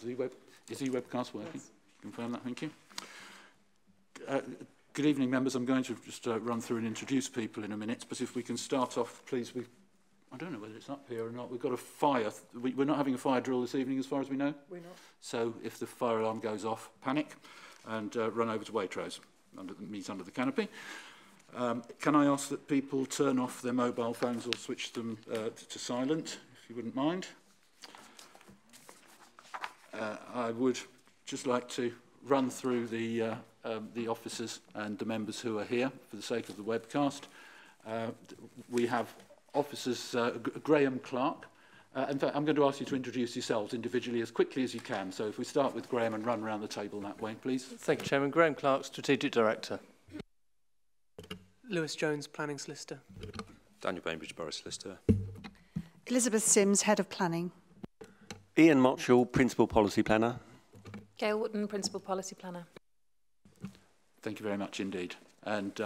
Is e-webcast working? Yes. Confirm that, thank you. Good evening, members. I'm going to just run through and introduce people in a minute, but if we can start off, please, with, I don't know whether it's up here or not. We've got a fire. We're not having a fire drill this evening, as far as we know. We're not. So if the fire alarm goes off, panic and run over to Waitrose, meet under the canopy. Can I ask that people turn off their mobile phones or switch them to silent, if you wouldn't mind? I would just like to run through the officers and the members who are here for the sake of the webcast. We have officers Graham Clark. In fact, I'm going to ask you to introduce yourselves individually as quickly as you can. So if we start with Graham and run around the table that way, please. Thank you, Chairman. Graham Clark, Strategic Director. Lewis Jones, Planning Solicitor. Daniel Bainbridge, Borough Solicitor. Elizabeth Sims, Head of Planning. Ian Motchell, Principal Policy Planner. Gail Wootton, Principal Policy Planner. Thank you very much indeed. And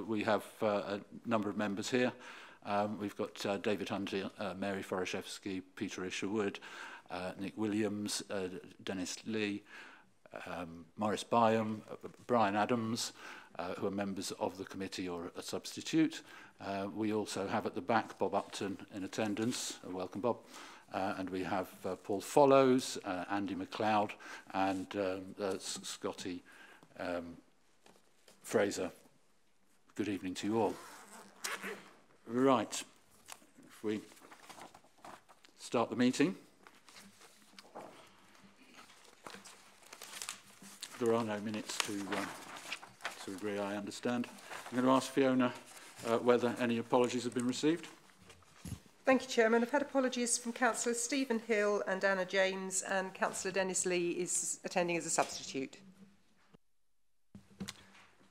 we have a number of members here. We've got David Hunter, Mary Forashevsky, Peter Isherwood, Nick Williams, Dennis Lee, Maurice Byam, Brian Adams, who are members of the committee or a substitute. We also have at the back Bob Upton in attendance. Welcome, Bob. And we have Paul Follows, Andy MacLeod, and Scotty Fraser. Good evening to you all. Right, if we start the meeting. There are no minutes to agree, I understand. I'm going to ask Fiona whether any apologies have been received. Thank you, Chairman. I've had apologies from Councillor Stephen Hill and Anna James, and Councillor Dennis Lee is attending as a substitute.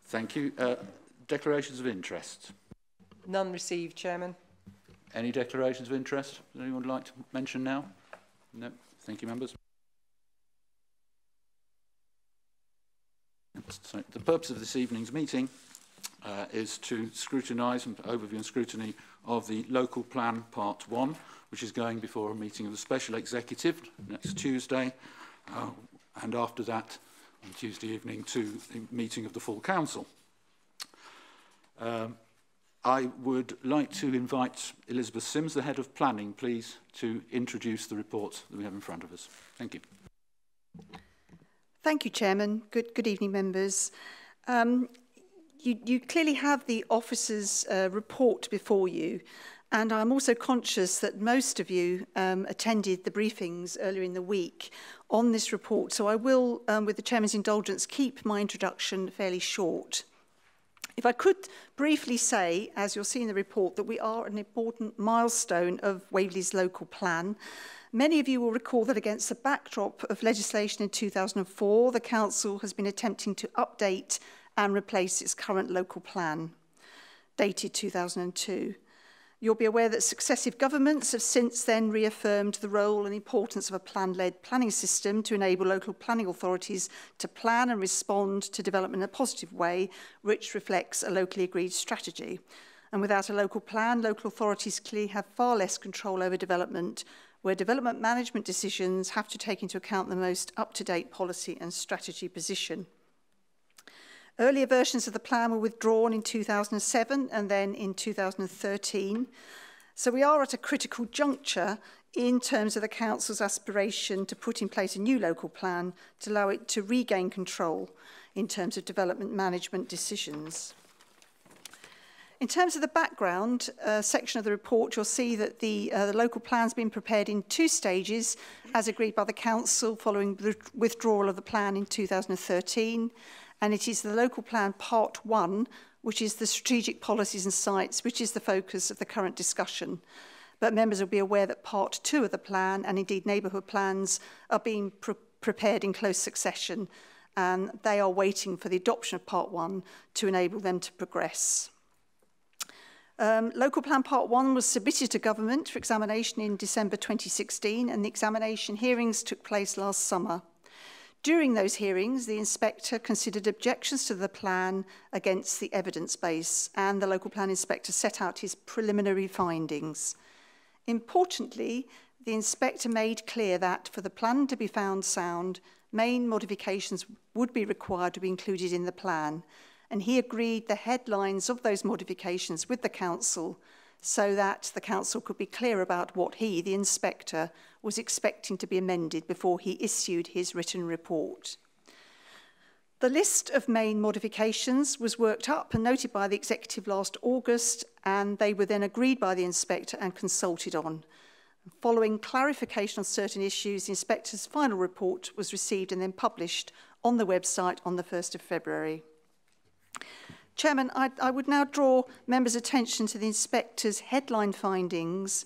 Thank you. Declarations of interest. None received, Chairman. Any declarations of interest that anyone would like to mention now? No. Thank you, members. So the purpose of this evening's meeting is to scrutinise and overview and scrutiny of the local plan part 1, which is going before a meeting of the special executive next Tuesday, and after that on Tuesday evening to the meeting of the full council. I would like to invite Elizabeth Sims, the Head of Planning, please, to introduce the report that we have in front of us. Thank you. Thank you, Chairman. Good evening, members. You clearly have the officers' report before you, and I'm also conscious that most of you attended the briefings earlier in the week on this report, so I will, with the Chairman's indulgence, keep my introduction fairly short. If I could briefly say, as you'll see in the report, that we are at an important milestone of Waverley's local plan. Many of you will recall that against the backdrop of legislation in 2004, the Council has been attempting to update and replace its current local plan, dated 2002. You'll be aware that successive governments have since then reaffirmed the role and importance of a plan-led planning system to enable local planning authorities to plan and respond to development in a positive way, which reflects a locally agreed strategy. And without a local plan, local authorities clearly have far less control over development, where development management decisions have to take into account the most up-to-date policy and strategy position. Earlier versions of the plan were withdrawn in 2007 and then in 2013. So we are at a critical juncture in terms of the Council's aspiration to put in place a new local plan to allow it to regain control in terms of development management decisions. In terms of the background section of the report, you'll see that the local plan has been prepared in 2 stages, as agreed by the Council following the withdrawal of the plan in 2013. And it is the local plan part 1, which is the strategic policies and sites, which is the focus of the current discussion. But members will be aware that part 2 of the plan, and indeed neighbourhood plans, are being prepared in close succession, and they are waiting for the adoption of part 1 to enable them to progress. Local Plan Part 1 was submitted to Government for examination in December 2016, and the examination hearings took place last summer. During those hearings, the inspector considered objections to the plan against the evidence base, and the local plan inspector set out his preliminary findings. Importantly, the inspector made clear that for the plan to be found sound, main modifications would be required to be included in the plan, and he agreed the headlines of those modifications with the council so that the council could be clear about what he, the inspector, was expecting to be amended before he issued his written report. The list of main modifications was worked up and noted by the executive last August, and they were then agreed by the inspector and consulted on. Following clarification on certain issues, the inspector's final report was received and then published on the website on the 1st of February. Chairman, I would now draw members' attention to the inspector's headline findings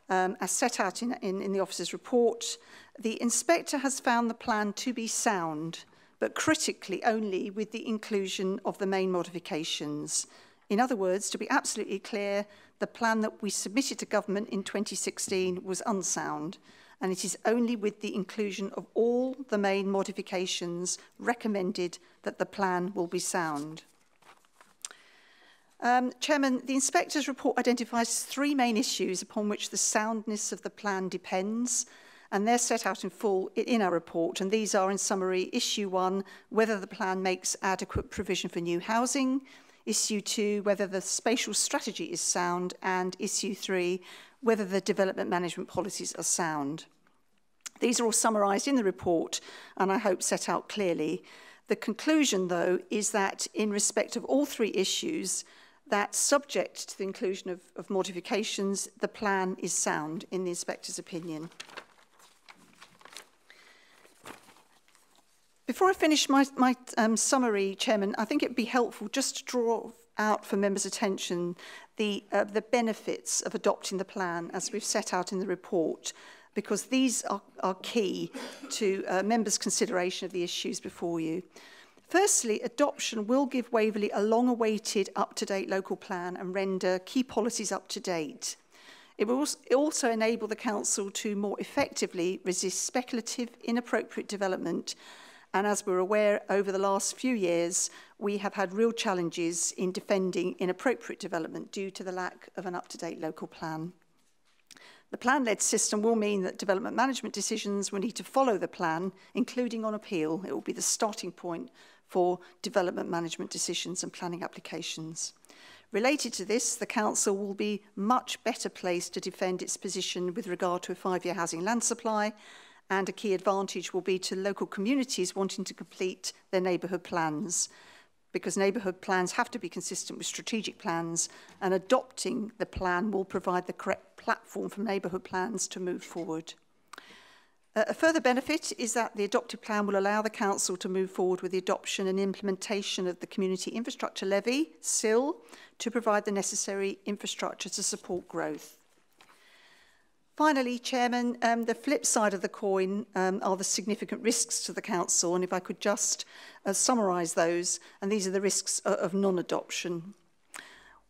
as set out in the officer's report. The inspector has found the plan to be sound, but critically only with the inclusion of the main modifications. In other words, to be absolutely clear, the plan that we submitted to government in 2016 was unsound, and it is only with the inclusion of all the main modifications recommended that the plan will be sound. Chairman, the inspector's report identifies 3 main issues upon which the soundness of the plan depends, and they're set out in full in our report, and these are, in summary, issue 1, whether the plan makes adequate provision for new housing; issue 2, whether the spatial strategy is sound; and issue 3, whether the development management policies are sound. These are all summarised in the report and I hope set out clearly. The conclusion, though, is that in respect of all 3 issues, that subject to the inclusion of modifications, the plan is sound in the inspector's opinion. Before I finish my summary, Chairman, I think it would be helpful just to draw out for members' attention the benefits of adopting the plan as we've set out in the report, because these are key to members' consideration of the issues before you. Firstly, adoption will give Waverley a long-awaited up-to-date local plan and render key policies up-to-date. It will also enable the council to more effectively resist speculative, inappropriate development. And as we're aware, over the last few years, we have had real challenges in defending inappropriate development due to the lack of an up-to-date local plan. The plan-led system will mean that development management decisions will need to follow the plan, including on appeal. It will be the starting point for development management decisions and planning applications. Related to this, the council will be much better placed to defend its position with regard to a 5-year housing land supply, and a key advantage will be to local communities wanting to complete their neighbourhood plans, because neighbourhood plans have to be consistent with strategic plans, and adopting the plan will provide the correct platform for neighbourhood plans to move forward. A further benefit is that the adopted plan will allow the council to move forward with the adoption and implementation of the Community Infrastructure Levy, CIL, to provide the necessary infrastructure to support growth. Finally, Chairman, the flip side of the coin are the significant risks to the council, and if I could just summarise those, and these are the risks of non-adoption.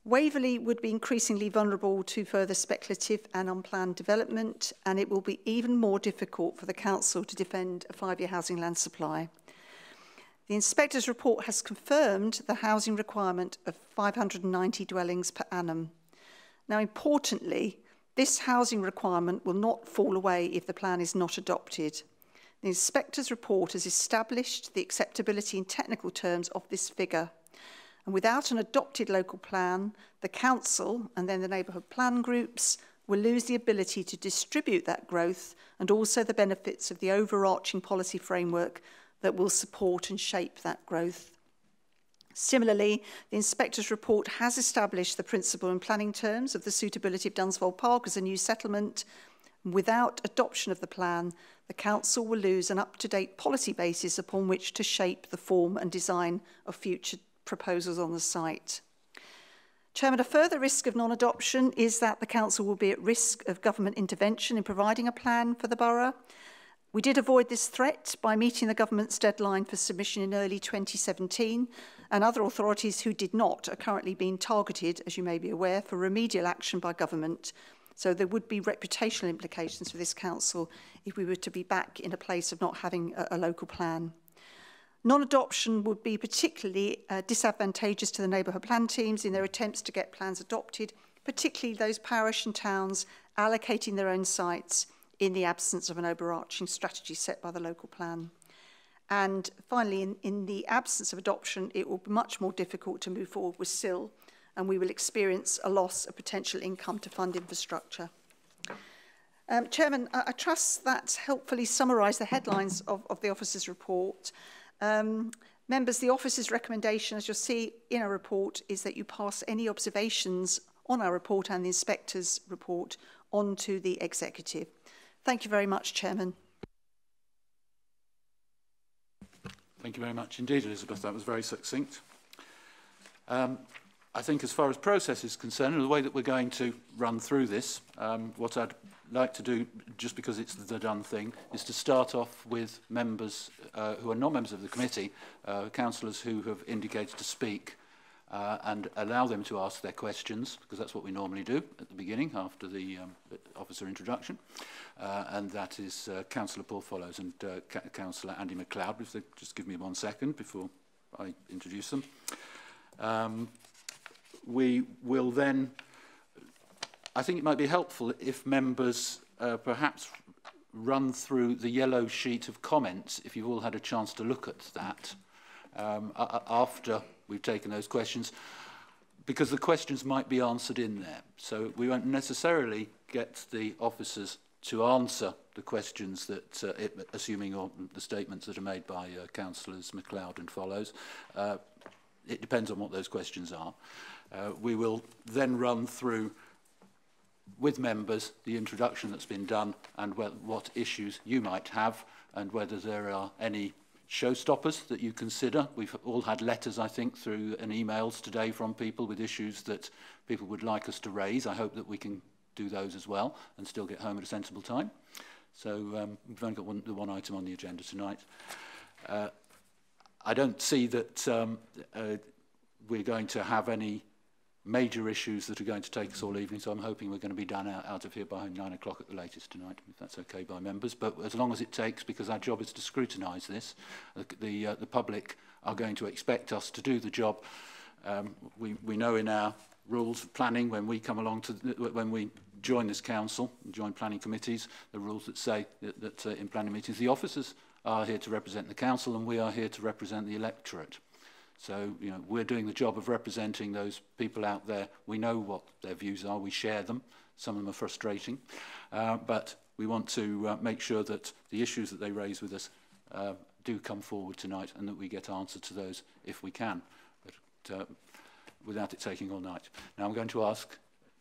Waverley would be increasingly vulnerable to further speculative and unplanned development, and it will be even more difficult for the council to defend a 5-year housing land supply. The inspector's report has confirmed the housing requirement of 590 dwellings per annum. Now, importantly, this housing requirement will not fall away if the plan is not adopted. The inspector's report has established the acceptability in technical terms of this figure. And without an adopted local plan, the council and then the neighbourhood plan groups will lose the ability to distribute that growth and also the benefits of the overarching policy framework that will support and shape that growth. Similarly, the inspector's report has established the principle and planning terms of the suitability of Dunsfold Park as a new settlement. Without adoption of the plan, the council will lose an up-to-date policy basis upon which to shape the form and design of future proposals on the site. Chairman, a further risk of non-adoption is that the council will be at risk of government intervention in providing a plan for the borough. We did avoid this threat by meeting the government's deadline for submission in early 2017, and other authorities who did not are currently being targeted, as you may be aware, for remedial action by government. So there would be reputational implications for this council if we were to be back in a place of not having a local plan. Non-adoption would be particularly disadvantageous to the neighbourhood plan teams in their attempts to get plans adopted, particularly those parish and towns allocating their own sites, in the absence of an overarching strategy set by the local plan. And finally, in the absence of adoption, it will be much more difficult to move forward with SIL, and we will experience a loss of potential income to fund infrastructure. Chairman, I trust that helpfully summarised the headlines of the officer's report. Members, the officer's recommendation, as you'll see in our report, is that you pass any observations on our report and the inspector's report on to the executive. Thank you very much, Chairman. Thank you very much indeed, Elizabeth. That was very succinct. I think as far as process is concerned, and the way that we're going to run through this, what I'd like to do, just because it's the done thing, is to start off with members who are not members of the committee, councillors who have indicated to speak, and allow them to ask their questions, because that's what we normally do at the beginning, after the officer introduction. And that is Councillor Paul Follows and Councillor Andy MacLeod. If they just give me 1 second before I introduce them. We will then, I think it might be helpful if members perhaps run through the yellow sheet of comments, if you've all had a chance to look at that, after we've taken those questions, because the questions might be answered in there. So we won't necessarily get the officers to answer the questions that, assuming the statements that are made by Councillors MacLeod and Follows. It depends on what those questions are. We will then run through with members the introduction that's been done and what issues you might have and whether there are any showstoppers that you consider. We've all had letters, I think, through and emails today from people with issues that people would like us to raise. I hope that we can do those as well and still get home at a sensible time. So we've only got the one item on the agenda tonight. I don't see that we're going to have any major issues that are going to take us all evening, so I'm hoping we're going to be done out of here by 9 o'clock at the latest tonight, if that's okay by members. But as long as it takes, because our job is to scrutinise this, the public are going to expect us to do the job. We know in our rules of planning, when we come along to when we join this council, join planning committees, the rules that say that in planning meetings, the officers are here to represent the council and we are here to represent the electorate. So, you know, we're doing the job of representing those people out there. We know what their views are. We share them. Some of them are frustrating. But we want to make sure that the issues that they raise with us do come forward tonight and that we get answers to those if we can, but without it taking all night. Now I'm going to ask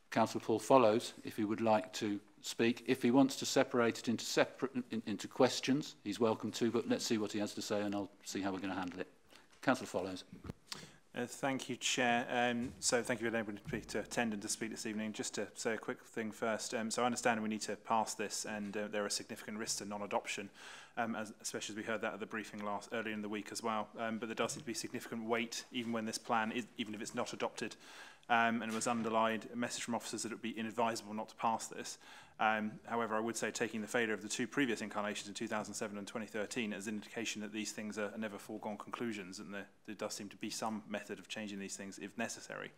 Councillor Paul Follows if he would like to speak. If he wants to separate it into questions, he's welcome to, but let's see what he has to say and I'll see how we're going to handle it. Councillor Follows. Thank you, Chair. So thank you for enabling me to attend and to speak this evening. Just to say a quick thing first. So I understand we need to pass this and there are significant risks to non-adoption, especially as we heard that at the briefing earlier in the week as well. But there does need to be significant weight even when this plan, even if it's not adopted. And it was underlined a message from officers that it would be inadvisable not to pass this. However, I would say taking the failure of the two previous incarnations in 2007 and 2013 as an indication that these things are never foregone conclusions and there does seem to be some method of changing these things if necessary.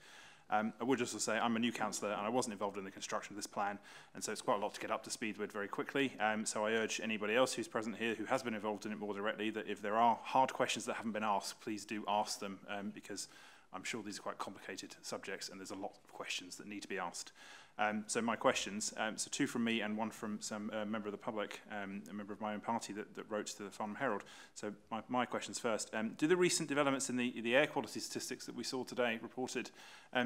I would just say I'm a new councillor and I wasn't involved in the construction of this plan, and so it's quite a lot to get up to speed with very quickly. So I urge anybody else who's present here who has been involved in it more directly that if there are hard questions that haven't been asked, please do ask them, because I'm sure these are quite complicated subjects and there's a lot of questions that need to be asked. So my questions, so two from me and one from some member of the public, a member of my own party that wrote to the Farnham Herald. So my questions first. Do the recent developments in the air quality statistics that we saw today reported,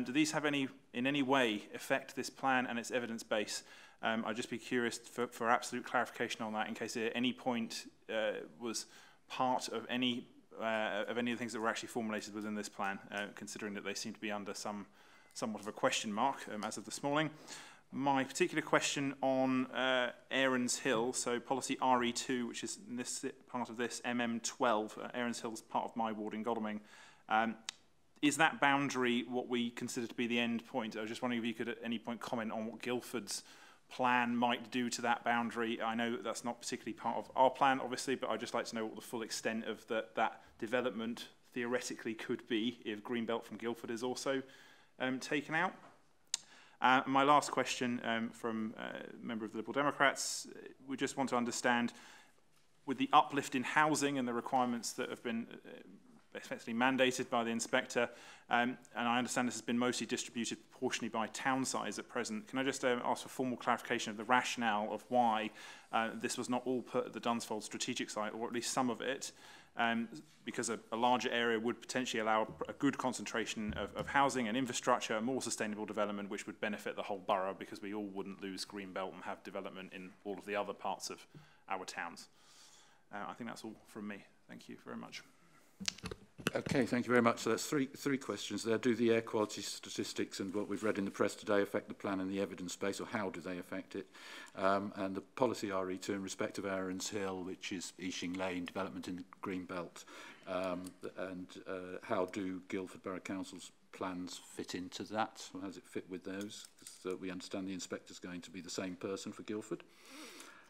do these have in any way affect this plan and its evidence base? I'd just be curious for absolute clarification on that in case at any point was part of any of the things that were actually formulated within this plan, considering that they seem to be under somewhat of a question mark as of this morning. My particular question on Aarons Hill, so policy RE2, which is in this part of this, MM12, Aarons Hill is part of my ward in Godalming. Is that boundary what we consider to be the end point? I was just wondering if you could at any point comment on what Guildford's plan might do to that boundary. I know that's not particularly part of our plan, obviously, but I'd just like to know what the full extent of that development theoretically could be if Greenbelt from Guildford is also taken out. My last question from a member of the Liberal Democrats, we just want to understand, with the uplift in housing and the requirements that have been effectively mandated by the inspector, and I understand this has been mostly distributed proportionally by town size at present. Can I just ask for formal clarification of the rationale of why this was not all put at the Dunsfold strategic site, or at least some of it, because a larger area would potentially allow a good concentration of housing and infrastructure, more sustainable development, which would benefit the whole borough, because we all wouldn't lose green belt and have development in all of the other parts of our towns. I think that's all from me. Thank you very much. Okay, thank you very much. So that's three questions there. Do the air quality statistics and what we've read in the press today affect the plan and the evidence base, or how do they affect it? And the policy RE2 in respect of Aaron's Hill, which is Eashing Lane, development in the Green Belt, and how do Guildford Borough Council's plans fit into that? How does it fit with those? Because we understand the inspector's going to be the same person for Guildford.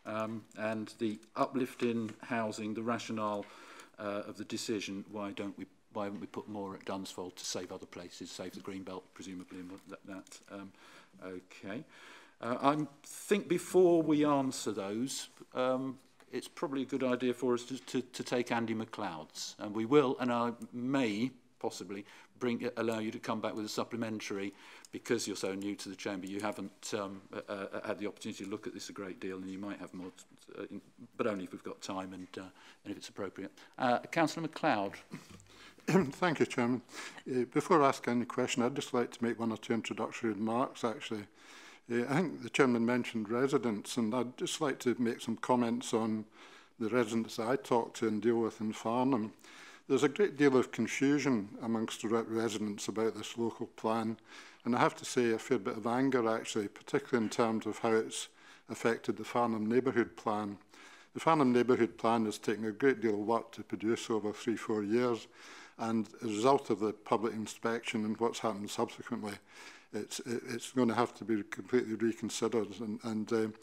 And the uplift in housing, the rationale of the decision, why haven't we put more at Dunsfold to save other places, save the green belt presumably, and that. Okay. I think before we answer those, it's probably a good idea for us to take Andy MacLeod's, and we will, and I may possibly allow you to come back with a supplementary, because you're so new to the chamber. You haven't had the opportunity to look at this a great deal, and you might have more, but only if we've got time and if it's appropriate. Councillor MacLeod. Thank you, Chairman. Before asking any question, I'd just like to make one or two introductory remarks, actually. I think the Chairman mentioned residents, and I'd just like to make some comments on the residents that I talk to and deal with in Farnham. There's a great deal of confusion amongst the residents about this local plan, and I have to say a fair bit of anger, actually, particularly in terms of how it's affected the Farnham Neighbourhood Plan. The Farnham Neighbourhood Plan has taken a great deal of work to produce over 3-4 years, and as a result of the public inspection and what's happened subsequently, it's going to have to be completely reconsidered, and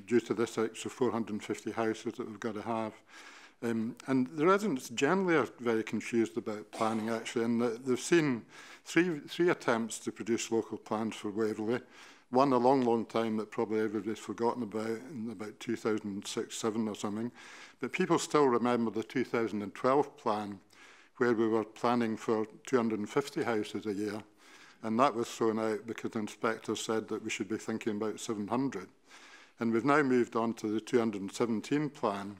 due to this extra 450 houses that we've got to have. And the residents generally are very confused about planning, actually, and they've seen three attempts to produce local plans for Waverley. One a long time that probably everybody's forgotten about, in about 2006-07 or something. But people still remember the 2012 plan, where we were planning for 250 houses a year. And that was thrown out because the inspector said that we should be thinking about 700. And we've now moved on to the 217 plan,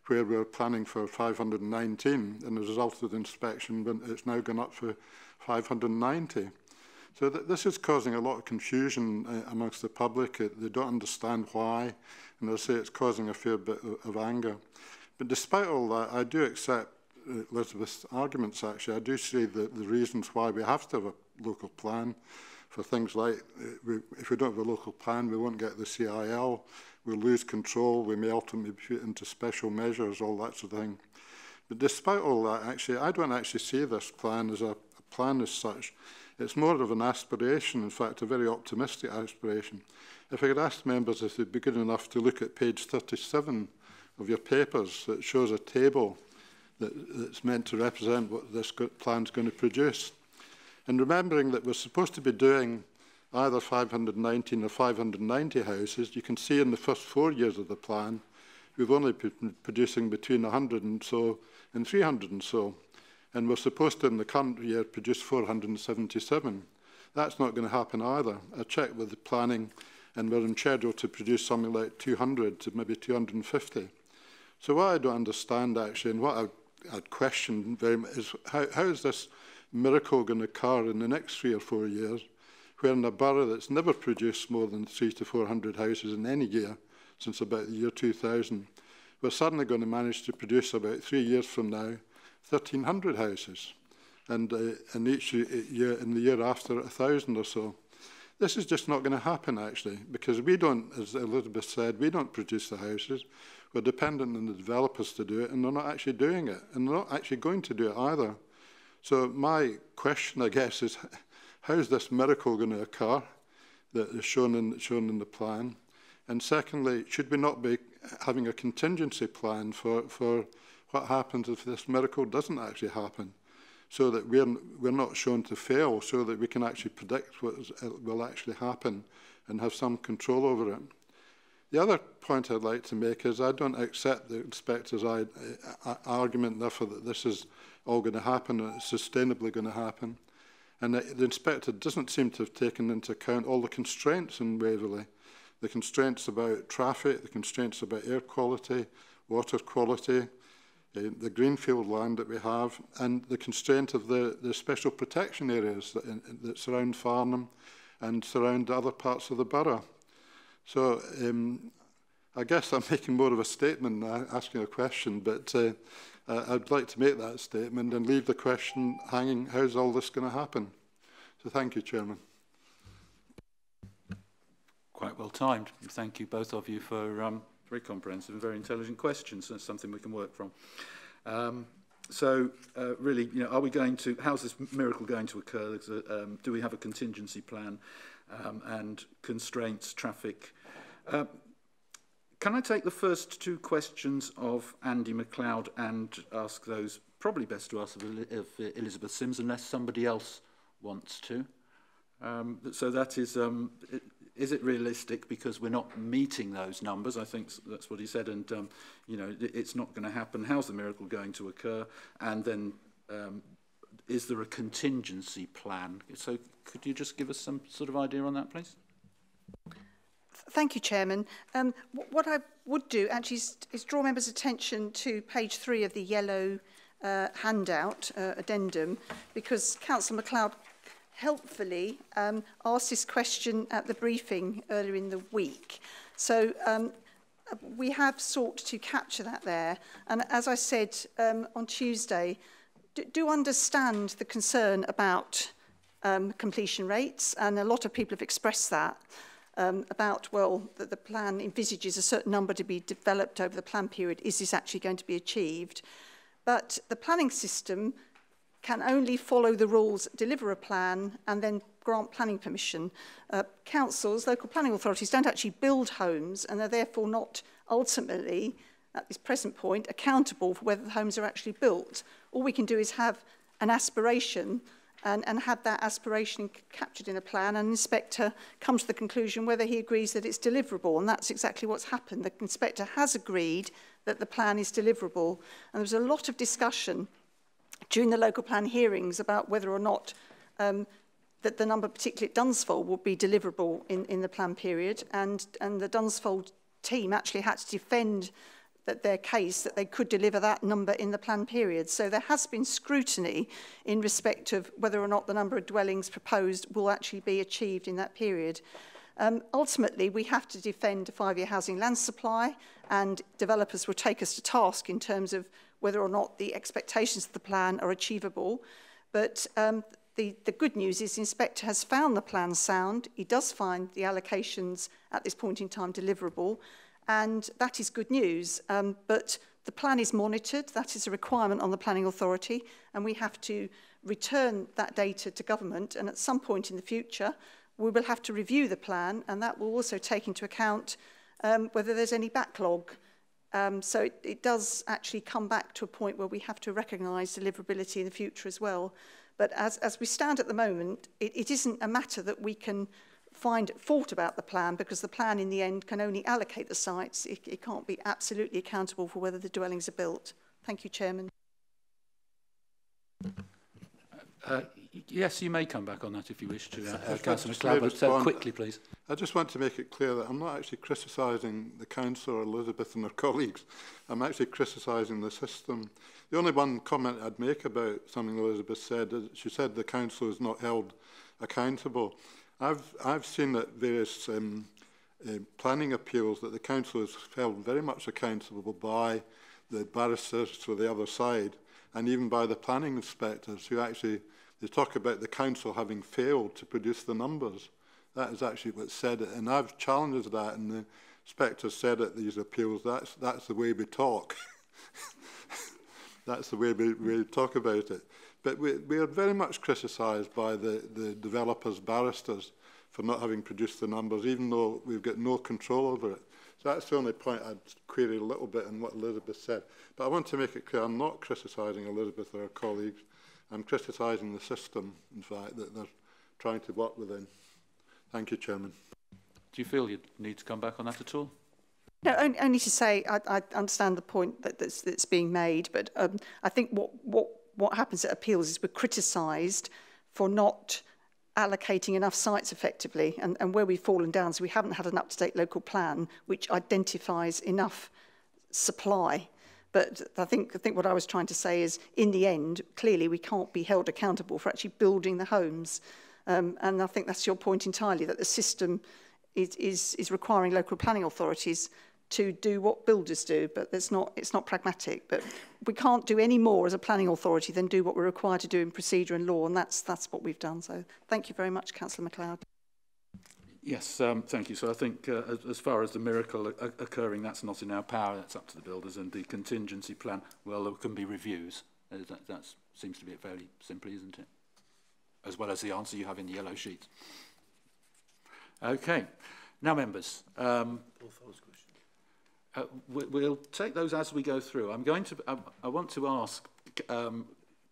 where we're planning for 519, and as a result of the inspection, it's now gone up for 590. So this is causing a lot of confusion amongst the public. They don't understand why, and I say it's causing a fair bit of anger. But despite all that, I do accept Elizabeth's arguments, actually. I do see the reasons why we have to have a local plan for things like, if we don't have a local plan, we won't get the CIL, we'll lose control, we may ultimately be put into special measures, all that sort of thing. But despite all that, actually, I don't actually see this plan as a plan as such. It's more of an aspiration, in fact, a very optimistic aspiration. If I could ask members if they'd be good enough to look at page 37 of your papers, that shows a table that's meant to represent what this plan's going to produce. And remembering that we're supposed to be doing either 519 or 590 houses, you can see in the first 4 years of the plan, we've only been producing between 100 and so and 300 and so. And we're supposed to, in the current year, produce 477. That's not going to happen either. I checked with the planning, and we're on schedule to produce something like 200 to maybe 250. So what I don't understand, actually, and what I'd question very much is how is this miracle going to occur in the next 3 or 4 years, where in a borough that's never produced more than 300 to 400 houses in any year since about the year 2000, we're suddenly going to manage to produce about 3 years from now 1,300 houses, and each year, in the year after, 1,000 or so. This is just not going to happen, actually, because we don't, as Elizabeth said, we don't produce the houses. We're dependent on the developers to do it, and they're not actually doing it, and they're not actually going to do it either. So my question, I guess, is how is this miracle going to occur that is shown in the plan? And secondly, should we not be having a contingency plan for what happens if this miracle doesn't actually happen? so that we're not shown to fail, so that we can actually predict what will actually happen and have some control over it. The other point I'd like to make is I don't accept the inspector's argument, therefore, that this is all going to happen and it's sustainably going to happen. And the inspector doesn't seem to have taken into account all the constraints in Waverley, the constraints about traffic, the constraints about air quality, water quality, the greenfield land that we have, and the constraint of the special protection areas that surround Farnham and surround other parts of the borough. So I guess I'm making more of a statement than asking a question, but I'd like to make that statement and leave the question hanging, how's all this going to happen? So thank you, Chairman. Quite well timed. Thank you, both of you, for very comprehensive and very intelligent questions. That's something we can work from. Really, you know, are we going to, how's this miracle going to occur? Do we have a contingency plan and constraints, traffic? Can I take the first two questions of Andy MacLeod and ask those probably best to ask of Elizabeth Sims, unless somebody else wants to? So that is it realistic, because we're not meeting those numbers? I think that's what he said, and you know, it's not going to happen. How's the miracle going to occur? And then is there a contingency plan? So could you just give us some sort of idea on that, please? Thank you, Chairman. What I would do actually is draw members' attention to page 3 of the yellow handout, addendum, because Councillor MacLeod helpfully asked this question at the briefing earlier in the week. So we have sought to capture that there. And as I said on Tuesday, do understand the concern about completion rates, and a lot of people have expressed that. About, well, that the plan envisages a certain number to be developed over the plan period. Is this actually going to be achieved? But the planning system can only follow the rules, deliver a plan, and then grant planning permission. Councils, local planning authorities, don't actually build homes, and are therefore not ultimately, at this present point, accountable for whether the homes are actually built. All we can do is have an aspiration and have that aspiration captured in a plan, and an inspector comes to the conclusion whether he agrees that it's deliverable, and that's exactly what's happened. The inspector has agreed that the plan is deliverable, and there was a lot of discussion during the local plan hearings about whether or not that the number, particularly at Dunsfold, would be deliverable in the plan period, and the Dunsfold team actually had to defend their case that they could deliver that number in the plan period. So there has been scrutiny in respect of whether or not the number of dwellings proposed will actually be achieved in that period. Ultimately, we have to defend a 5-year housing land supply, and developers will take us to task in terms of whether or not the expectations of the plan are achievable. But the good news is the inspector has found the plan sound. He does find the allocations at this point in time deliverable, and that is good news. But the plan is monitored. That is a requirement on the planning authority, and we have to return that data to government, and at some point in the future we will have to review the plan, and that will also take into account whether there's any backlog. So it does actually come back to a point where we have to recognise deliverability in the future as well. But as we stand at the moment, it isn't a matter that we can find fault about the plan, because the plan in the end can only allocate the sites. It can't be absolutely accountable for whether the dwellings are built. Thank you, Chairman. Yes, you may come back on that if you wish to, Councillor MacLeod, but quickly, please. I just want to make it clear that I'm not actually criticising the council or Elizabeth and her colleagues. I'm actually criticising the system. The only one comment I'd make about something Elizabeth said is she said the council is not held accountable. I've seen at various planning appeals that the council is held very much accountable by the barristers for the other side, and even by the planning inspectors, who actually, they talk about the council having failed to produce the numbers. That is actually what's said, and I've challenged that, and the inspectors said at these appeals, that's the way we talk. That's the way we talk about it. But we are very much criticised by the developers' barristers for not having produced the numbers, even though we've got no control over it. So that's the only point I'd query a little bit on what Elizabeth said. But I want to make it clear, I'm not criticising Elizabeth or her colleagues. I'm criticising the system, in fact, that they're trying to work within. Thank you, Chairman. Do you feel you need to come back on that at all? No, only to say I understand the point that's being made, but I think what happens at appeals is we're criticised for not allocating enough sites effectively, and where we've fallen down is we haven't had an up-to-date local plan which identifies enough supply. But I think what I was trying to say is, in the end, clearly we can't be held accountable for actually building the homes. And I think that's your point entirely, that the system is requiring local planning authorities to do what builders do, but it's not pragmatic. But we can't do any more as a planning authority than do what we're required to do in procedure and law, and that's what we've done. So thank you very much, Councillor MacLeod. Yes, thank you. So I think as far as the miracle occurring, that's not in our power. That's up to the builders. And the contingency plan, well, there can be reviews. That seems to be fairly simply, isn't it? As well as the answer you have in the yellow sheet. Okay. Now, members, we'll take those as we go through. I want to ask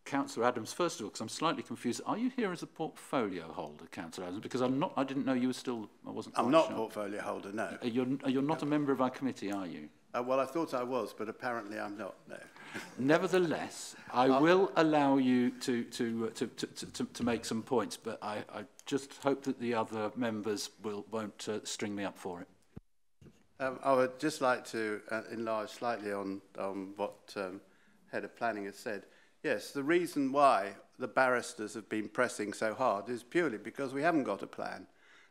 Councillor Adams first of all, because I'm slightly confused. Are you here as a portfolio holder, Councillor Adams? Because I didn't know you were still. I'm not a portfolio holder. No. You're not a member of our committee, are you? Well, I thought I was, but apparently I'm not. No. Nevertheless, I will allow you to make some points, but I just hope that the other members won't string me up for it. I would just like to enlarge slightly on what Head of Planning has said. Yes, the reason why the barristers have been pressing so hard is purely because we haven't got a plan.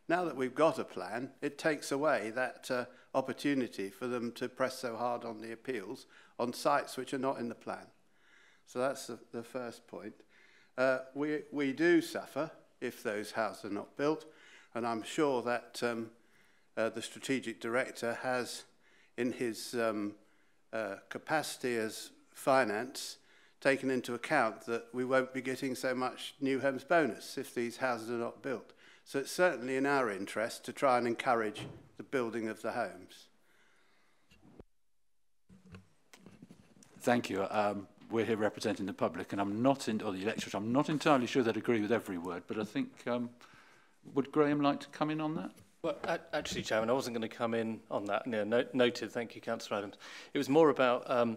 Now that we've got a plan, it takes away that opportunity for them to press so hard on the appeals on sites which are not in the plan. So that's the first point. We do suffer if those houses are not built, and I'm sure that the Strategic Director has, in his capacity as finance, taken into account that we won't be getting so much new homes bonus if these houses are not built. So it's certainly in our interest to try and encourage the building of the homes. Thank you. We're here representing the public, and or the electorate. I'm not entirely sure they'd agree with every word, but I think, would Graham like to come in on that? Well, actually, Chairman, I wasn't going to come in on that. No, noted. Thank you, Councillor Adams. It was more about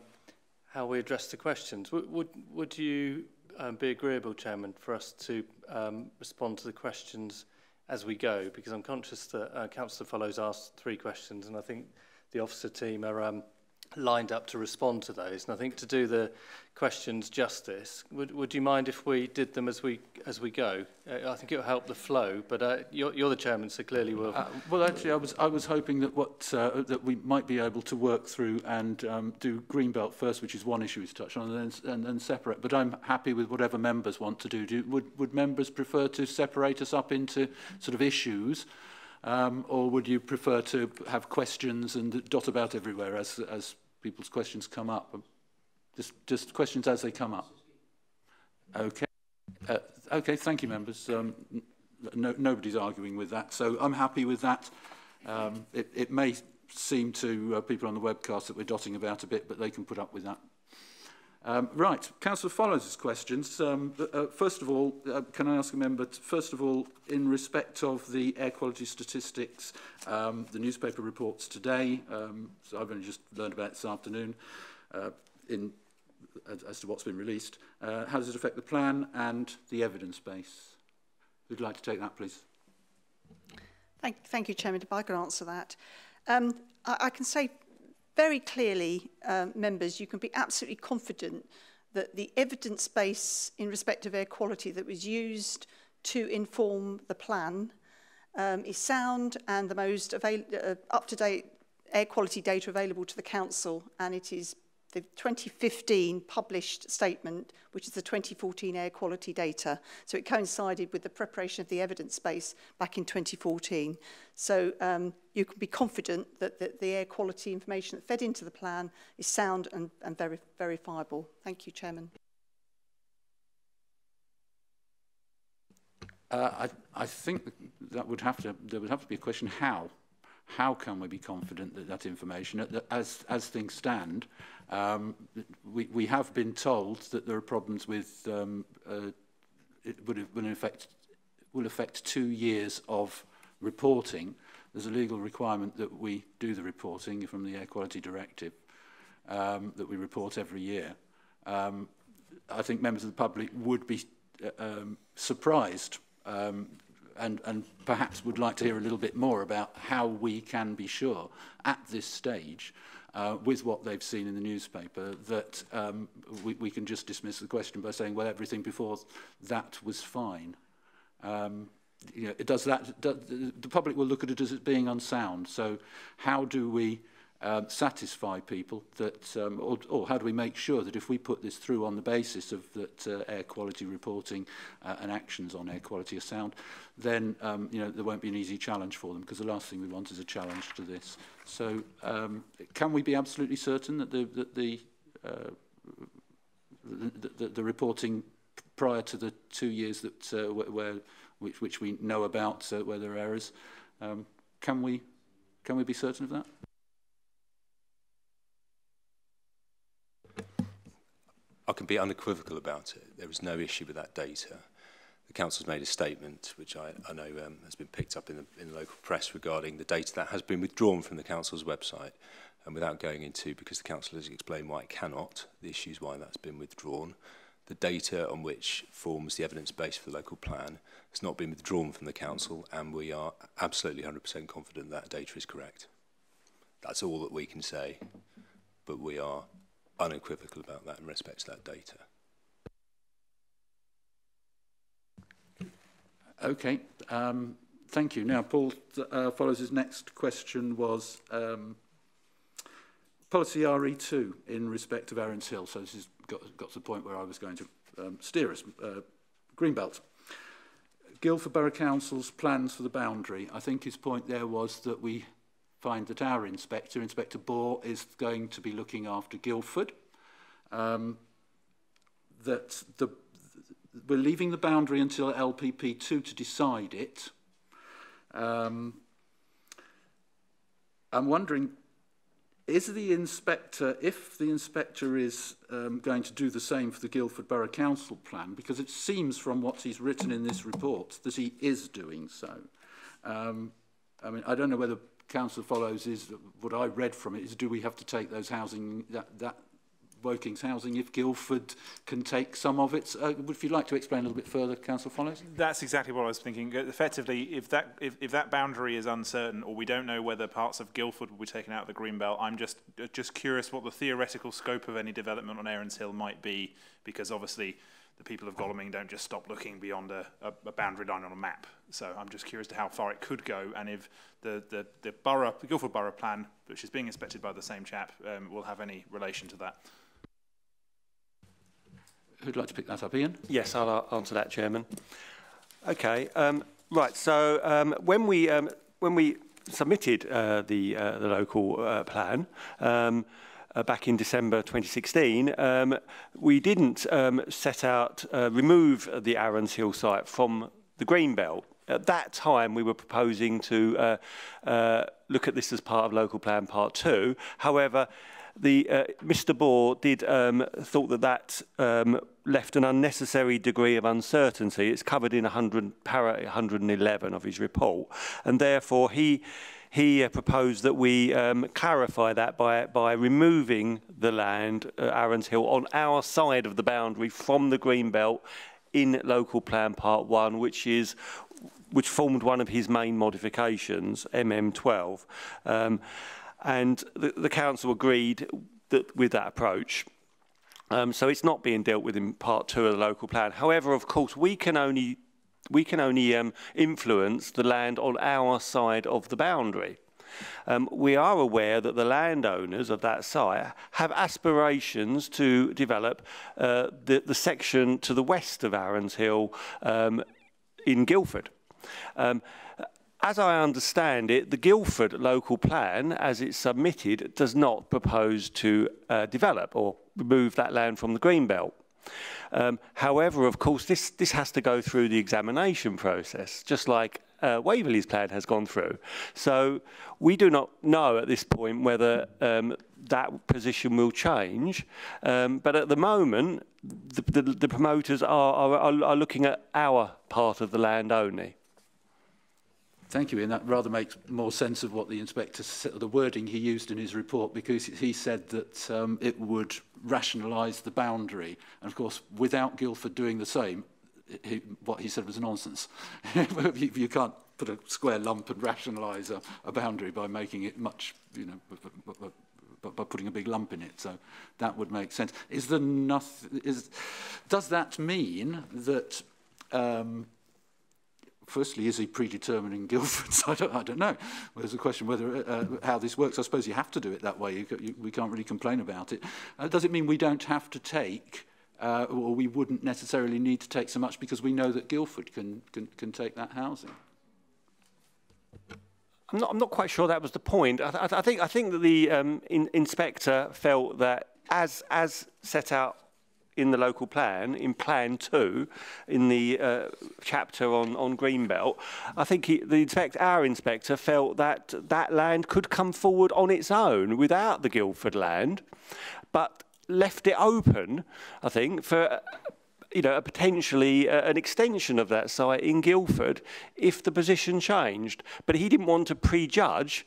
how we address the questions. Would you be agreeable, Chairman, for us to respond to the questions as we go? Because I'm conscious that Councillor Follows asked 3 questions, and I think the officer team are lined up to respond to those. And I think to do the questions justice, would you mind if we did them as we go? I think it will help the flow. But you're the chairman, so clearly we'll. Well, actually, I was hoping that that we might be able to work through and do Greenbelt first, which is one issue he's touched on, and then separate. But I'm happy with whatever members want to do. Would members prefer to separate us up into sort of issues? Or would you prefer to have questions and dot about everywhere as people's questions come up? Just questions as they come up. Okay. Okay, thank you, members. Nobody's arguing with that, so I'm happy with that. It may seem to people on the webcast that we're dotting about a bit, but they can put up with that. Right, Councillor Follows' questions. First of all, can I ask a member, first of all, in respect of the air quality statistics, the newspaper reports today, so I've only just learned about it this afternoon, as to what's been released. How does it affect the plan and the evidence base? Who'd like to take that, please? Thank you, Chairman. If I could answer that. I can say very clearly, members, you can be absolutely confident that the evidence base in respect of air quality that was used to inform the plan is sound and the most up-to-date air quality data available to the Council, and it is the 2015 published statement, which is the 2014 air quality data. So it coincided with the preparation of the evidence base back in 2014. So you can be confident that the air quality information that fed into the plan is sound and verifiable. Thank you, Chairman. I think that there would have to be a question how. how can we be confident that that information, as things stand, we have been told that there are problems with, it will affect 2 years of reporting. There's a legal requirement that we do the reporting from the Air Quality Directive, that we report every year. I think members of the public would be surprised and perhaps would like to hear a little bit more about how we can be sure at this stage, with what they've seen in the newspaper, that we can just dismiss the question by saying, well, everything before that was fine. You know, the public will look at it as it being unsound. So how do we satisfy people that, or how do we make sure that if we put this through on the basis of that air quality reporting and actions on air quality are sound, then you know, there won't be an easy challenge for them, because the last thing we want is a challenge to this. So can we be absolutely certain that the reporting prior to the 2 years that which we know about where there are errors, can we be certain of that? I can be unequivocal about it. There is no issue with that data. The council's made a statement, which I know has been picked up in the local press, regarding the data that has been withdrawn from the council's website. And without going into, because the council has explained why it cannot, the issues why that's been withdrawn, the data on which forms the evidence base for the local plan has not been withdrawn from the council, and we are absolutely 100% confident that data is correct. That's all that we can say, but we are unequivocal about that in respect to that data. Okay, thank you. Now, Paul follows his next question was policy RE2 in respect of Arons Hill. So this has got to the point where I was going to steer us. Greenbelt. Guildford Borough Council's plans for the boundary. I think his point there was that we find that our inspector, Inspector Borough, is going to be looking after Guildford. That we're leaving the boundary until LPP2 to decide it. I'm wondering, is the inspector, if the inspector is going to do the same for the Guildford Borough Council plan, because it seems from what he's written in this report that he is doing so. I mean, I don't know whether council follows is, what I read from it is, do we have to take those housing, that Woking's housing, if Guildford can take some of it? Would you like to explain a little bit further, council follows? That's exactly what I was thinking. Effectively, if that boundary is uncertain, or we don't know whether parts of Guildford will be taken out of the Greenbelt, I'm just curious what the theoretical scope of any development on Arons Hill might be, because obviously the people of Godalming don't just stop looking beyond a boundary line on a map. So I'm just curious to how far it could go, and if the Guildford Borough plan, which is being inspected by the same chap, will have any relation to that. Who'd like to pick that up, Ian? Yes, I'll answer that, Chairman. Okay, right. So when we submitted the local plan back in December 2016, we didn't set out remove the Arons Hill site from the Greenbelt. At that time, we were proposing to look at this as part of local plan part 2. However, Mr. Bore did thought that left an unnecessary degree of uncertainty. It's covered in para 111 of his report, and therefore he proposed that we clarify that by removing the land Arons Hill on our side of the boundary from the Greenbelt in local plan part 1, which formed one of his main modifications, MM12. And the council agreed with that approach. So it's not being dealt with in part 2 of the local plan. However, of course, we can only influence the land on our side of the boundary. We are aware that the landowners of that site have aspirations to develop the section to the west of Arons Hill in Guildford. As I understand it, the Guildford local plan, as it's submitted, does not propose to develop or remove that land from the Greenbelt. However, of course, this has to go through the examination process, just like Waverley's plan has gone through. So we do not know at this point whether that position will change. But at the moment, the promoters are looking at our part of the land only. Thank you, and that rather makes more sense of what the inspector said, the wording he used in his report, because he said that it would rationalise the boundary. And of course, without Guildford doing the same, what he said was nonsense. You can't put a square lump and rationalise a boundary by making it much, you know, by putting a big lump in it. So that would make sense. Is there nothing? Does that mean that? Firstly, is he predetermining Guildford's? I don't know. Well, there's a question whether how this works. I suppose you have to do it that way. We can't really complain about it. Does it mean we don't have to take, or we wouldn't necessarily need to take so much because we know that Guildford can take that housing? I'm not quite sure that was the point. I think that the inspector felt that as set out in the local plan, in Plan 2, in the chapter on Greenbelt, I think our inspector felt that that land could come forward on its own without the Guildford land, but left it open, I think, for potentially an extension of that site in Guildford if the position changed. But he didn't want to prejudge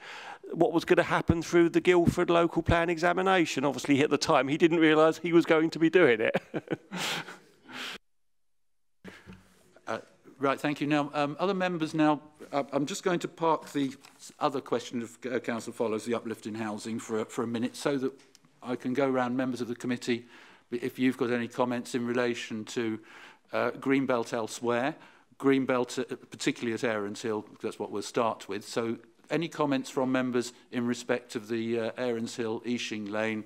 what was going to happen through the Guildford local plan examination. Obviously, at the time, he didn't realise he was going to be doing it. Right, thank you. Now, other members now, I'm just going to park the other question of Council Follows, the uplift in housing, for a minute, so that I can go around members of the committee, if you've got any comments in relation to Greenbelt elsewhere, Greenbelt particularly at Aarons Hill, that's what we'll start with. So any comments from members in respect of the Aarons Hill, Eashing Lane,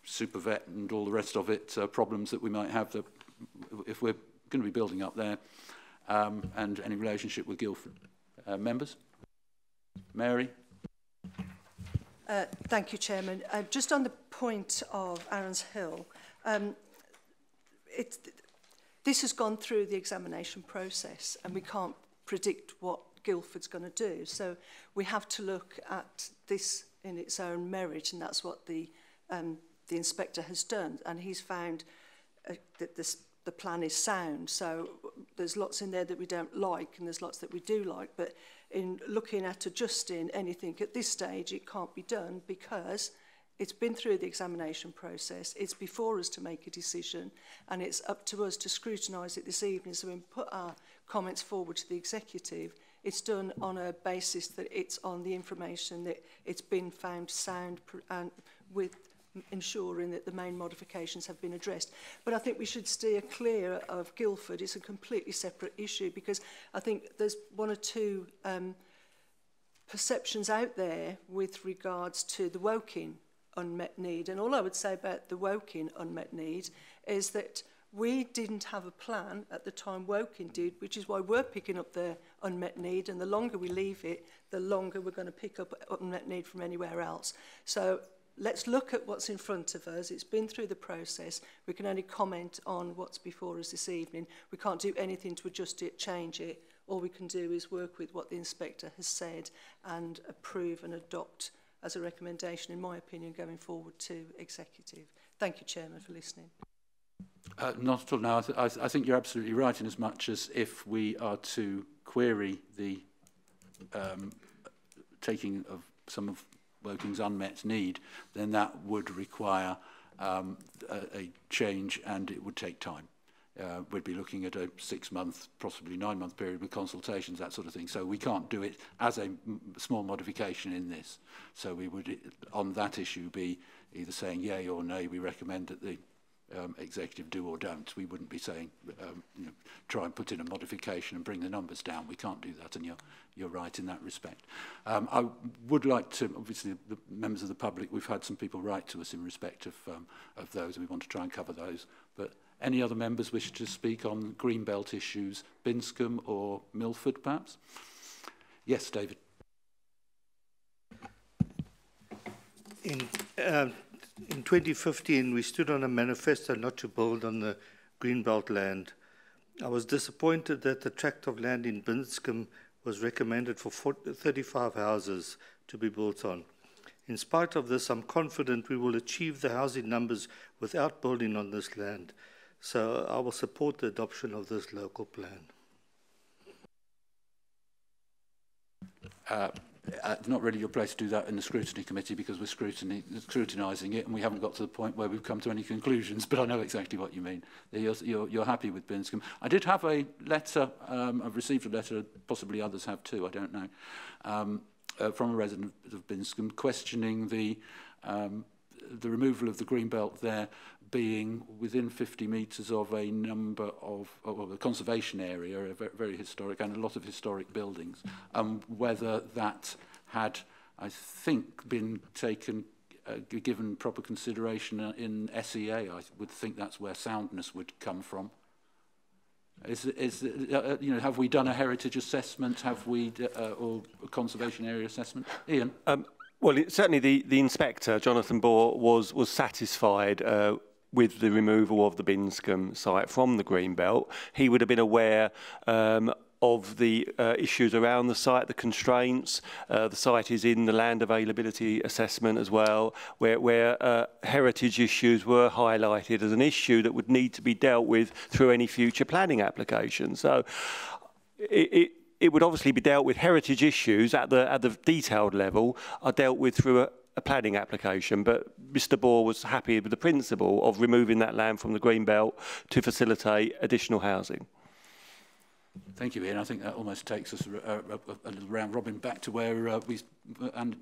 Supervet and all the rest of it, problems that we might have if we're going to be building up there, and any relationship with Guildford? Members? Mary? Thank you, Chairman. Just on the point of Aarons Hill, this has gone through the examination process and we can't predict what Guildford's going to do. So we have to look at this in its own merit, and that's what the inspector has done. And he's found that the plan is sound. So there's lots in there that we don't like, and there's lots that we do like. But in looking at adjusting anything at this stage, it can't be done because it's been through the examination process. It's before us to make a decision, and it's up to us to scrutinise it this evening. So when we put our comments forward to the executive, it's done on a basis that it's on the information that it's been found sound and with ensuring that the main modifications have been addressed. But I think we should steer clear of Guildford. It's a completely separate issue because I think there's one or two perceptions out there with regards to the Woking unmet need. And all I would say about the Woking unmet need is that we didn't have a plan at the time Woking did, which is why we're picking up the unmet need, and the longer we leave it, the longer we're going to pick up unmet need from anywhere else. So let's look at what's in front of us. It's been through the process. We can only comment on what's before us this evening. We can't do anything to adjust it, change it. All we can do is work with what the inspector has said and approve and adopt as a recommendation, in my opinion, going forward to executive. Thank you, Chairman, for listening. Not at all. No, I think you're absolutely right in as much as if we are to query the taking of some of Woking's unmet need, then that would require a change, and it would take time. We'd be looking at a 6-month, possibly 9-month period with consultations, that sort of thing. So we can't do it as a small modification in this. So we would, on that issue, be either saying yay or nay. We recommend that the executive do or don't. We wouldn't be saying, try and put in a modification and bring the numbers down. We can't do that, and you're right in that respect. I would like to, obviously, the members of the public, we've had some people write to us in respect of those, and we want to try and cover those. But any other members wish to speak on Greenbelt issues, Binscombe or Milford, perhaps? Yes, David. In 2015, we stood on a manifesto not to build on the Greenbelt land. I was disappointed that the tract of land in Binscombe was recommended for 35 houses to be built on. In spite of this, I'm confident we will achieve the housing numbers without building on this land. So I will support the adoption of this local plan. Not really your place to do that in the scrutiny committee because we're scrutinising it and we haven't got to the point where we've come to any conclusions, but I know exactly what you mean. You're happy with Binscombe. I did have a letter, I've received a letter, possibly others have too, I don't know, from a resident of Binscombe questioning the removal of the green belt there being within 50 metres of a number of a conservation area, a very historic, and a lot of historic buildings, whether that had, I think, been taken, given proper consideration in SEA. I would think that's where soundness would come from. You know, have we done a heritage assessment? Have we, or a conservation area assessment? Ian? Well, certainly the inspector, Jonathan Bohr, was satisfied with the removal of the Binscombe site from the Greenbelt. He would have been aware of the issues around the site, the constraints. The site is in the land availability assessment as well, where heritage issues were highlighted as an issue that would need to be dealt with through any future planning application. So it would obviously be dealt with. Heritage issues at the detailed level are dealt with through a planning application, but Mr. Bohr was happy with the principle of removing that land from the Greenbelt to facilitate additional housing. Thank you, Ian. I think that almost takes us a little round robin back to where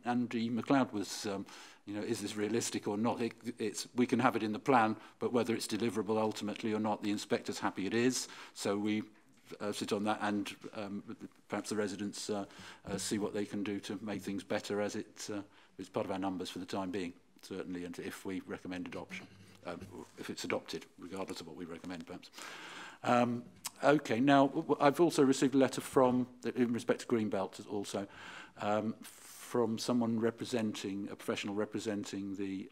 Andy MacLeod was. You know, is this realistic or not? We can have it in the plan, but whether it's deliverable ultimately or not, the inspector's happy it is. So we sit on that, and perhaps the residents see what they can do to make things better as it's part of our numbers for the time being, certainly, and if we recommend adoption, if it's adopted, regardless of what we recommend, perhaps. Okay, now I've also received a letter from, in respect to Greenbelt also, from someone representing, a professional representing the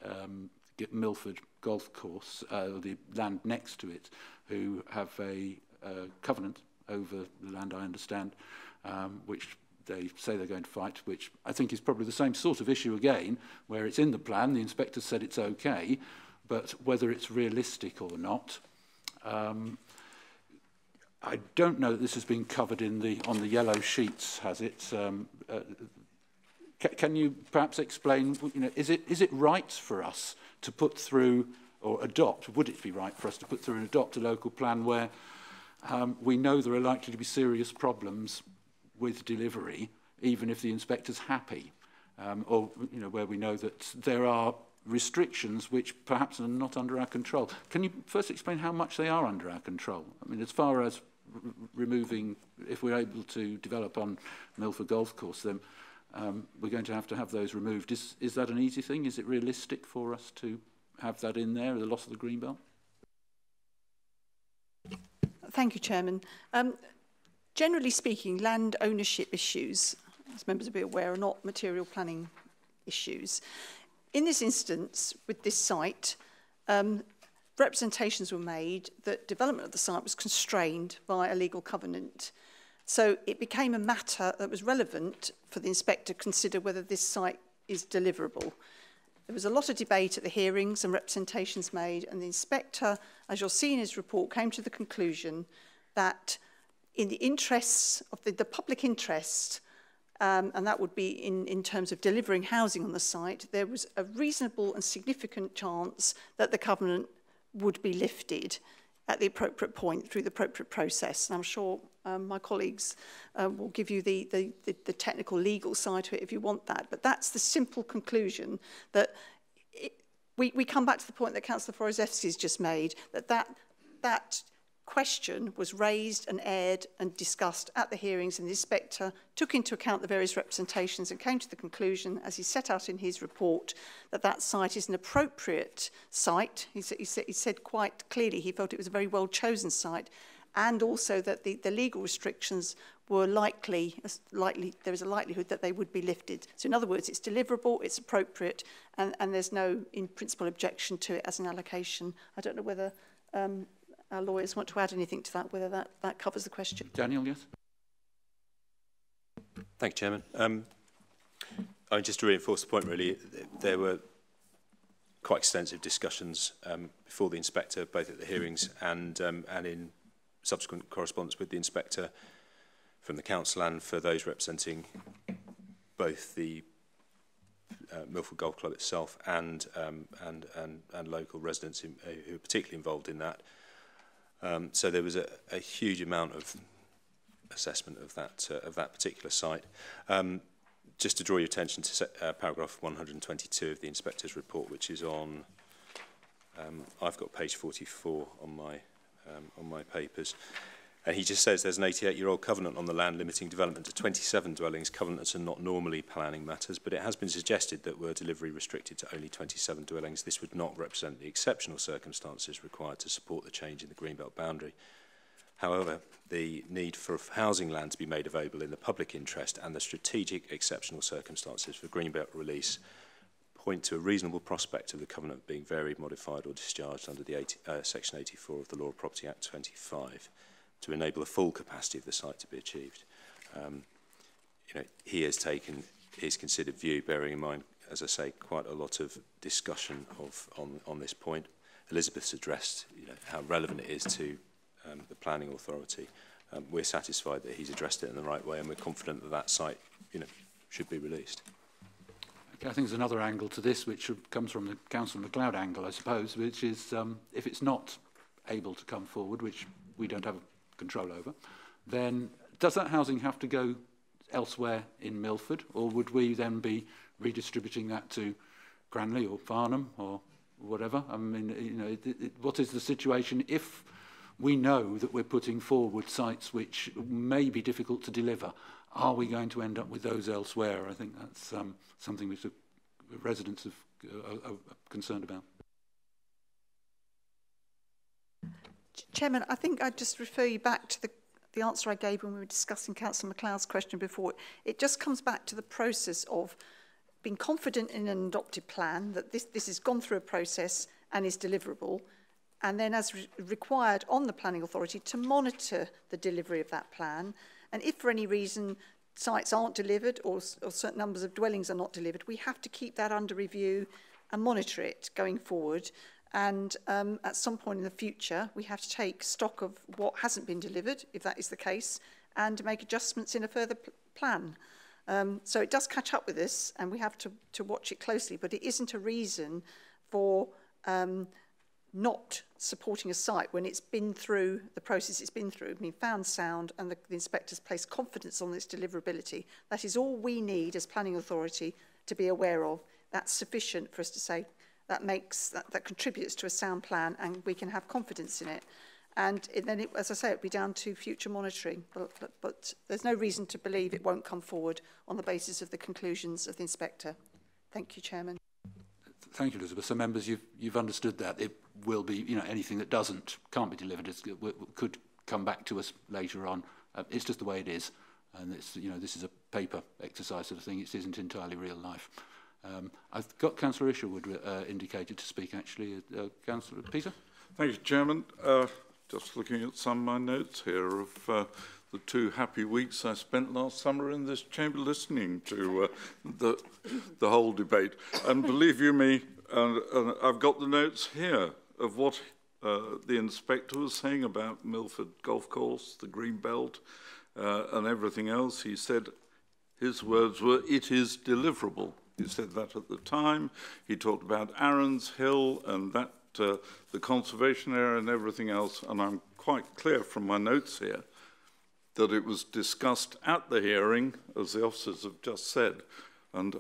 Milford Golf Course, the land next to it, who have a covenant over the land, I understand, which they say they're going to fight, which I think is probably the same sort of issue again, where it's in the plan, the inspector said it's okay, but whether it's realistic or not, I don't know that this has been covered in on the yellow sheets, has it? Can you perhaps explain, you know, is it right for us to put through or adopt, would it be right for us to put through and adopt a local plan where we know there are likely to be serious problems with delivery, even if the inspector's happy, or, you know, where we know that there are restrictions which perhaps are not under our control? Can you first explain how much they are under our control? I mean, as far as removing, if we're able to develop on Milford Golf Course, then we're going to have those removed. Is that an easy thing? Is it realistic for us to have that in there, the loss of the Greenbelt? Thank you, Chairman. Generally speaking, land ownership issues, as members will be aware, are not material planning issues. In this instance, with this site, representations were made that development of the site was constrained by a legal covenant. So it became a matter that was relevant for the inspector to consider whether this site is deliverable. There was a lot of debate at the hearings and representations made, and the inspector, as you'll see in his report, came to the conclusion that in the interests of the public interest, and that would be in terms of delivering housing on the site, there was a reasonable and significant chance that the covenant would be lifted at the appropriate point through the appropriate process. And I'm sure my colleagues will give you the technical legal side to it if you want that. But that's the simple conclusion that we come back to the point that Councillor Forozewski has just made, that question was raised and aired and discussed at the hearings, and the inspector took into account the various representations and came to the conclusion, as he set out in his report, that site is an appropriate site. He said quite clearly he felt it was a very well chosen site, and also that the legal restrictions were likely, there is a likelihood that they would be lifted. So in other words, it's deliverable, it's appropriate, and there's no, in principle, objection to it as an allocation. I don't know whether our lawyers want to add anything to that, whether that covers the question. Daniel, yes? Thank you, Chairman. Just to reinforce the point, really, there were quite extensive discussions before the inspector, both at the hearings and in subsequent correspondence with the inspector from the council and for those representing both the Milford Golf Club itself and local residents who are particularly involved in that. So there was a huge amount of assessment of that particular site. Just to draw your attention to paragraph 122 of the inspector's report, which is on, I've got page 44 on my papers. And he just says there's an 88-year-old covenant on the land limiting development to 27 dwellings. Covenants are not normally planning matters, but it has been suggested that were delivery restricted to only 27 dwellings, this would not represent the exceptional circumstances required to support the change in the Greenbelt boundary. However, the need for housing land to be made available in the public interest and the strategic exceptional circumstances for Greenbelt release point to a reasonable prospect of the covenant being varied, modified or discharged under the Section 84 of the Law of Property Act 25 to enable the full capacity of the site to be achieved. He has taken his considered view, bearing in mind, as I say, quite a lot of discussion on this point. Elizabeth's addressed how relevant it is to the planning authority. We're satisfied that he's addressed it in the right way, and we're confident that that site, should be released. Okay, I think there's another angle to this, which comes from the Councillor MacLeod angle, I suppose, which is if it's not able to come forward, which we don't have control over, then does that housing have to go elsewhere in Milford, or would we then be redistributing that to Cranley or Farnham or whatever? I mean, what is the situation if we know that we're putting forward sites which may be difficult to deliver? Are we going to end up with those elsewhere? I think that's something which the residents are concerned about. Chairman, I think I'd just refer you back to the answer I gave when we were discussing Councillor MacLeod's question before. It just comes back to the process of being confident in an adopted plan, that this has gone through a process and is deliverable, and then as required on the planning authority to monitor the delivery of that plan. And if for any reason sites aren't delivered or certain numbers of dwellings are not delivered, we have to keep that under review and monitor it going forward. And at some point in the future, we have to take stock of what hasn't been delivered, if that is the case, and make adjustments in a further plan. So it does catch up with us, and we have to watch it closely, but it isn't a reason for not supporting a site when it's been through the process it's been through, been found sound, and the inspectors place confidence on its deliverability. That is all we need as planning authority to be aware of. That's sufficient for us to say that contributes to a sound plan, and we can have confidence in it. And then, as I say, it'll be down to future monitoring. But there's no reason to believe it won't come forward on the basis of the conclusions of the inspector. Thank you, Chairman. Thank you, Elizabeth. So, members, you've understood that it will be, anything that can't be delivered could come back to us later on. It's just the way it is, and it's this is a paper exercise sort of thing. It isn't entirely real life. I've got Councillor Isherwood indicated to speak, actually. Councillor Peter? Thank you, Chairman. Just looking at some of my notes here of the 2 happy weeks I spent last summer in this chamber listening to the whole debate. And believe you me, I've got the notes here of what the inspector was saying about Milford Golf Course, the Green Belt, and everything else. He said, his words were, "It is deliverable." He said that at the time. He talked about Aaron's Hill and that the conservation area and everything else. And I'm quite clear from my notes here that it was discussed at the hearing, as the officers have just said, and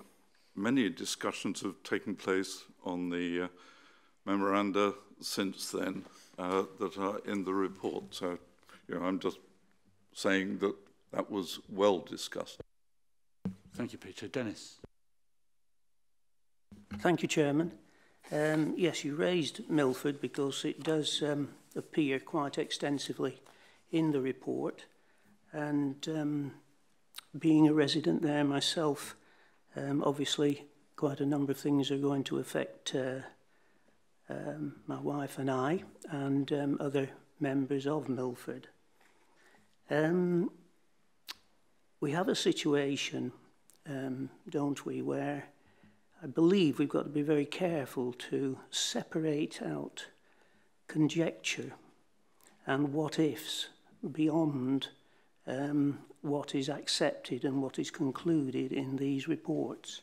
many discussions have taken place on the memoranda since then that are in the report. So, I'm just saying that that was well discussed. Thank you, Peter. Dennis? Thank you, Chairman. Yes, you raised Milford because it does appear quite extensively in the report. And being a resident there myself, obviously quite a number of things are going to affect my wife and I and other members of Milford. we have a situation, don't we, where I believe we've got to be very careful to separate out conjecture and what-ifs beyond what is accepted and what is concluded in these reports.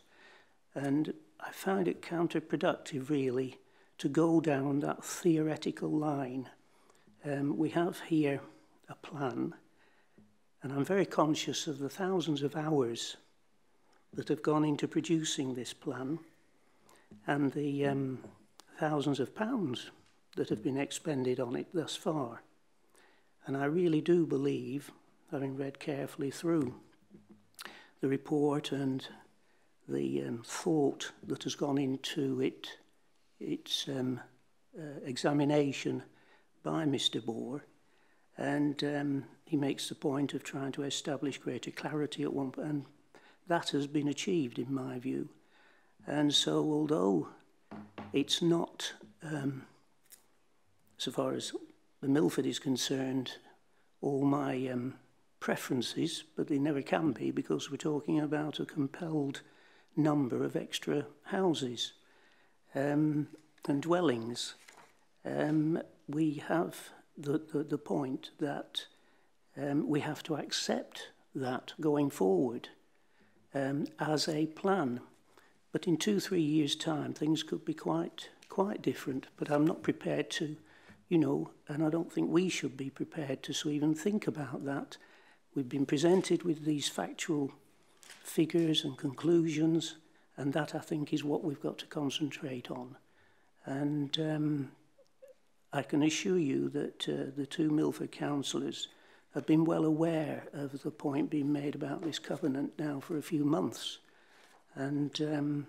And I find it counterproductive, really, to go down that theoretical line. We have here a plan, and I'm very conscious of the thousands of hours that have gone into producing this plan and the thousands of pounds that have been expended on it thus far. And I really do believe, having read carefully through the report and the thought that has gone into its examination by Mr. Borough, and he makes the point of trying to establish greater clarity at one point, and that has been achieved in my view. And so although it's not, so far as the Milford is concerned, all my preferences, but they never can be because we're talking about a compelled number of extra houses and dwellings. We have the point that we have to accept that going forward as a plan. But in 2-3 years' time, things could be quite different. But I'm not prepared to, you know, and I don't think we should be prepared to even think about that. We've been presented with these factual figures and conclusions, and that, I think, is what we've got to concentrate on. And I can assure you that the two Milford councillors have been well aware of the point being made about this covenant now for a few months. And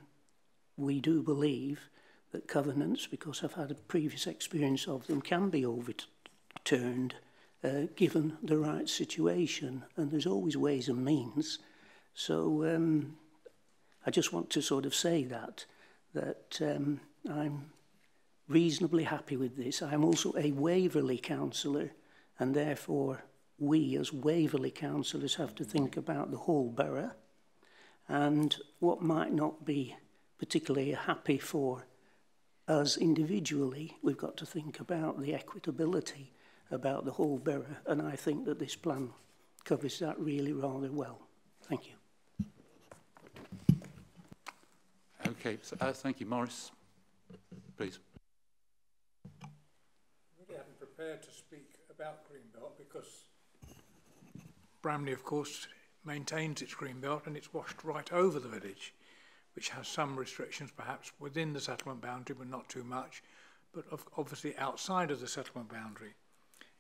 we do believe that covenants, because I've had a previous experience of them, can be overturned given the right situation. And there's always ways and means. So I just want to sort of say that I'm reasonably happy with this. I'm also a Waverley councillor, and therefore we as Waverley councillors have to think about the whole borough. And what might not be particularly happy for us individually, we've got to think about the equitability about the whole borough. And I think that this plan covers that really rather well. Thank you. Okay, so, thank you. Maurice, please. I really haven't prepared to speak about Greenbelt because Bramley, of course, maintains its Greenbelt and it's washed right over the village, which has some restrictions perhaps within the settlement boundary, but not too much, but obviously outside of the settlement boundary.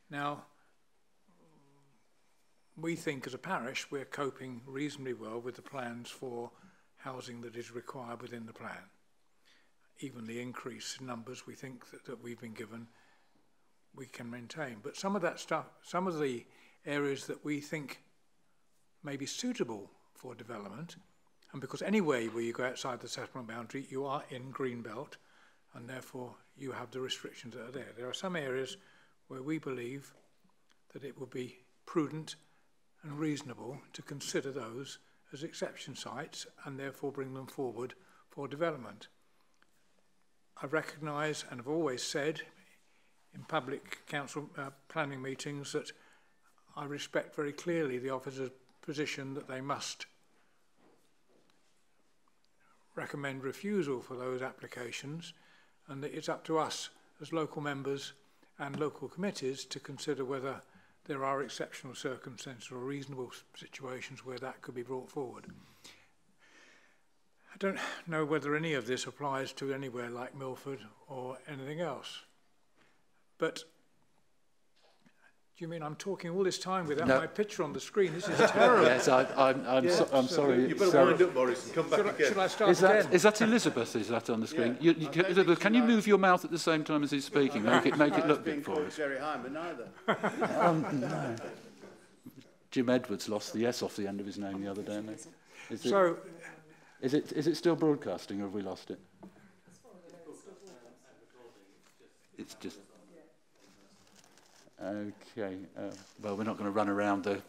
Now, we think as a parish we're coping reasonably well with the plans for housing that is required within the plan. Even the increase in numbers we think that we've been given, we can maintain. But some of that stuff, some of the areas that we think may be suitable for development, and because anyway where you go outside the settlement boundary, you are in Greenbelt, and therefore you have the restrictions that are there. There are some areas where we believe that it would be prudent and reasonable to consider those as exception sites and therefore bring them forward for development. I recognise and have always said in public council planning meetings that I respect very clearly the officer's position that they must recommend refusal for those applications, and that it's up to us as local members and local committees to consider whether there are exceptional circumstances or reasonable situations where that could be brought forward. I don't know whether any of this applies to anywhere like Milford or anything else. But do you mean I'm talking all this time without my picture on the screen? This is terrible. Yes, I'm sorry. You better wind up, Maurice, and come back again. Should I start again? Is that Elizabeth? Is that on the screen? Yeah. Elizabeth, can you move your mouth at the same time as he's speaking? Make it look big for us. Jerry Hine, but neither. No. Jim Edwards lost the S off the end of his name the other day. Is it still broadcasting, or have we lost it? It's just... Okay, well, we're not going to run around the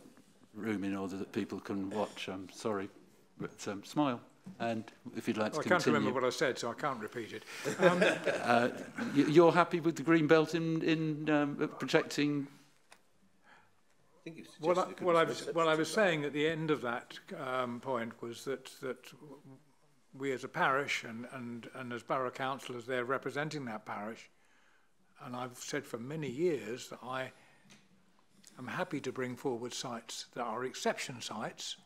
room in order that people can watch. I'm sorry, but smile. And if you'd like to I continue. can't remember what I said, so I can't repeat it. You're happy with the green belt in protecting? What I was saying at the end of that point was that we as a parish and as borough councillors there representing that parish, and I've said for many years that I am happy to bring forward sites that are exception sites.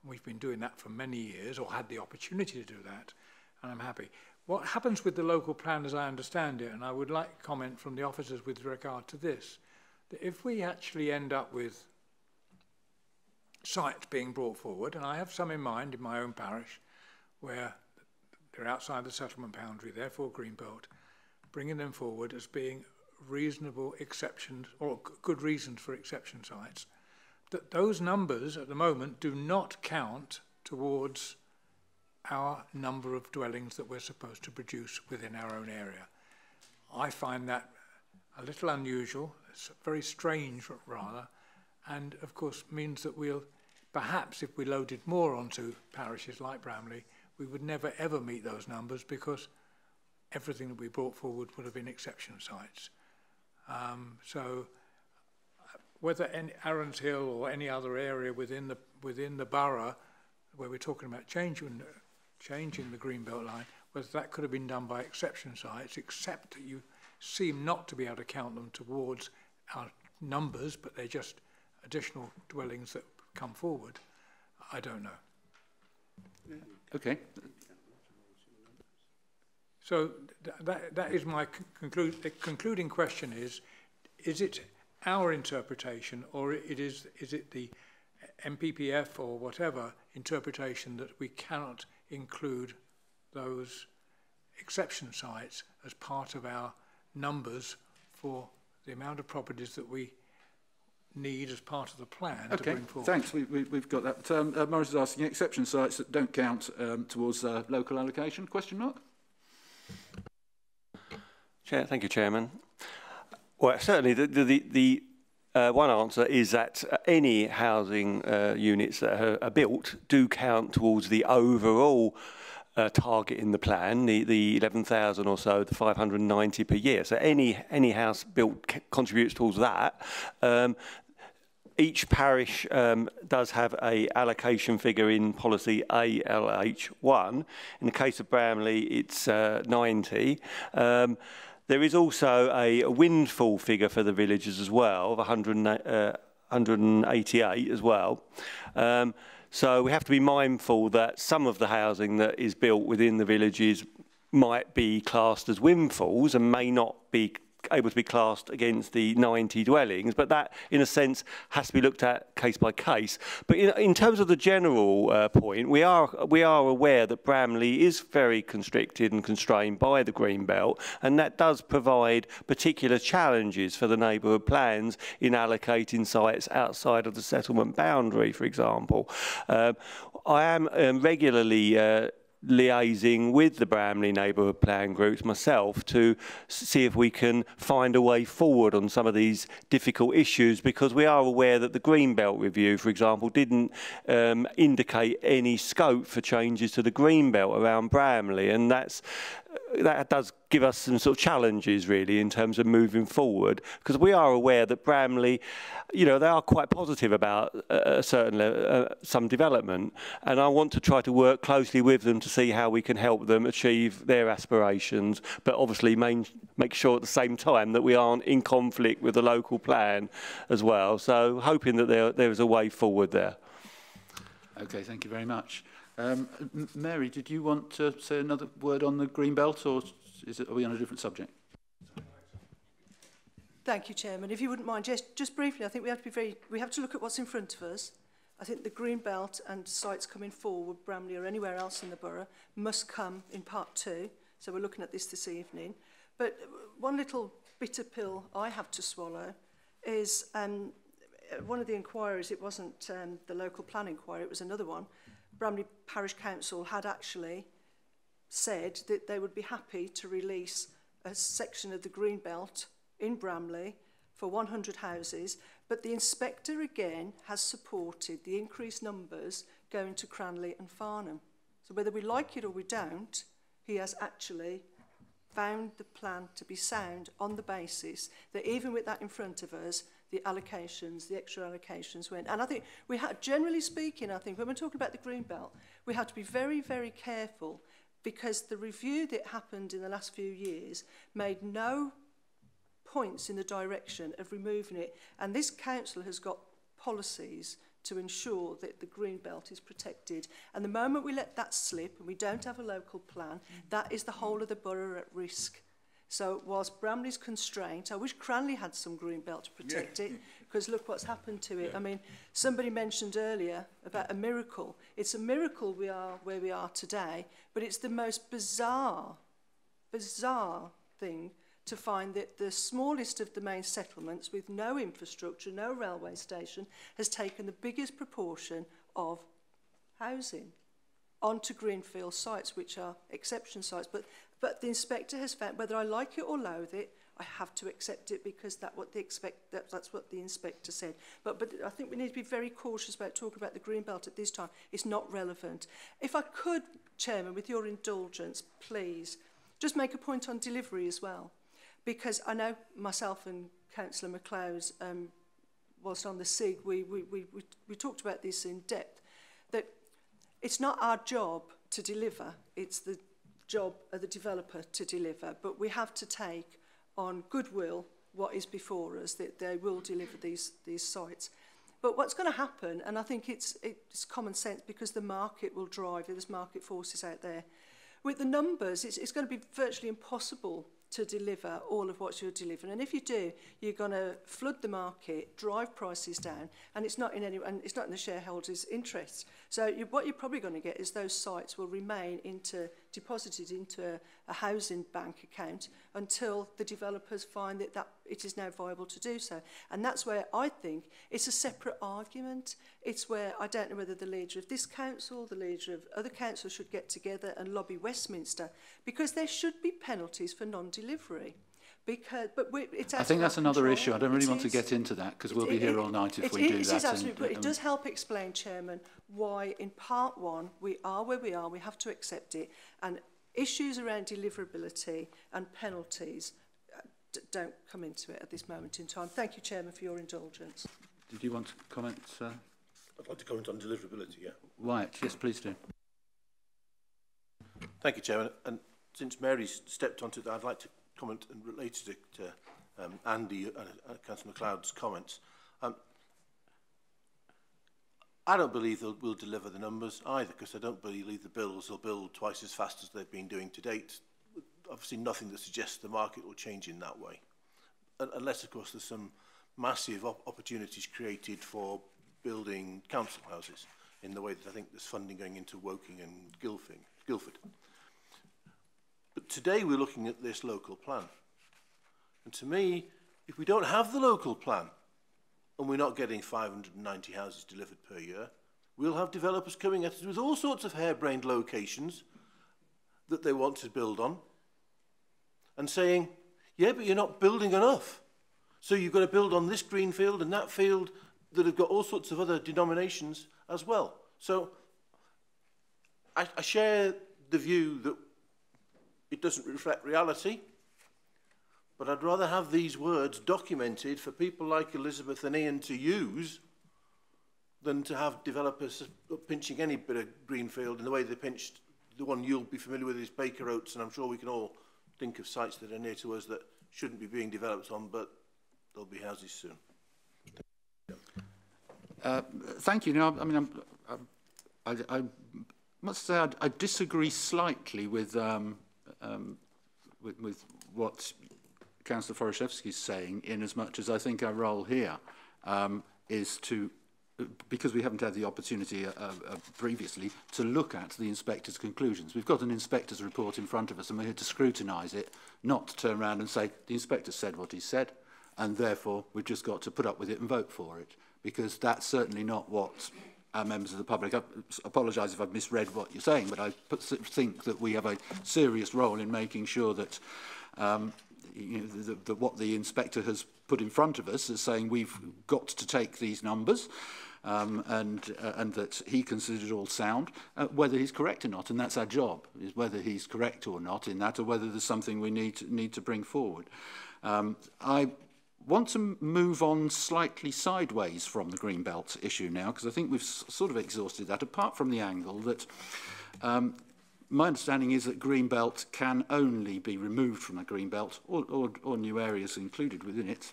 We've been doing that for many years, or had the opportunity to do that, and I'm happy. What happens with the local plan, as I understand it, and I would like comment from the officers with regard to this, that if we actually end up with sites being brought forward, and I have some in mind in my own parish, where they're outside the settlement boundary, therefore greenbelt, bringing them forward as being reasonable exceptions, or good reasons for exception sites, that those numbers at the moment do not count towards our number of dwellings that we're supposed to produce within our own area. I find that a little unusual, it's very strange rather, and of course means that we'll, perhaps if we loaded more onto parishes like Bramley, we would never ever meet those numbers because everything that we brought forward would have been exception sites. So whether Arons Hill or any other area within the borough where we're talking about changing the greenbelt line, whether that could have been done by exception sites, except that you seem not to be able to count them towards our numbers, but they're just additional dwellings that come forward. I don't know. Okay. So that is my concluding question is it our interpretation, or is it the MPPF or whatever interpretation that we cannot include those exception sites as part of our numbers for the amount of properties that we need as part of the plan to bring forward? Thanks. We've got that. Maurice is asking exception sites that don't count towards local allocation? Question mark? Thank you, Chairman. Well, certainly the one answer is that any housing units that are built do count towards the overall target in the plan, the 11,000 or so, the 590 per year. So any house built contributes towards that. Each parish does have a allocation figure in policy ALH1. In the case of Bramley, it's 90. There is also a windfall figure for the villages as well, of 188 as well. So we have to be mindful that some of the housing that is built within the villages might be classed as windfalls and may not be able to be classed against the 90 dwellings, but that in a sense has to be looked at case by case. But in terms of the general point, we are aware that Bramley is very constricted and constrained by the green belt, and that does provide particular challenges for the neighbourhood plans in allocating sites outside of the settlement boundary, for example. I am regularly liaising with the Bramley neighbourhood plan groups myself to see if we can find a way forward on some of these difficult issues, because we are aware that the Greenbelt review, for example, didn't indicate any scope for changes to the Greenbelt around Bramley, and that does give us some sort of challenges really in terms of moving forward, because we are aware that Bramley, they are quite positive about some development, and I want to try to work closely with them to see how we can help them achieve their aspirations, but obviously make sure at the same time that we aren't in conflict with the local plan as well. So hoping that there is a way forward there. Okay, thank you very much. Mary, did you want to say another word on the green belt, or are we on a different subject? Thank you, Chairman. If you wouldn't mind, just briefly, I think we have to look at what's in front of us. I think the green belt and sites coming forward, Bramley or anywhere else in the borough, must come in part 2. So we're looking at this evening. But one little bitter pill I have to swallow is one of the inquiries. It wasn't the local plan inquiry; it was another one. Bramley Parish Council had actually said that they would be happy to release a section of the green belt in Bramley for 100 houses, but the inspector again has supported the increased numbers going to Cranley and Farnham. So whether we like it or we don't, he has actually found the plan to be sound on the basis that even with that in front of us, the allocations, the extra allocations went. And I think we had, generally speaking, I think when we're talking about the green belt, we have to be very, very careful, because the review that happened in the last few years made no points in the direction of removing it. And this council has got policies to ensure that the green belt is protected. And the moment we let that slip and we don't have a local plan, that is the whole of the borough at risk. So whilst Bramley's constraint, I wish Cranley had some green belt to protect it, because look what's happened to it. I mean, somebody mentioned earlier about a miracle. It's a miracle we are where we are today, but it's the most bizarre thing to find that the smallest of the main settlements with no infrastructure, no railway station, has taken the biggest proportion of housing onto greenfield sites, which are exception sites. But the inspector has found, whether I like it or loathe it, I have to accept it, because that's what the inspector said. But I think we need to be very cautious about talking about the green belt at this time. It's not relevant. If I could, Chairman, with your indulgence, please, just make a point on delivery as well. Because I know myself and Councillor MacLeod, whilst on the SIG, we talked about this in depth, that it's not our job to deliver, it's the job of the developer to deliver, but we have to take on goodwill what is before us, that they will deliver these sites. But what's going to happen, and I think it's common sense, because the market will drive, there's market forces out there. With the numbers, it's going to be virtually impossible to deliver all of what you're delivering. And if you do, you're going to flood the market, drive prices down, and it's not in the shareholders' interests. So what you're probably going to get is those sites will remain deposited into a housing bank account until the developers find that it is now viable to do so. And that's where I think it's a separate argument. It's where I don't know whether the leader of this council, the leader of other councils should get together and lobby Westminster, because there should be penalties for non-delivery. I think that's another issue. I don't really want to get into that, because we'll be here all night if we do that. It is absolutely, but it does help explain, Chairman, why in part one we are where we are. We have to accept it, and issues around deliverability and penalties don't come into it at this moment in time. Thank you, Chairman, for your indulgence. Did you want to comment, sir? I'd like to comment on deliverability, yeah. Wyatt, yes, please do. Thank you, Chairman. And since Mary's stepped onto that, I'd like to comment and related to Andy and Councillor MacLeod's comments. I don't believe we'll deliver the numbers either, because I don't believe the bills will build twice as fast as they've been doing to date. Obviously nothing that suggests the market will change in that way. Unless, of course, there's some massive opportunities created for building council houses in the way that I think there's funding going into Woking and Guildford. But today we're looking at this local plan. And to me, if we don't have the local plan and we're not getting 590 houses delivered per year, we'll have developers coming at us with all sorts of harebrained locations that they want to build on and saying, yeah, but you're not building enough. So you've got to build on this green field and that field that have got all sorts of other denominations as well. So I share the view that it doesn't reflect reality, but I'd rather have these words documented for people like Elizabeth and Ian to use than to have developers pinching any bit of greenfield in the way they pinched the one you'll be familiar with is Baker Oats, and I'm sure we can all think of sites that are near to us that shouldn't be being developed on, but there'll be houses soon. Thank you. Now, I mean, I must say I disagree slightly with what Councillor Forashevsky is saying, in as much as I think our role here is to, because we haven't had the opportunity previously to look at the inspector's conclusions. We've got an inspector's report in front of us and we're here to scrutinise it, not to turn around and say the inspector said what he said and therefore we've just got to put up with it and vote for it, because that's certainly not what our members of the public. I apologise if I've misread what you're saying, but I think that we have a serious role in making sure that, you know, that what the inspector has put in front of us as saying we've got to take these numbers, and that he considered all sound, whether he's correct or not, and that's our job, is whether he's correct or not in that, or whether there's something we need to bring forward. I want to move on slightly sideways from the Greenbelt issue now, because I think we've sort of exhausted that, apart from the angle that my understanding is that Greenbelt can only be removed from a Greenbelt, or new areas included within it,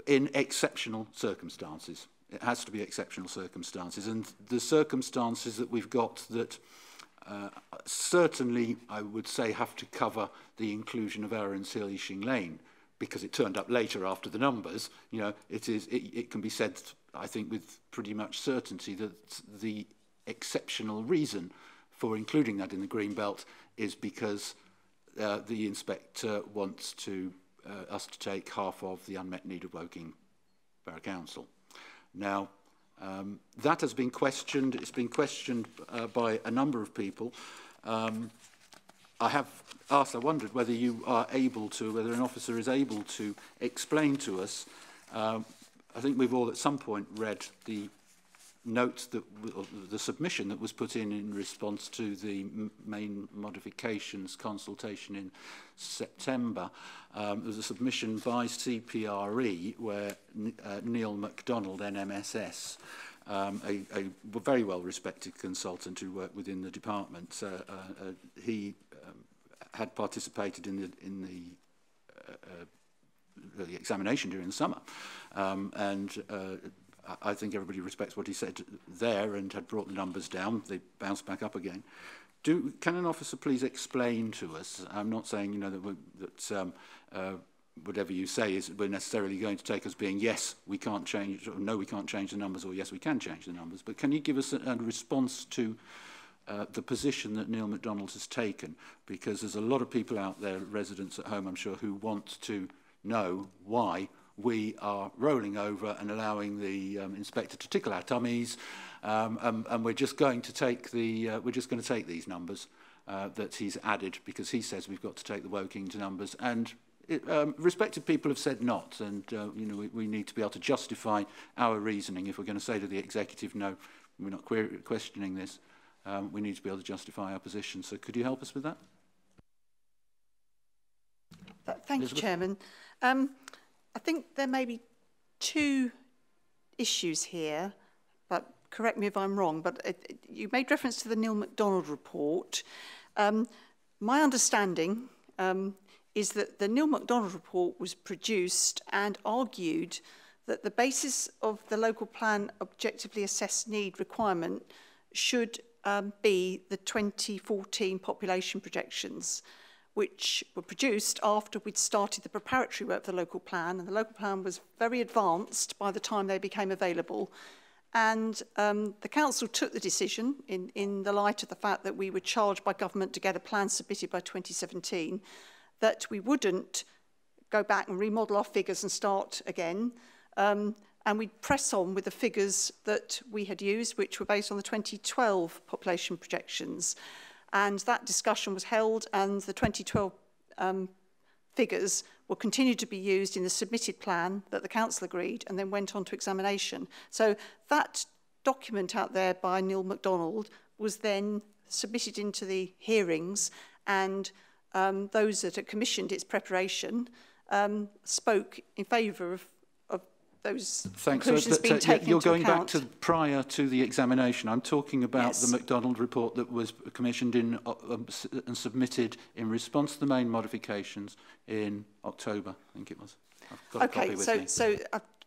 in exceptional circumstances. It has to be exceptional circumstances, and the circumstances that we've got that certainly, I would say, have to cover the inclusion of Aaron's Hill, Ishing Lane, because it turned up later after the numbers. You know, it can be said, I think, with pretty much certainty that the exceptional reason for including that in the Greenbelt is because the inspector wants us to take half of the unmet need of Woking Borough Council. Now, that has been questioned. It's been questioned by a number of people. I wondered whether you are able to, whether an officer is able to explain to us. I think we've all at some point read the note that the submission that was put in response to the main modifications consultation in September. There was a submission by CPRE where Neil MacDonald, NMSS, a very well-respected consultant who worked within the department, he had participated in the examination during the summer, and I think everybody respects what he said there and had brought the numbers down. They bounced back up again. Can an officer please explain to us? I'm not saying, you know, that whatever you say is we're necessarily going to take as being yes, we can't change, or no, we can't change the numbers, or yes, we can change the numbers. But can you give us a response to the position that Neil MacDonald has taken? Because there's a lot of people out there, residents at home, I'm sure, who want to know why we are rolling over and allowing the inspector to tickle our tummies, and we're just going to take these numbers that he's added, because he says we've got to take the Woking numbers, and respected people have said not, and you know, we need to be able to justify our reasoning. If we're going to say to the executive, no, we're not questioning this, we need to be able to justify our position. So could you help us with that? Thank you, Chairman. I think there may be two issues here, but correct me if I'm wrong, but you made reference to the Neil MacDonald report. My understanding is that the Neil MacDonald report was produced and argued that the basis of the local plan objectively assessed need requirement should be the 2014 population projections, which were produced after we'd started the preparatory work for the local plan, and the local plan was very advanced by the time they became available. And the council took the decision in the light of the fact that we were charged by government to get a plan submitted by 2017, that we wouldn't go back and remodel our figures and start again. And we'd press on with the figures that we had used, which were based on the 2012 population projections. And that discussion was held, and the 2012 figures will continue to be used in the submitted plan that the council agreed and then went on to examination. So that document out there by Neil MacDonald was then submitted into the hearings, and those that had commissioned its preparation spoke in favour of those conclusions being taken you're into going account. back to prior to the examination. I'm talking about the MacDonald report that was commissioned in and submitted in response to the main modifications in October, I think it was. I've got a copy with me. So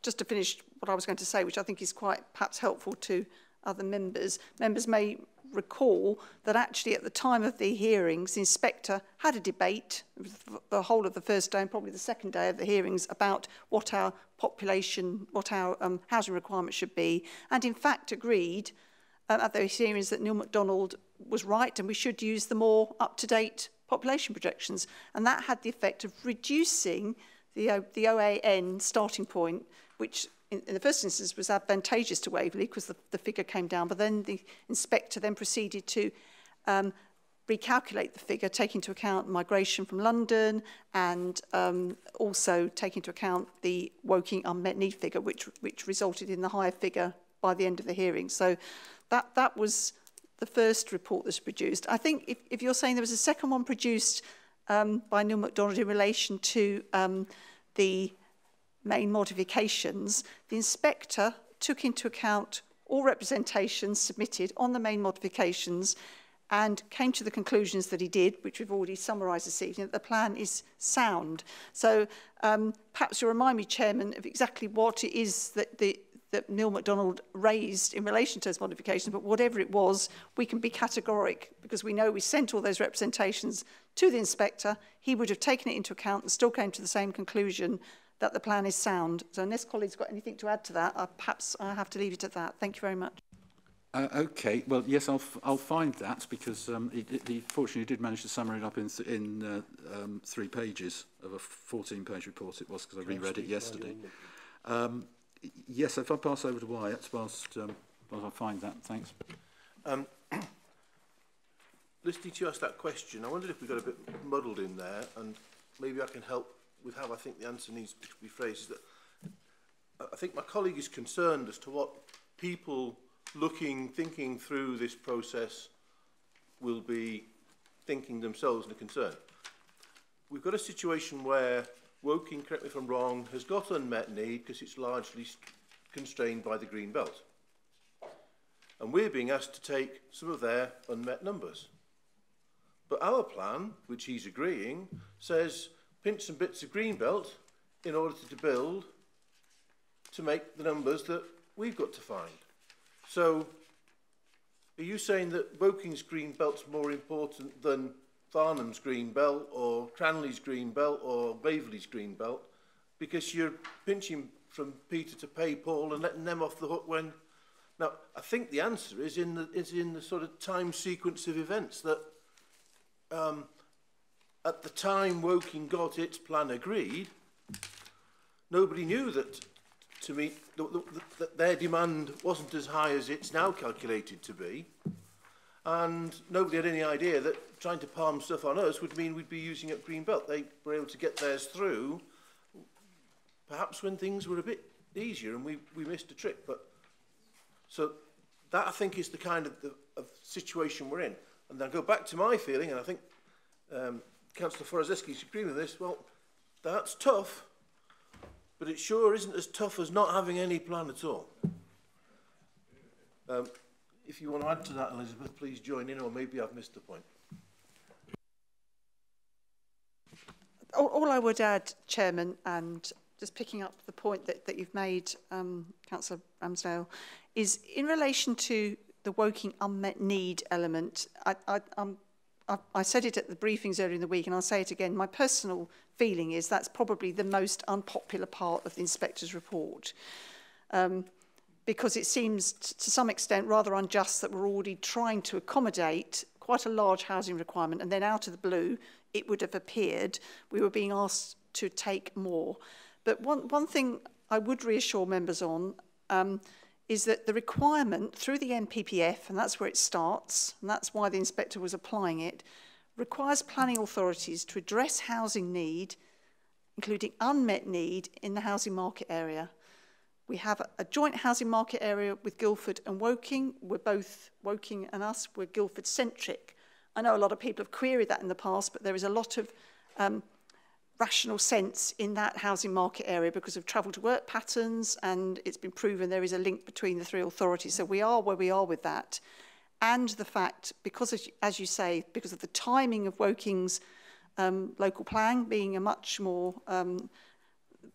just to finish what I was going to say, which I think is quite perhaps helpful to other members. Members may recall that actually at the time of the hearings, the inspector had a debate the whole of the first day and probably the second day of the hearings about what our population, what our housing requirements should be, and in fact agreed at those hearings that Neil MacDonald was right and we should use the more up-to-date population projections, and that had the effect of reducing the OAN starting point, which in the first instance was advantageous to Waverley because the figure came down, but then the inspector then proceeded to recalculate the figure, take into account migration from London and also take into account the Woking unmet need figure, which resulted in the higher figure by the end of the hearing. So that was the first report that's produced. I think if you're saying there was a second one produced by Neil MacDonald in relation to the main modifications, the inspector took into account all representations submitted on the main modifications and came to the conclusions that he did, which we've already summarised this evening, that the plan is sound. So perhaps you'll remind me, Chairman, of exactly what it is that Neil MacDonald raised in relation to those modifications, but whatever it was, we can be categoric because we know we sent all those representations to the inspector. He would have taken it into account and still came to the same conclusion that the plan is sound. So unless colleagues got anything to add to that, perhaps I have to leave it at that. Thank you very much. Okay, well, yes, I'll find that because he fortunately did manage to summary it up in 3 pages of a 14-page report it was, because I reread it yesterday. Yes, if I pass over to Wyatt whilst I find that, thanks. Listening to you ask that question, I wondered if we got a bit muddled in there, and maybe I can help with how I think the answer needs to be phrased. Is that I think my colleague is concerned as to what people thinking through this process will be thinking themselves and a concern. We've got a situation where Woking, correct me if I'm wrong, has got unmet need because it's largely constrained by the green belt. And we're being asked to take some of their unmet numbers. But our plan, which he's agreeing, says pinch some bits of green belt in order to build to make the numbers that we've got to find. So, are you saying that Woking's green belt's more important than Farnham's green belt or Cranley's green belt or Waverley's green belt because you're pinching from Peter to pay Paul and letting them off the hook when... Now, I think the answer is in the sort of time sequence of events that at the time Woking got its plan agreed, nobody knew that to meet that their demand wasn't as high as it's now calculated to be, and nobody had any idea that trying to palm stuff on us would mean we'd be using up green belt. They were able to get theirs through, perhaps when things were a bit easier and we missed a trick. But so that I think is the kind of situation we're in. And then I go back to my feeling, and I think Councillor Forozewski's agreeing with this. Well, that's tough. But it sure isn't as tough as not having any plan at all. If you want to add to that, Elizabeth, please join in, or maybe I've missed the point. All I would add, Chairman, and just picking up the point that you've made, Councillor Ramsdale, is in relation to the Woking unmet need element. I said it at the briefings earlier in the week, and I'll say it again. My personal feeling is that's probably the most unpopular part of the inspector's report, because it seems to some extent rather unjust that we're already trying to accommodate quite a large housing requirement, and then out of the blue it would have appeared we were being asked to take more. But one thing I would reassure members on is that the requirement through the NPPF, and that's where it starts, and that's why the inspector was applying it, requires planning authorities to address housing need, including unmet need, in the housing market area. We have a joint housing market area with Guildford and Woking. We're both, Woking and us, we're Guildford-centric. I know a lot of people have queried that in the past, but there is a lot of rational sense in that housing market area because of travel to work patterns, and it's been proven there is a link between the 3 authorities. So we are where we are with that. And the fact, because of, as you say, because of the timing of Woking's local plan being a much more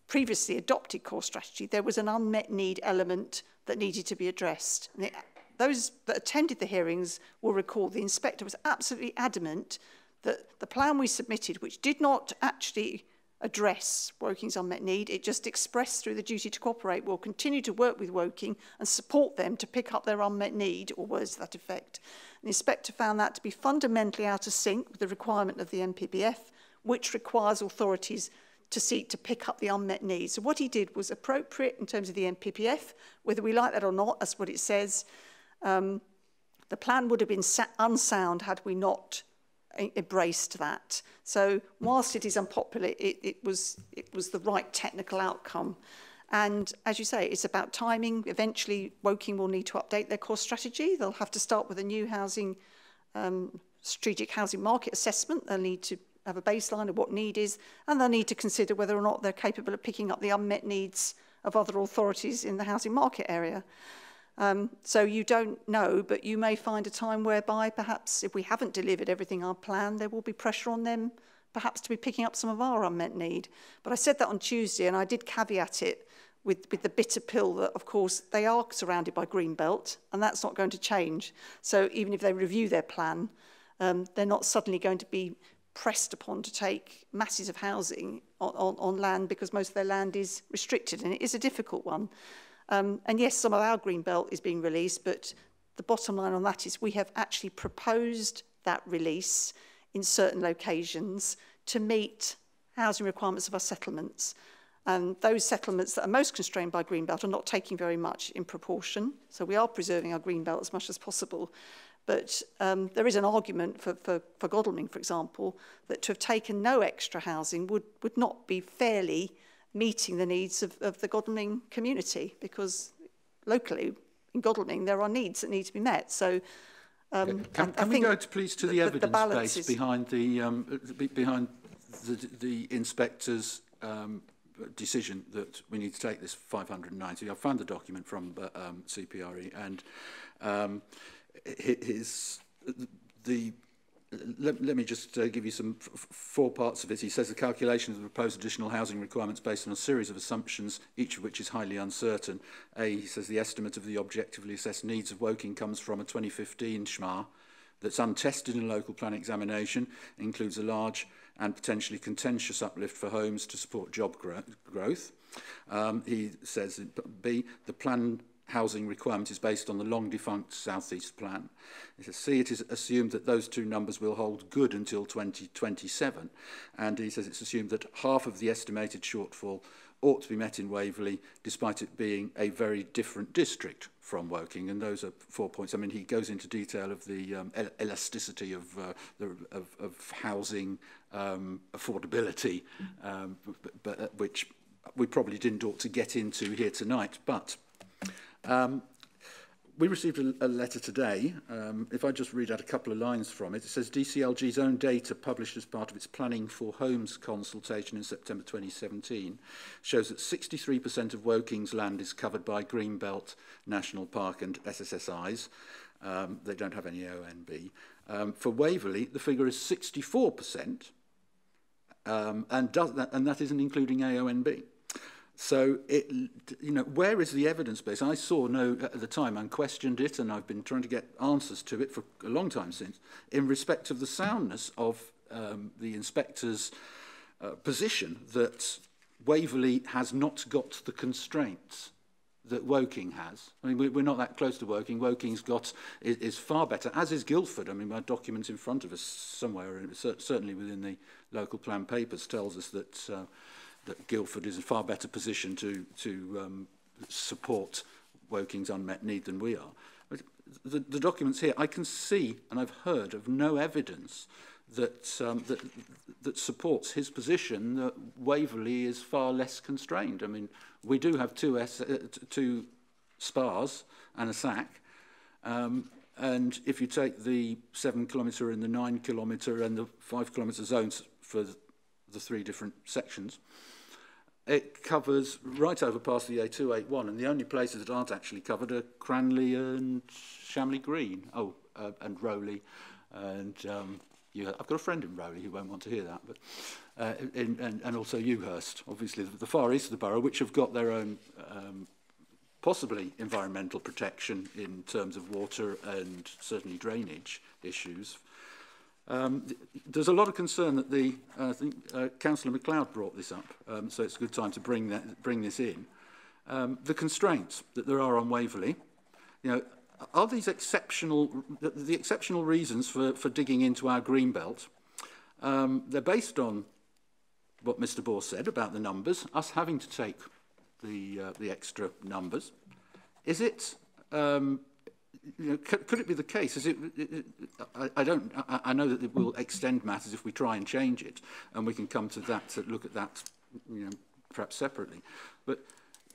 previously adopted core strategy, there was an unmet need element that needed to be addressed. And those that attended the hearings will recall the inspector was absolutely adamant that the plan we submitted, which did not actually address Woking's unmet need, it just expressed through the duty to cooperate, will continue to work with Woking and support them to pick up their unmet need, or words to that effect. The inspector found that to be fundamentally out of sync with the requirement of the NPPF, which requires authorities to seek to pick up the unmet needs. So what he did was appropriate in terms of the NPPF, whether we like that or not, that's what it says. The plan would have been unsound had we not embraced that. So whilst it is unpopular, it was the right technical outcome. And as you say, it's about timing. Eventually, Woking will need to update their core strategy. They'll have to start with a new housing, strategic housing market assessment. They'll need to have a baseline of what need is, and they'll need to consider whether or not they're capable of picking up the unmet needs of other authorities in the housing market area. So you don't know, but you may find a time whereby perhaps if we haven't delivered everything our plan, there will be pressure on them perhaps to be picking up some of our unmet need. But I said that on Tuesday, and I did caveat it with the bitter pill that, of course, they are surrounded by Greenbelt, and that's not going to change. So even if they review their plan, they're not suddenly going to be pressed upon to take masses of housing on land because most of their land is restricted, and it is a difficult one. And yes, some of our Greenbelt is being released, but the bottom line on that is we have actually proposed that release in certain locations to meet housing requirements of our settlements. And those settlements that are most constrained by Greenbelt are not taking very much in proportion. So we are preserving our Greenbelt as much as possible. But there is an argument for Godalming, for example, that to have taken no extra housing would not be fairly meeting the needs of the Godalming community, because locally in Godalming there are needs that need to be met. So can we go please to the evidence base behind the inspector's decision that we need to take this 590? I found the document from CPRE, and let me just give you some four parts of it. He says the calculation of the proposed additional housing requirements based on a series of assumptions, each of which is highly uncertain. He says the estimate of the objectively assessed needs of Woking comes from a 2015 SHMA that's untested in a local plan examination, includes a large and potentially contentious uplift for homes to support job growth. He says, B, the plan housing requirement is based on the long-defunct South East plan. He says, C, it is assumed that those two numbers will hold good until 2027. And he says it's assumed that half of the estimated shortfall ought to be met in Waverley, despite it being a very different district from Woking. And those are 4 points. I mean, he goes into detail of the elasticity of housing affordability, but which we probably didn't ought to get into here tonight. But we received a letter today. If I just read out a couple of lines from it, it says DCLG's own data published as part of its Planning for Homes consultation in September 2017 shows that 63% of Woking's land is covered by Greenbelt National Park and SSSIs. They don't have any ONB. For Waverley, the figure is 64%, and that isn't including AONB. So, where is the evidence base? I saw at the time, and questioned it, and I've been trying to get answers to it for a long time since, in respect of the soundness of the inspector's position that Waverley has not got the constraints that Woking has. I mean, we're not that close to Woking. Woking's is far better, as is Guildford. I mean, my document in front of us somewhere, certainly within the local plan papers, tells us that Guildford is in a far better position to support Woking's unmet need than we are. But the documents here, I can see and I've heard of no evidence that supports his position that Waverley is far less constrained. I mean, we do have two SPAs and a SAC, and if you take the 7 kilometre and the 9 kilometre and the 5 kilometre zones for the three different sections, it covers right over past the A281, and the only places that aren't actually covered are Cranley and Shamley Green. Oh, and Rowley, and I've got a friend in Rowley who won't want to hear that, but and also Ewhurst, obviously the far east of the borough, which have got their own possibly environmental protection in terms of water and certainly drainage issues. There's a lot of concern that I think Councillor MacLeod brought this up, so it's a good time to bring this in. The constraints that there are on Waverley, are these the exceptional reasons for digging into our green belt? They're based on what Mr. Bohr said about the numbers, us having to take the extra numbers. Is it could it be the case? I know that it will extend matters if we try and change it, and we can come to that to look at that, perhaps separately. But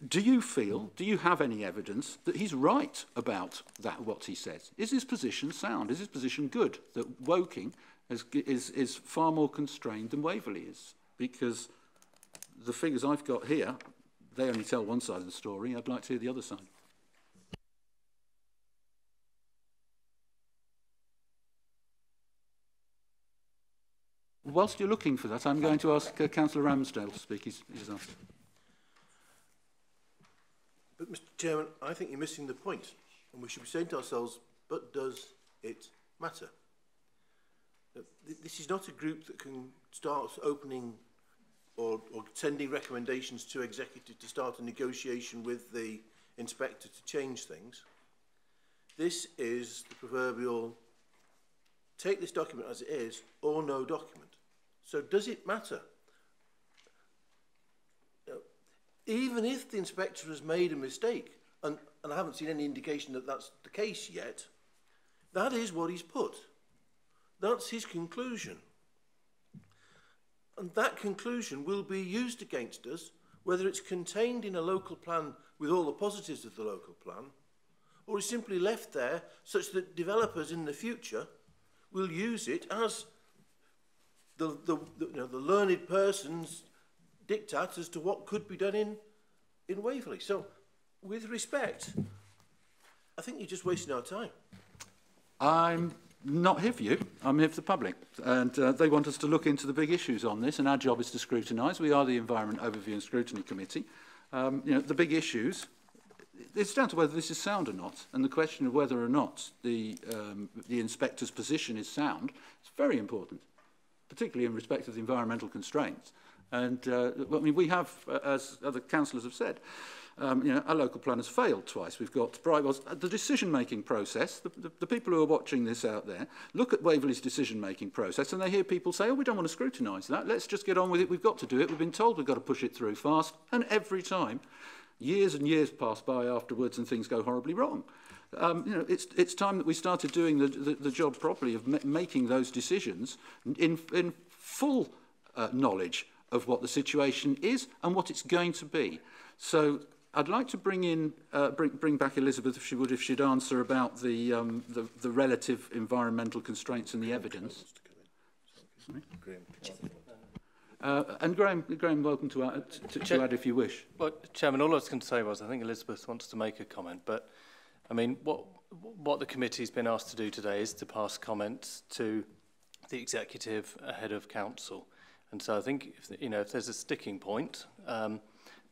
do you have any evidence that he's right about that, what he says? Is his position sound? Is his position good? That Woking is far more constrained than Waverley is? Because the figures I've got here, they only tell one side of the story. I'd like to hear the other side. Whilst you're looking for that, I'm going to ask Councillor Ramsdale to speak. He's asked. But, Mr. Chairman, I think you're missing the point, and we should be saying to ourselves, but does it matter? This is not a group that can start opening or sending recommendations to executive to start a negotiation with the inspector to change things. This is the proverbial take this document as it is or no document. So does it matter? Even if the inspector has made a mistake, and I haven't seen any indication that that's the case yet, that is what he's put. That's his conclusion. And that conclusion will be used against us, whether it's contained in a local plan with all the positives of the local plan, or is simply left there such that developers in the future will use it as the learned person's diktat as to what could be done in Waverley. So, with respect, I think you're just wasting our time. I'm not here for you. I'm here for the public. And they want us to look into the big issues on this, and our job is to scrutinise. We are the Environment Overview and Scrutiny Committee. The big issues, it's down to whether this is sound or not. And the question of whether or not the inspector's position is sound is very important, particularly in respect of the environmental constraints. And I mean, we have, as other councillors have said, our local plan has failed twice. We've got the decision-making process. The people who are watching this out there look at Waverley's decision-making process and they hear people say, oh, we don't want to scrutinise that. Let's just get on with it. We've got to do it. We've been told we've got to push it through fast. And every time, years and years pass by afterwards and things go horribly wrong. It's time that we started doing the job properly of making those decisions in full knowledge of what the situation is and what it's going to be. So I'd like to bring back Elizabeth, if she would, if she'd answer about the relative environmental constraints and the evidence. And Graham, welcome to add if you wish. Well, Chairman, all I was going to say was I think Elizabeth wants to make a comment, but I mean, what the committee's been asked to do today is to pass comments to the executive ahead of council. And so I think if there's a sticking point,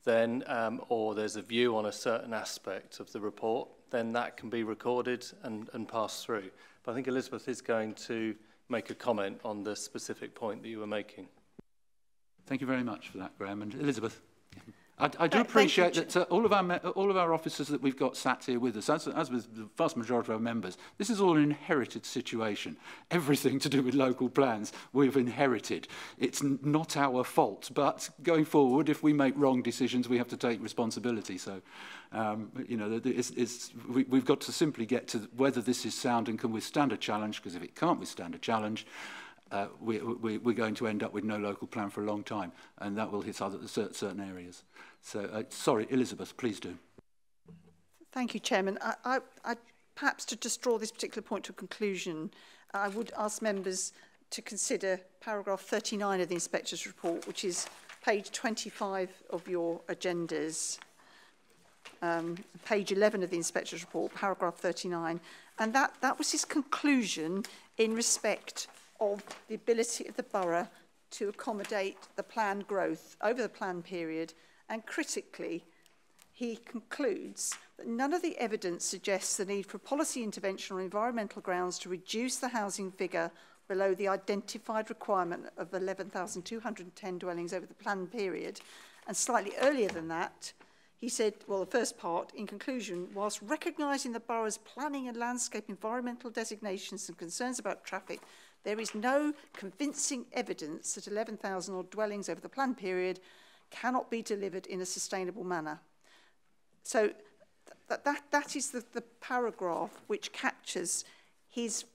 then or there's a view on a certain aspect of the report, then that can be recorded and passed through. But I think Elizabeth is going to make a comment on the specific point that you were making. Thank you very much for that, Graham. And Elizabeth. I do appreciate that all of our officers that we've got sat here with us, as with the vast majority of our members, this is all an inherited situation. Everything to do with local plans we've inherited. It's not our fault, but going forward, if we make wrong decisions, we have to take responsibility. So, we've got to simply get to whether this is sound and can withstand a challenge, because if it can't withstand a challenge, we're going to end up with no local plan for a long time, and that will hit certain areas. So, sorry, Elizabeth, please do. Thank you, Chairman. I perhaps to just draw this particular point to a conclusion, I would ask members to consider paragraph 39 of the Inspector's report, which is page 25 of your agendas, page 11 of the Inspector's report, paragraph 39, and that was his conclusion in respect of the ability of the borough to accommodate the planned growth over the planned period, and critically, he concludes that none of the evidence suggests the need for policy intervention on environmental grounds to reduce the housing figure below the identified requirement of 11,210 dwellings over the planned period. And slightly earlier than that, he said, well, the first part, in conclusion, whilst recognising the borough's planning and landscape environmental designations and concerns about traffic, there is no convincing evidence that 11,000 odd dwellings over the planned period cannot be delivered in a sustainable manner. So that is the paragraph which captures his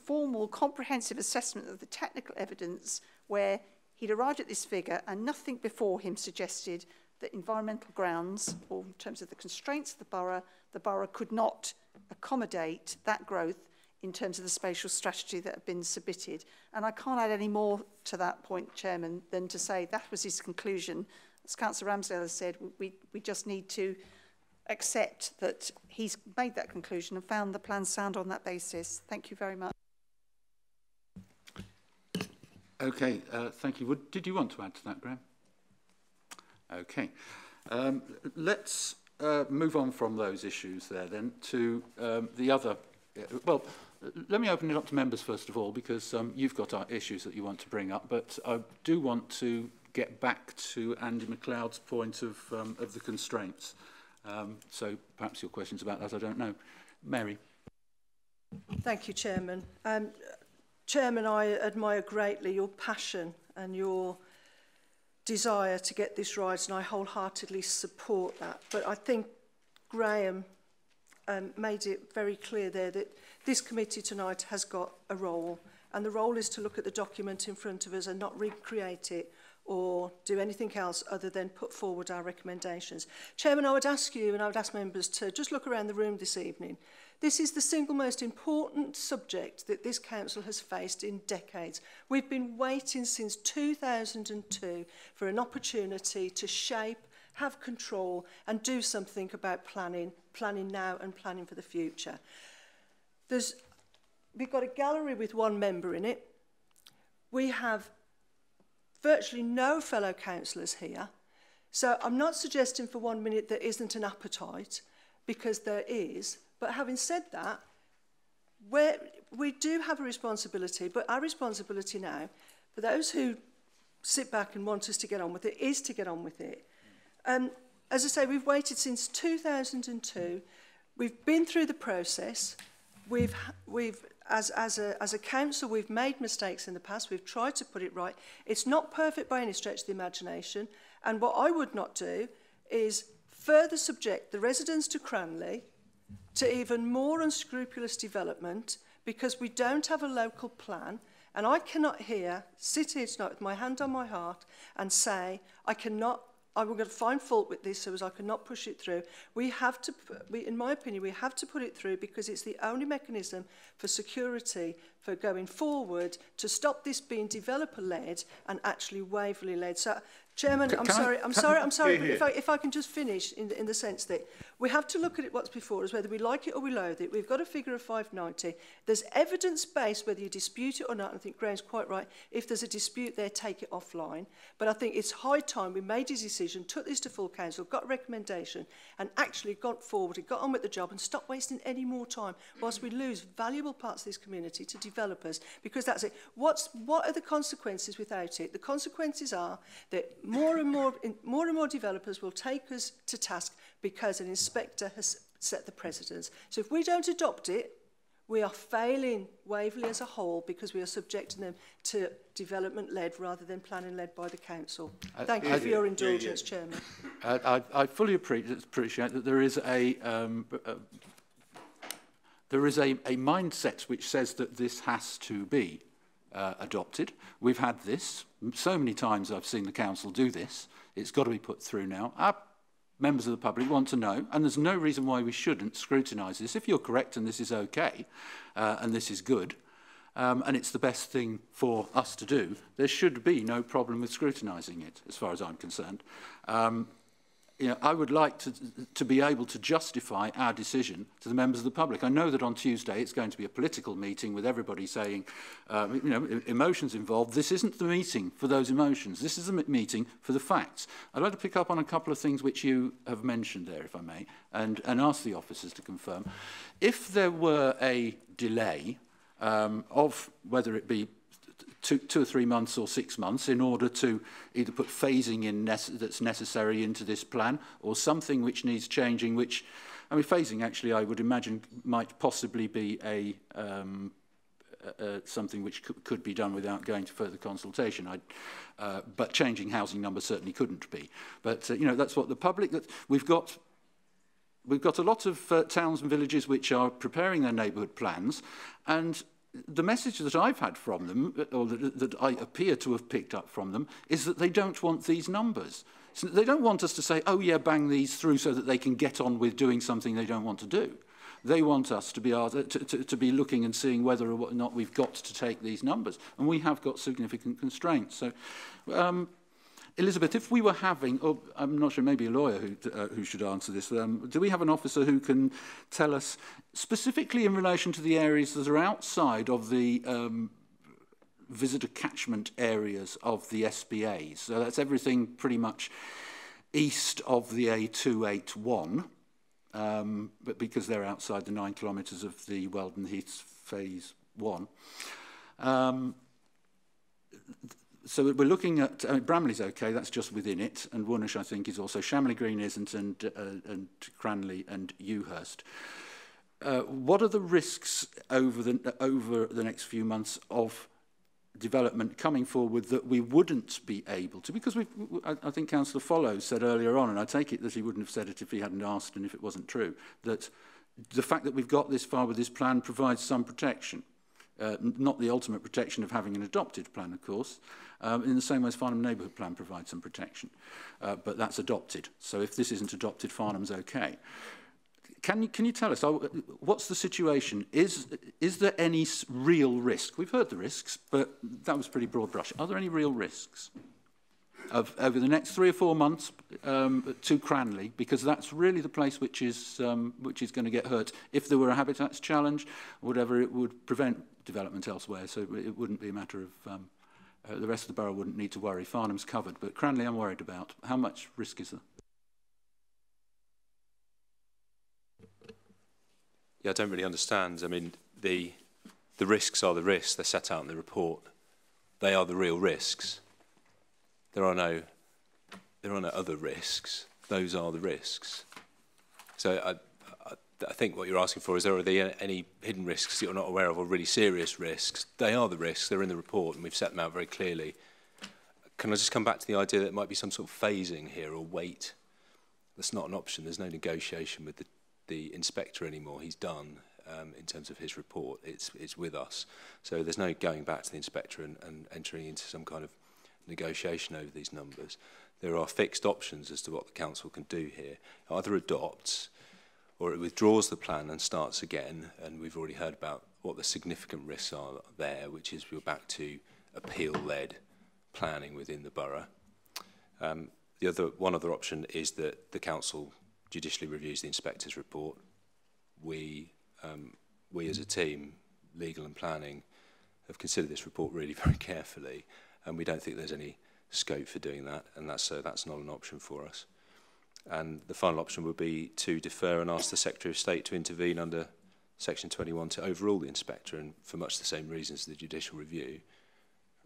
formal comprehensive assessment of the technical evidence, where he'd arrived at this figure and nothing before him suggested that environmental grounds, or in terms of the constraints of the borough could not accommodate that growth in terms of the spatial strategy that had been submitted. And I can't add any more to that point, Chairman, than to say that was his conclusion. As Councillor Ramsdale has said, we just need to accept that he's made that conclusion and found the plan sound on that basis. Thank you very much. Okay, thank you. Did you want to add to that, Graham? Okay. Let's move on from those issues there then to the other... well, let me open it up to members first of all, because you've got issues that you want to bring up, but I do want to get back to Andy MacLeod's point of the constraints. So perhaps your questions about that, I don't know. Mary. Thank you, Chairman. Chairman, I admire greatly your passion and your desire to get this right, and I wholeheartedly support that. But I think Graham made it very clear there that this committee tonight has got a role, and the role is to look at the document in front of us and not recreate it or do anything else other than put forward our recommendations. Chairman, I would ask you, and I would ask members to just look around the room this evening. This is the single most important subject that this council has faced in decades. We've been waiting since 2002 for an opportunity to shape, have control, and do something about planning now and planning for the future. We've got a gallery with one member in it. We have virtually no fellow councillors here. So I'm not suggesting for 1 minute there isn't an appetite, because there is. But having said that, we do have a responsibility, but our responsibility now, for those who sit back and want us to get on with it, is to get on with it. As I say, we've waited since 2002. We've been through the process. As a council, we've made mistakes in the past. We've tried to put it right. It's not perfect by any stretch of the imagination. And what I would not do is further subject the residents to Cranley to even more unscrupulous development, because we don't have a local plan. And I cannot sit here tonight with my hand on my heart and say, I'm going to find fault with this so as I cannot push it through. In my opinion, we have to put it through, because it's the only mechanism for security for going forward to stop this being developer-led and actually Waverley-led. So, Chairman, I'm sorry, but if I can just finish in the sense that we have to look at what's before us, whether we like it or we loathe it. We've got a figure of 590. There's evidence-based, whether you dispute it or not. I think Graham's quite right. If there's a dispute there, take it offline. But I think it's high time we made a decision, took this to full council, got a recommendation, and actually got forward and got on with the job and stopped wasting any more time whilst we lose valuable parts of this community to developers, because that's it. What are the consequences without it? The consequences are that more and more developers will take us to task because an inspector has set the precedents. So if we don't adopt it, we are failing Waverley as a whole, because we are subjecting them to development-led rather than planning-led by the council. Thank you for your indulgence, Chairman. I fully appreciate that there is a mindset which says that this has to be adopted. We've had this. So many times I've seen the council do this. It's got to be put through now. Our members of the public want to know, and there's no reason why we shouldn't scrutinise this. If you're correct and this is okay, and this is good, and it's the best thing for us to do, there should be no problem with scrutinising it, as far as I'm concerned. I would like to be able to justify our decision to the members of the public. I know that on Tuesday it's going to be a political meeting with everybody saying, emotions involved. This isn't the meeting for those emotions. This is a meeting for the facts. I'd like to pick up on a couple of things which you have mentioned there, if I may, and ask the officers to confirm. If there were a delay of whether it be 2 or 3 months or 6 months in order to either put phasing in that's necessary into this plan, or something which needs changing, which, I mean, phasing actually I would imagine might possibly be something which could be done without going to further consultation. But changing housing numbers certainly couldn't be. But, that's what the public, we've got we've got a lot of towns and villages which are preparing their neighbourhood plans, and the message that I've had from them, or that I appear to have picked up from them, is that they don't want these numbers. So they don't want us to say, oh yeah, bang these through so that they can get on with doing something they don't want to do. They want us to be, to be looking and seeing whether or not we've got to take these numbers. And we have got significant constraints. So, Elizabeth, if we were having, or I'm not sure, maybe a lawyer who should answer this, do we have an officer who can tell us, specifically in relation to the areas that are outside of the visitor catchment areas of the SBAs? So that's everything pretty much east of the A281, but because they're outside the 9 kilometres of the Weldon Heath Phase 1. So we're looking at, Bramley's okay, that's just within it, and Woolwich I think is also, Shamley Green isn't, and Cranley and Ewhurst. What are the risks over the next few months of development coming forward that we wouldn't be able to? Because I think Councillor Follows said earlier on, and I take it that he wouldn't have said it if he hadn't asked and if it wasn't true, that the fact that we've got this far with this plan provides some protection. Not the ultimate protection of having an adopted plan, of course, in the same way as Farnham Neighbourhood Plan provides some protection, but that's adopted. So if this isn't adopted, Farnham's okay. Can you tell us, what's the situation? Is there any real risk? We've heard the risks, but that was pretty broad brush. Are there any real risks over the next 3 or 4 months to Cranley? Because that's really the place which is going to get hurt. If there were a habitats challenge, whatever, it would prevent development elsewhere. So it wouldn't be a matter of the rest of the borough wouldn't need to worry. Farnham's covered, but Cranley I'm worried about. How much risk is there? Yeah, I don't really understand. I mean, the risks are the risks. They're set out in the report. They are the real risks. There are no other risks. Those are the risks. So I think what you're asking for is, are there any hidden risks that you're not aware of, or really serious risks? They are the risks. They're in the report, and we've set them out very clearly. Can I just come back to the idea that it might be some sort of phasing here or wait? That's not an option. There's no negotiation with the inspector anymore. He's done in terms of his report. It's with us. So there's no going back to the inspector and entering into some kind of negotiation over these numbers. There are fixed options as to what the council can do here. It either adopts or it withdraws the plan and starts again, and we've already heard about what the significant risks are there, which is we're back to appeal-led planning within the borough. One other option is that the council judicially reviews the inspector's report. We as a team, legal and planning, have considered this report really very carefully, and we don't think there's any scope for doing that, and that's not an option for us. And the final option would be to defer and ask the Secretary of State to intervene under Section 21 to overrule the inspector, and for much the same reasons as the judicial review.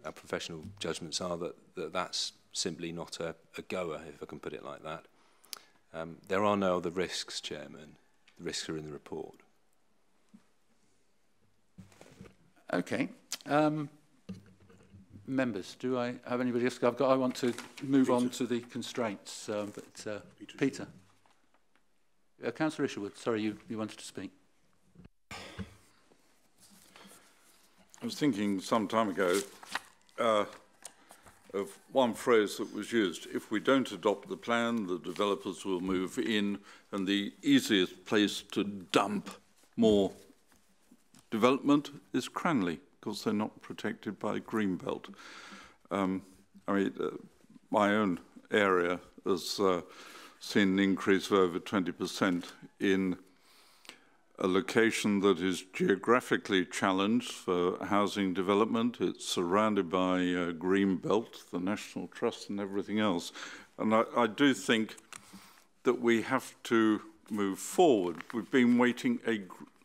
Our professional judgments are that that's simply not a goer, if I can put it like that. There are no other risks, Chairman. The risks are in the report. Okay. Members, do I have anybody else? I want to move on to the constraints, but Peter. Councillor Isherwood, sorry, you wanted to speak. I was thinking some time ago of one phrase that was used: if we don't adopt the plan, the developers will move in, and the easiest place to dump more development is Cranley, because they're not protected by Greenbelt. My own area has seen an increase of over 20% in a location that is geographically challenged for housing development. It's surrounded by Greenbelt, the National Trust and everything else. And I do think that we have to move forward. We've been waiting a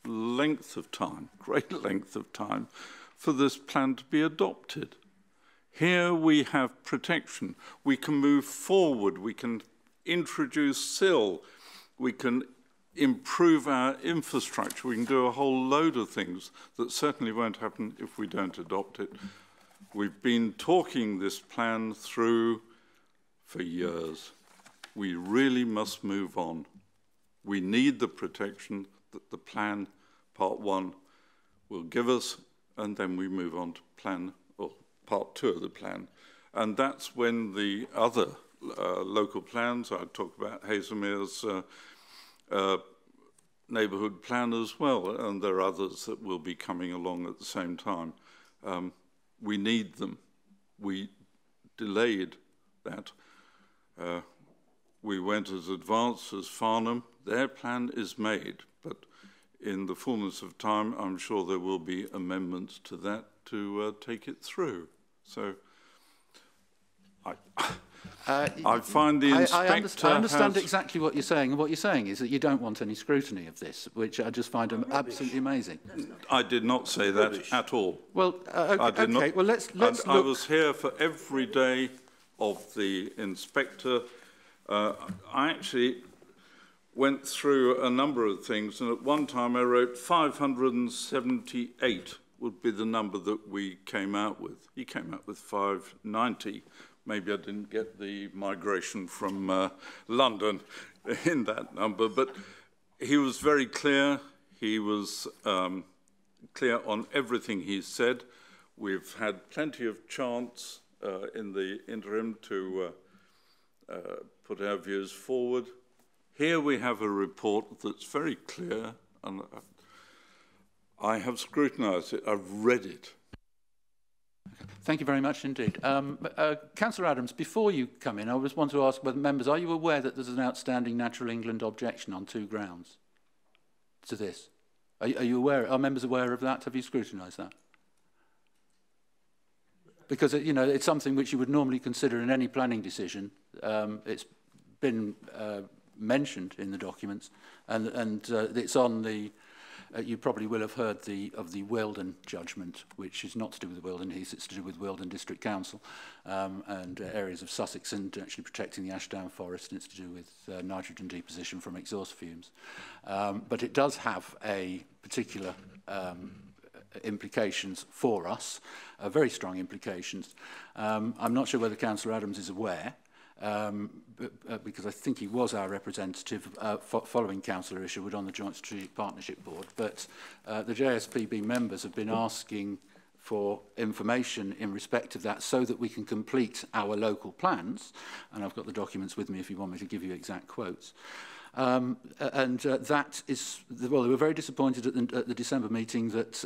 length of time, great length of time, for this plan to be adopted. Here we have protection. We can move forward. We can introduce SIL. We can improve our infrastructure. We can do a whole load of things that certainly won't happen if we don't adopt it. We've been talking this plan through for years. We really must move on. We need the protection that the plan part 1 will give us, and then we move on to plan, or part 2 of the plan. And that's when the other local plans, I talk about Hazelmere's neighbourhood plan as well, and there are others that will be coming along at the same time. We need them. We delayed that. We went as advanced as Farnham. Their plan is made, but in the fullness of time, I'm sure there will be amendments to that to take it through. So I find the inspector I understand exactly what you're saying, and what you're saying is that you don't want any scrutiny of this, which I just find absolutely amazing. I did not say that at all. Well, okay, well, let's look. I was here for every day of the inspector. I actually went through a number of things, and at one time I wrote 578 would be the number that we came out with. He came out with 590. Maybe I didn't get the migration from London in that number, but he was very clear. He was clear on everything he said. We've had plenty of chance in the interim to put our views forward. Here we have a report that's very clear, and I have scrutinised it. I've read it. Thank you very much indeed. Councillor Adams, before you come in, I just want to ask whether members, are you aware that there's an outstanding Natural England objection on 2 grounds to this? Are you aware? Are members aware of that? Have you scrutinised that? Because you know, it's something which you would normally consider in any planning decision. It's been mentioned in the documents, and it's on the. You probably will have heard of the Weldon judgment, which is not to do with Weldon Heath, it's to do with Weldon District Council and areas of Sussex, and actually protecting the Ashdown Forest, and it's to do with nitrogen deposition from exhaust fumes. But it does have a particular implications for us, very strong implications. I'm not sure whether Councillor Adams is aware, because I think he was our representative following Councillor Isherwood on the Joint Strategic Partnership Board, but the JSPB members have been asking for information in respect of that so that we can complete our local plans, and I've got the documents with me if you want me to give you exact quotes. That is, well, they were very disappointed at the December meeting that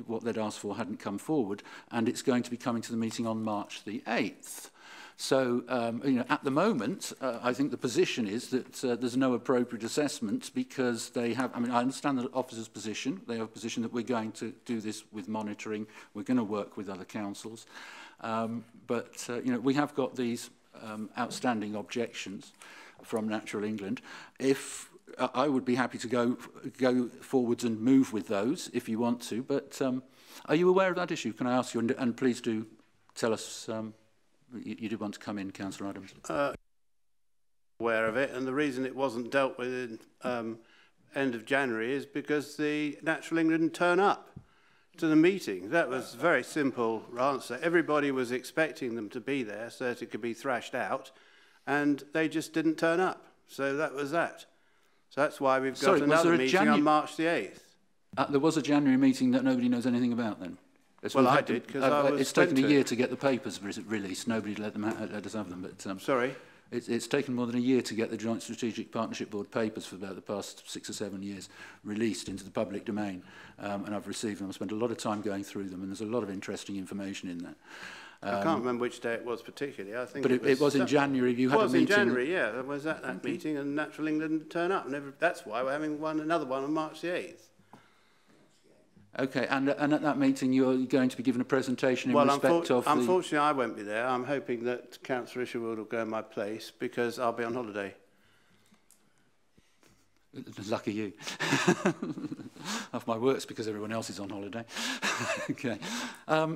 what they'd asked for hadn't come forward, and it's going to be coming to the meeting on March the 8th. So, you know, at the moment, I think the position is that there's no appropriate assessment because they have, I mean, I understand the officer's position. They have a position that we're going to do this with monitoring. We're going to work with other councils. You know, we have got these outstanding objections from Natural England. If I would be happy to go forwards and move with those if you want to, but are you aware of that issue? Can I ask you, and please do tell us, you did want to come in, Councillor Adams. Aware of it, and the reason it wasn't dealt with in end of January is because the Natural England didn't turn up to the meeting. That was a very simple answer. Everybody was expecting them to be there so that it could be thrashed out, and they just didn't turn up. So that was that. So that's why we've got another meeting on March the 8th. There was a January meeting that nobody knows anything about then? Well, I did, because I was it's taken a year to get the papers released. Nobody let us have them. But sorry? It's taken more than a year to get the Joint Strategic Partnership Board papers for about the past 6 or 7 years released into the public domain. And I've received them. I've spent a lot of time going through them, and there's a lot of interesting information in there. I can't remember which day it was particularly. I think but it was in January. You had a meeting. It was in January, yeah. I was at that meeting, and Natural England didn't turn up. And that's why we're having another one on March the 8th. Okay, and at that meeting you're going to be given a presentation in respect of unfortunately I won't be there. I'm hoping that Councillor Isherwood will go in my place because I'll be on holiday. Lucky you. Half my work's because everyone else is on holiday. Okay.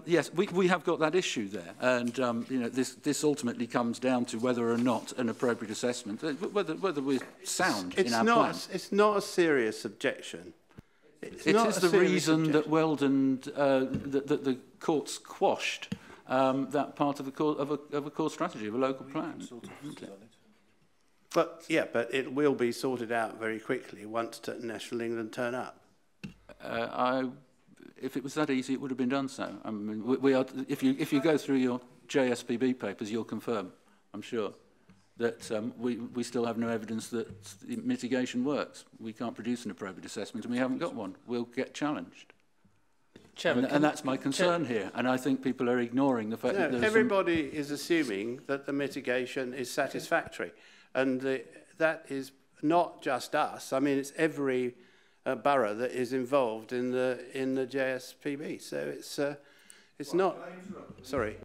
Yes, we have got that issue there, and you know, this ultimately comes down to whether or not an appropriate assessment, whether we're sound in our plan. It's not a serious objection. It is the reason that Weldon, that the courts quashed that part of a core strategy of a local plan. But it will be sorted out very quickly once National England turn up. If it was that easy, it would have been done so. I mean, we are, if you go through your JSPB papers, you'll confirm, I'm sure, that we still have no evidence that mitigation works. We can't produce an appropriate assessment, and we haven't got one. We'll get challenged. Chairman, and that's my concern here, and I think people are ignoring the fact that everybody is assuming that the mitigation is satisfactory, and that is not just us. I mean, it's every borough that is involved in the JSPB. So it's not. Sorry.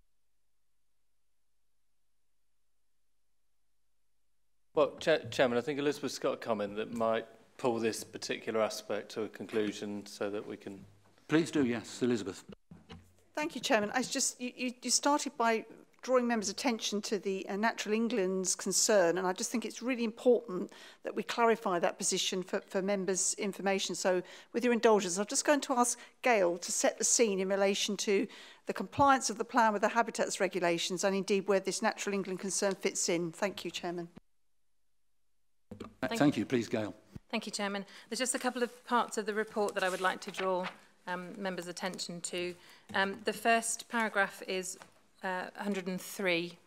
Well, Chairman, I think Elizabeth's got a comment that might pull this particular aspect to a conclusion so that we can... Please do, yes, Elizabeth. Thank you, Chairman. I just you started by drawing members' attention to the Natural England's concern, and I just think it's really important that we clarify that position for members' information. So, with your indulgence, I'm just going to ask Gail to set the scene in relation to the compliance of the plan with the habitats regulations, and indeed where this Natural England concern fits in. Thank you, Chairman. Thank you. Please, Gail. Thank you, Chairman. There's just a couple of parts of the report that I would like to draw members' attention to. The first paragraph is 103.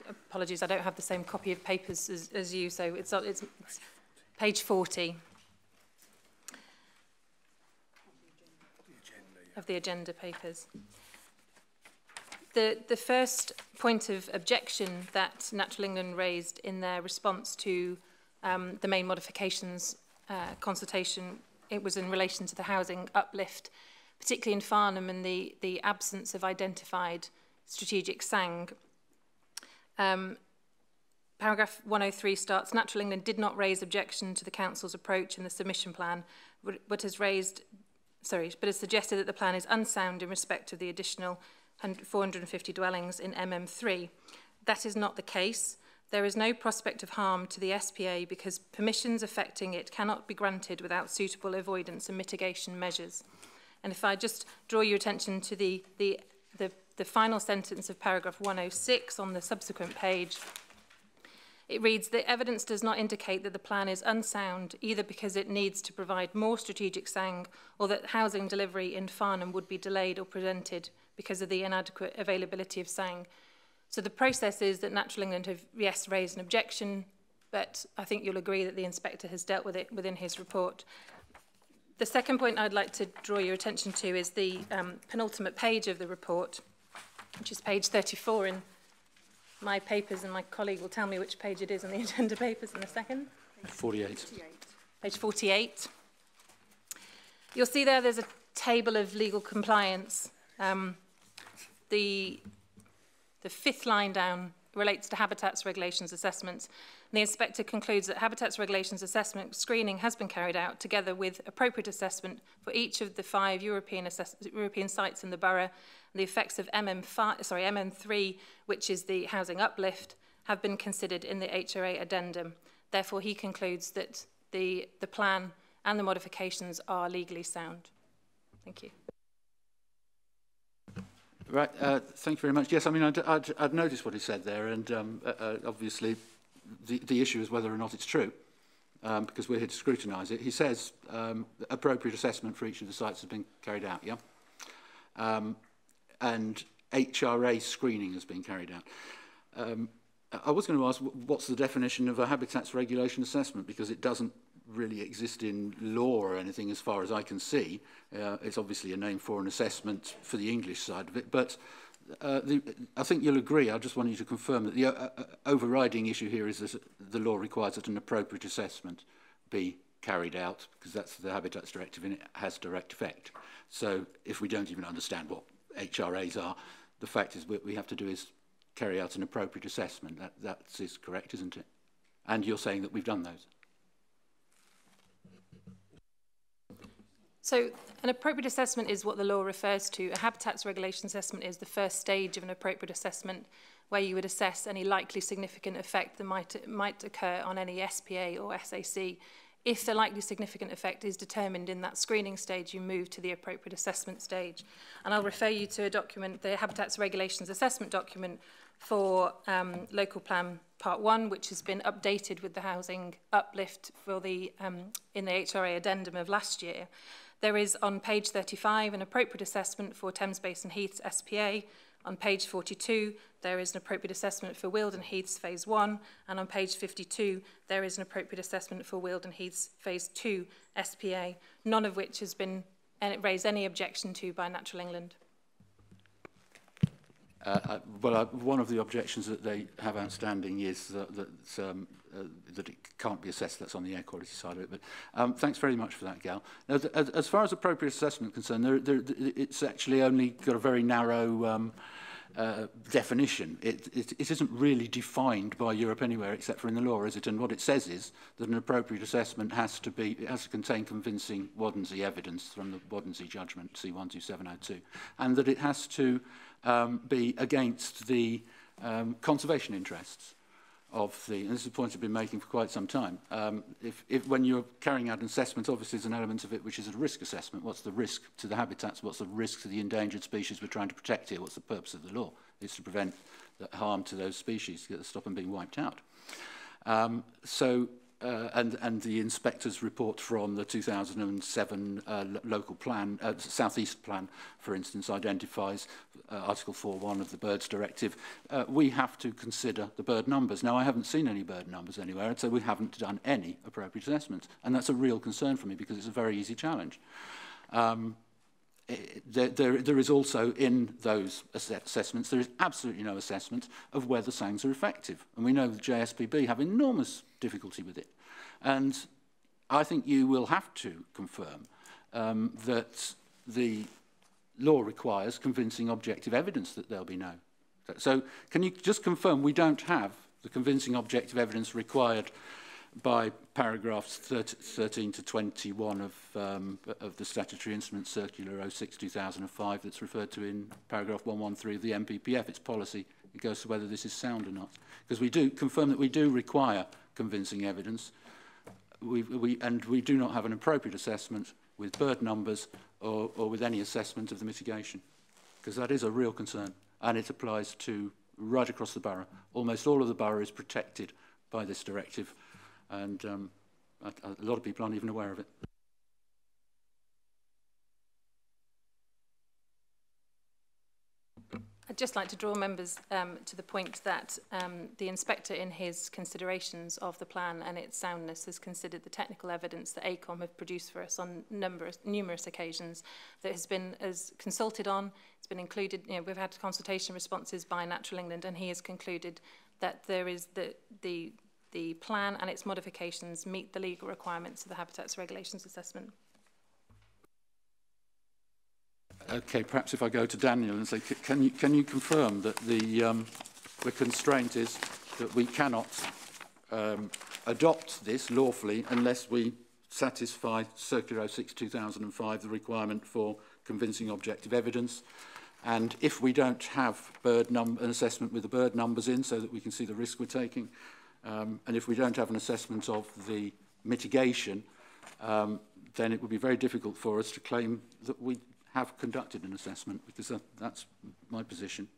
Apologies, I don't have the same copy of papers as you, so it's page 40 of the agenda papers. The first point of objection that Natural England raised in their response to the main modifications consultation, it was in relation to the housing uplift, particularly in Farnham, and the absence of identified strategic SANG. Paragraph 103 starts, Natural England did not raise objection to the Council's approach in the submission plan, but has suggested that the plan is unsound in respect of the additional 450 dwellings in MM3. That is not the case. There is no prospect of harm to the SPA because permissions affecting it cannot be granted without suitable avoidance and mitigation measures. And if I just draw your attention to the final sentence of paragraph 106 on the subsequent page, it reads, the evidence does not indicate that the plan is unsound, either because it needs to provide more strategic SANG or that housing delivery in Farnham would be delayed or prevented because of the inadequate availability of SANG. So the process is that Natural England have, yes, raised an objection, but I think you'll agree that the inspector has dealt with it within his report. The second point I'd like to draw your attention to is the penultimate page of the report, which is page 34 in my papers, and my colleague will tell me which page it is in the agenda papers in a second. 48. Page 48. You'll see there's a table of legal compliance. The fifth line down relates to habitats regulations assessments. And the inspector concludes that habitats regulations assessment screening has been carried out together with appropriate assessment for each of the 5 European sites in the borough. And the effects of MM3, which is the housing uplift, have been considered in the HRA addendum. Therefore, he concludes that the plan and the modifications are legally sound. Thank you. Right, thank you very much. Yes, I mean, I'd noticed what he said there, and obviously the issue is whether or not it's true, because we're here to scrutinise it. He says appropriate assessment for each of the sites has been carried out, yeah? And HRA screening has been carried out. I was going to ask, what's the definition of a habitats regulation assessment, because it doesn't really exist in law or anything as far as I can see. It's obviously a name for an assessment for the English side of it, but I think you'll agree, I just want you to confirm that the overriding issue here is that the law requires that an appropriate assessment be carried out, because that's the Habitats Directive and it has direct effect. So if we don't even understand what HRAs are, the fact is what we have to do is carry out an appropriate assessment. That is correct, isn't it? And you're saying that we've done those? So an appropriate assessment is what the law refers to. A habitats regulation assessment is the first stage of an appropriate assessment where you would assess any likely significant effect that might occur on any SPA or SAC. If the likely significant effect is determined in that screening stage, you move to the appropriate assessment stage. And I'll refer you to a document, the Habitats Regulations Assessment document for local plan part 1, which has been updated with the housing uplift for the in the HRA addendum of last year. There is on page 35 an appropriate assessment for Thames Basin Heaths SPA. On page 42, there is an appropriate assessment for Wealdon Heaths Phase 1, and on page 52, there is an appropriate assessment for Wealdon Heaths Phase 2 SPA, none of which has been raised any objection to by Natural England. One of the objections that they have outstanding is that it can't be assessed. That's on the air quality side of it. But thanks very much for that, Gal. Now, as far as appropriate assessment is concerned, it's actually only got a very narrow definition. It isn't really defined by Europe anywhere except for in the law, is it? And what it says is that an appropriate assessment has to contain convincing Wadensey evidence from the Wadensey judgment C12702, and that it has to be against the conservation interests of the, and this is a point I've been making for quite some time. If when you're carrying out an assessment, obviously there's an element of it which is a risk assessment. What's the risk to the habitats? What's the risk to the endangered species we're trying to protect here? What's the purpose of the law? It's to prevent the harm to those species, to stop them being wiped out. And the inspector's report from the 2007 local plan, South East plan, for instance, identifies Article 4.1 of the Birds Directive. We have to consider the bird numbers. Now, I haven't seen any bird numbers anywhere, and so we haven't done any appropriate assessments. And that's a real concern for me because it's a very easy challenge. There is also in those assessments, there is absolutely no assessment of whether SANGs are effective. And we know the JSPB have enormous difficulty with it. And I think you will have to confirm that the law requires convincing objective evidence that there'll be no. So can you just confirm we don't have the convincing objective evidence required by paragraphs 13 to 21 of the Statutory Instrument Circular 06-2005 that's referred to in paragraph 113 of the MPPF, its policy? It goes to whether this is sound or not. Because we do confirm that we do require convincing evidence. We do not have an appropriate assessment with bird numbers or with any assessment of the mitigation, because that is a real concern, and it applies to right across the borough. Almost all of the borough is protected by this directive, and a lot of people aren't even aware of it. I'd just like to draw members to the point that the inspector in his considerations of the plan and its soundness has considered the technical evidence that ACOM have produced for us on numerous occasions that has been consulted on. It's been included, we've had consultation responses by Natural England, and he has concluded that there is the plan and its modifications meet the legal requirements of the Habitats Regulations Assessment. Okay, perhaps if I go to Daniel and say, can you confirm that the constraint is that we cannot adopt this lawfully unless we satisfy Circular 06-2005, the requirement for convincing objective evidence, and if we don't have an assessment with the bird numbers in so that we can see the risk we're taking, and if we don't have an assessment of the mitigation, then it would be very difficult for us to claim that we have conducted an assessment, because that's my position.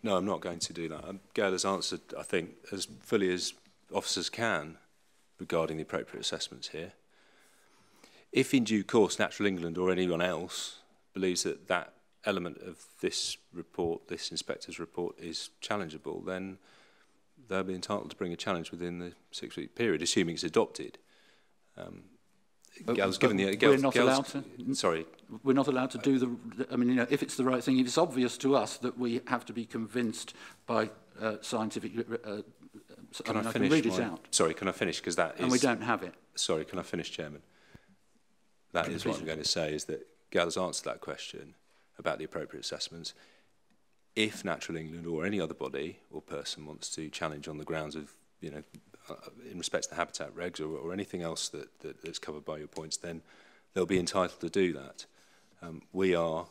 No, I'm not going to do that. Gail has answered, I think, as fully as officers can regarding the appropriate assessments here. If in due course Natural England or anyone else believes that that element of this report, this inspector's report, is challengeable, then they'll be entitled to bring a challenge within the 6-week period, assuming it's adopted. Gail's given the... We're not allowed to... Sorry. We're not allowed to do the... I mean, if it's the right thing, if it's obvious to us that we have to be convinced by scientific... Can I finish? I can read it out. Sorry, can I finish? Because that is... And we don't have it. Sorry, can I finish, Chairman? That is what I'm going to say, is that Gail has answered that question about the appropriate assessments. If Natural England or any other body or person wants to challenge on the grounds of, in respect to the habitat regs or anything else that's covered by your points, then they'll be entitled to do that. We are,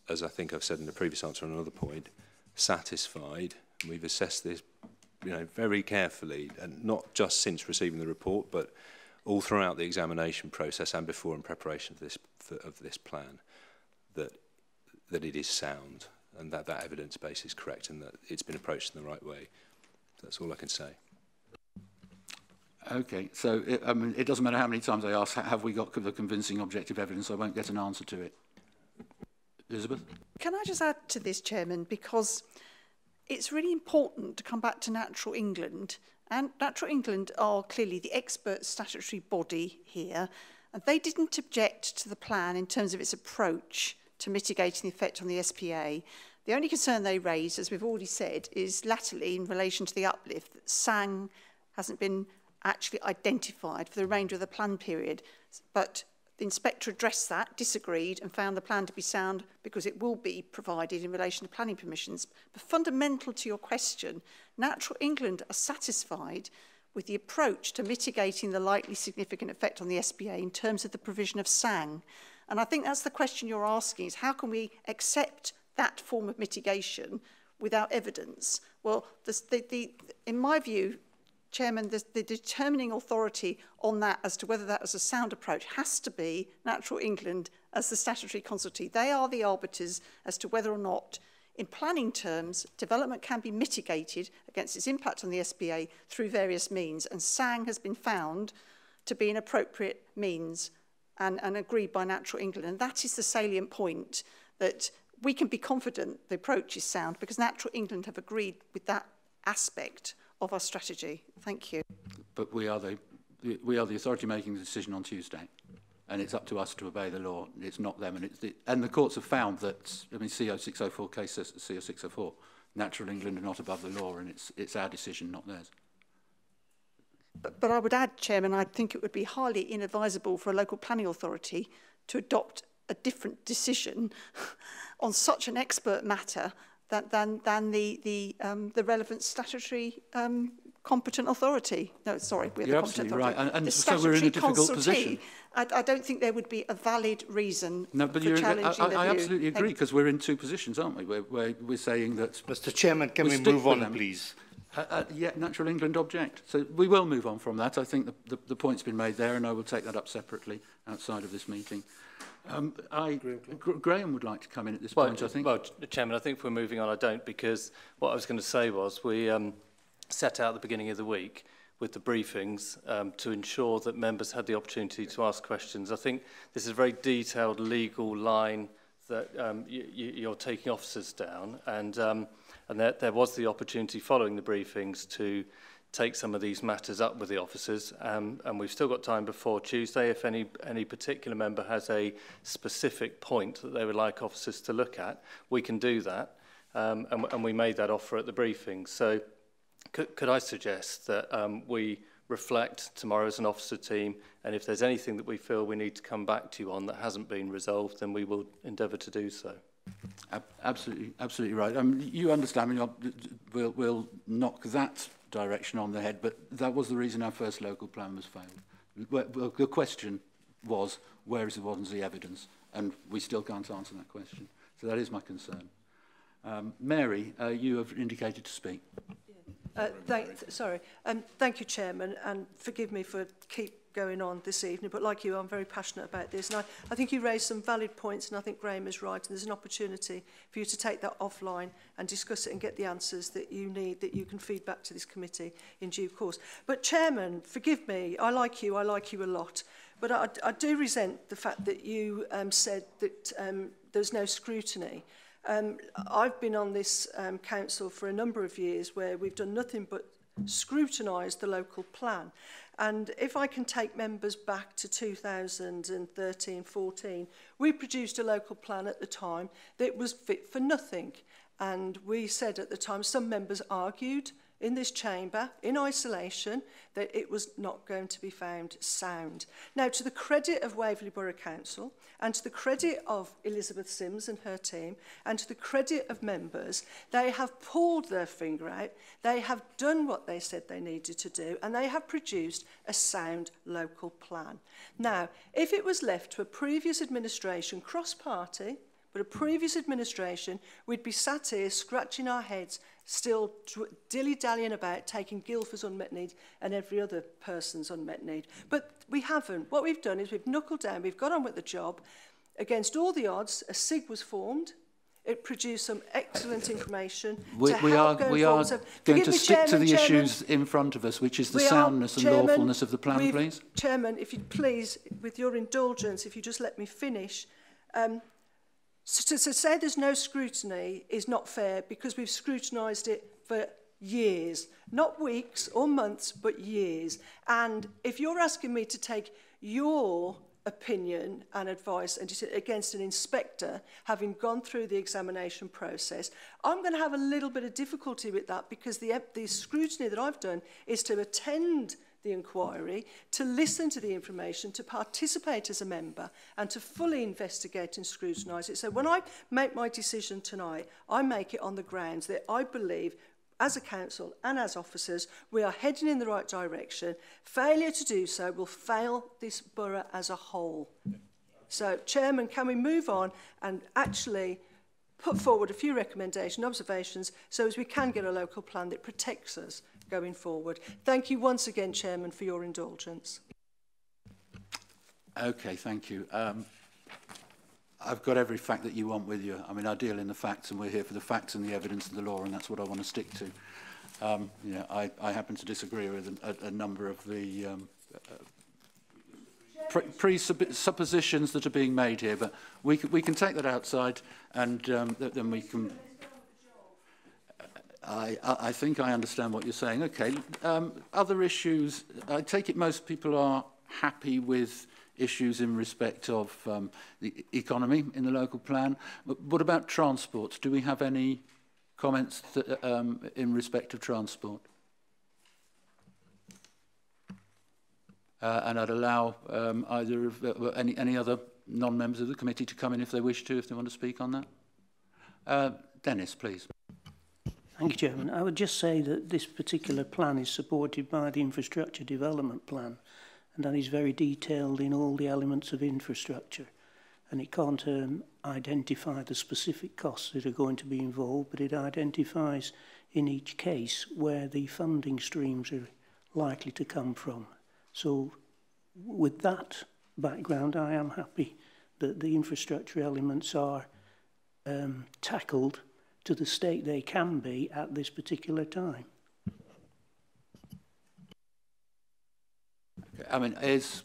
as I think I've said in the previous answer on another point, satisfied, and we've assessed this very carefully, and not just since receiving the report, but all throughout the examination process and before in preparation of this plan, that it is sound. and that evidence base is correct and that it's been approached in the right way. That's all I can say. Okay, so it doesn't matter how many times I ask, have we got the convincing objective evidence, I won't get an answer to it. Elizabeth? Can I just add to this, Chairman, because it's really important to come back to Natural England, and Natural England are clearly the expert statutory body here, and they didn't object to the plan in terms of its approach to mitigating the effect on the SPA. The only concern they raised, as we've already said, is latterly in relation to the uplift that SANG hasn't been actually identified for the remainder of the plan period. But the inspector addressed that, disagreed, and found the plan to be sound because it will be provided in relation to planning permissions. But fundamental to your question, Natural England are satisfied with the approach to mitigating the likely significant effect on the SPA in terms of the provision of SANG. And I think that's the question you're asking, is how can we accept that form of mitigation without evidence? Well, in my view, Chairman, the determining authority on that as to whether that is a sound approach has to be Natural England as the statutory consultee. They are the arbiters as to whether or not, in planning terms, development can be mitigated against its impact on the SPA through various means. And SANG has been found to be an appropriate means and agreed by Natural England. And that is the salient point, that we can be confident the approach is sound because Natural England have agreed with that aspect of our strategy. Thank you. But we are the authority making the decision on Tuesday, and it's up to us to obey the law. It's not them, and the courts have found that. I mean, CO 604 case says CO 604. Natural England are not above the law, and it's our decision, not theirs. But I would add, Chairman, I think it would be highly inadvisable for a local planning authority to adopt a different decision on such an expert matter than the relevant statutory competent authority. No, sorry, we're the competent authority. Right. And so we're in a difficult position. I don't think there would be a valid reason for challenging the view. I absolutely agree, because we're in two positions, aren't we? We're saying that... Mr Chairman, can we move on, please? Yeah, Natural England object. So we will move on from that. I think the point's been made there, and I will take that up separately outside of this meeting. Graham would like to come in at this point, I think. Well, Chairman, I think if we're moving on, I don't, because what I was going to say was we set out at the beginning of the week with the briefings to ensure that members had the opportunity to ask questions. I think this is a very detailed legal line that you're taking officers down, and there was the opportunity following the briefings to take some of these matters up with the officers, and we've still got time before Tuesday. If any particular member has a specific point that they would like officers to look at, we can do that, and we made that offer at the briefing. So could I suggest that we reflect tomorrow as an officer team, and if there's anything that we feel we need to come back to you on that hasn't been resolved, then we will endeavour to do so. Absolutely right. You understand, we'll knock that direction on the head, but that was the reason our first local plan was failed. Well, the question was, where is the evidence? And we still can't answer that question. So that is my concern. Mary, you have indicated to speak. Thank you, Chairman, and forgive me for keep going on this evening, but like you, I'm very passionate about this, and I think you raised some valid points, and I think Graham is right, and there's an opportunity for you to take that offline and discuss it and get the answers that you need, that you can feed back to this committee in due course. But Chairman, forgive me, I like you a lot, but I do resent the fact that you said that there's no scrutiny. I've been on this council for a number of years where we've done nothing but scrutinise the local plan. And if I can take members back to 2013-14, we produced a local plan at the time that was fit for nothing. And we said at the time, some members argued in this chamber, in isolation, that it was not going to be found sound. Now, to the credit of Waverley Borough Council, and to the credit of Elizabeth Sims and her team, and to the credit of members, they have pulled their finger out, they have done what they said they needed to do, and they have produced a sound local plan. Now, if it was left to a previous administration, cross-party, but a previous administration, we'd be sat here scratching our heads, still dilly-dallying about taking Guildford's unmet need and every other person's unmet need. But we haven't. What we've done is we've knuckled down, we've got on with the job. Against all the odds, a SIG was formed. It produced some excellent information. We are going to stick to the issues in front of us, which is the soundness and lawfulness of the plan, please. Chairman, if you please, with your indulgence, if you just let me finish. So to say there's no scrutiny is not fair, because we've scrutinised it for years. Not weeks or months, but years. And if you're asking me to take your opinion and advice and against an inspector having gone through the examination process, I'm going to have a little bit of difficulty with that, because the scrutiny that I've done is to attend the inquiry, to listen to the information, to participate as a member, and to fully investigate and scrutinise it. So when I make my decision tonight, I make it on the grounds that I believe, as a council and as officers, we are heading in the right direction. Failure to do so will fail this borough as a whole. So, Chairman, can we move on and actually put forward a few recommendations, observations, so as we can get a local plan that protects us going forward? Thank you once again, Chairman, for your indulgence. Okay, thank you. I've got every fact that you want with you. I mean, I deal in the facts, and we're here for the facts and the evidence and the law, and that's what I want to stick to. You know, I happen to disagree with a number of the presuppositions that are being made here, but we can take that outside, and then we can... I think I understand what you're saying. Okay, other issues. I take it most people are happy with issues in respect of the economy in the local plan. But what about transport? Do we have any comments that, in respect of transport? And I'd allow either of any other non-members of the committee to come in if they wish to, if they want to speak on that. Dennis, please. Thank you, Chairman. I would just say that this particular plan is supported by the infrastructure development plan, and that is very detailed in all the elements of infrastructure. And it can't identify the specific costs that are going to be involved, but it identifies in each case where the funding streams are likely to come from. So with that background, I am happy that the infrastructure elements are tackled to the state they can be at this particular time. I mean, is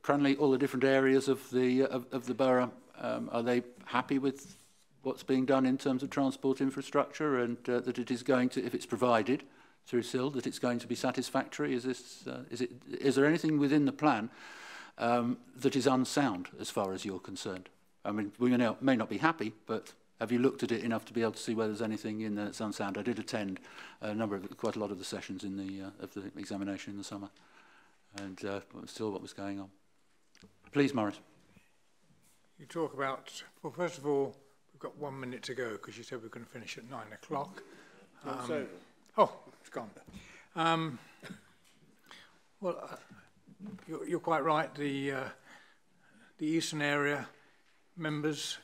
currently all the different areas of the borough, are they happy with what's being done in terms of transport infrastructure, and that it is going to, if it's provided through SIL, that it's going to be satisfactory? Is there anything within the plan that is unsound as far as you're concerned? I mean, we may not be happy, but have you looked at it enough to be able to see whether there's anything in there that's unsound? I did attend quite a lot of the sessions in of the examination in the summer, and still what was going on. Please, Maurice. You talk about, well, first of all, we've got 1 minute to go because you said we're going to finish at 9 o'clock. Oh, it's gone. Well, you're quite right. The eastern area members,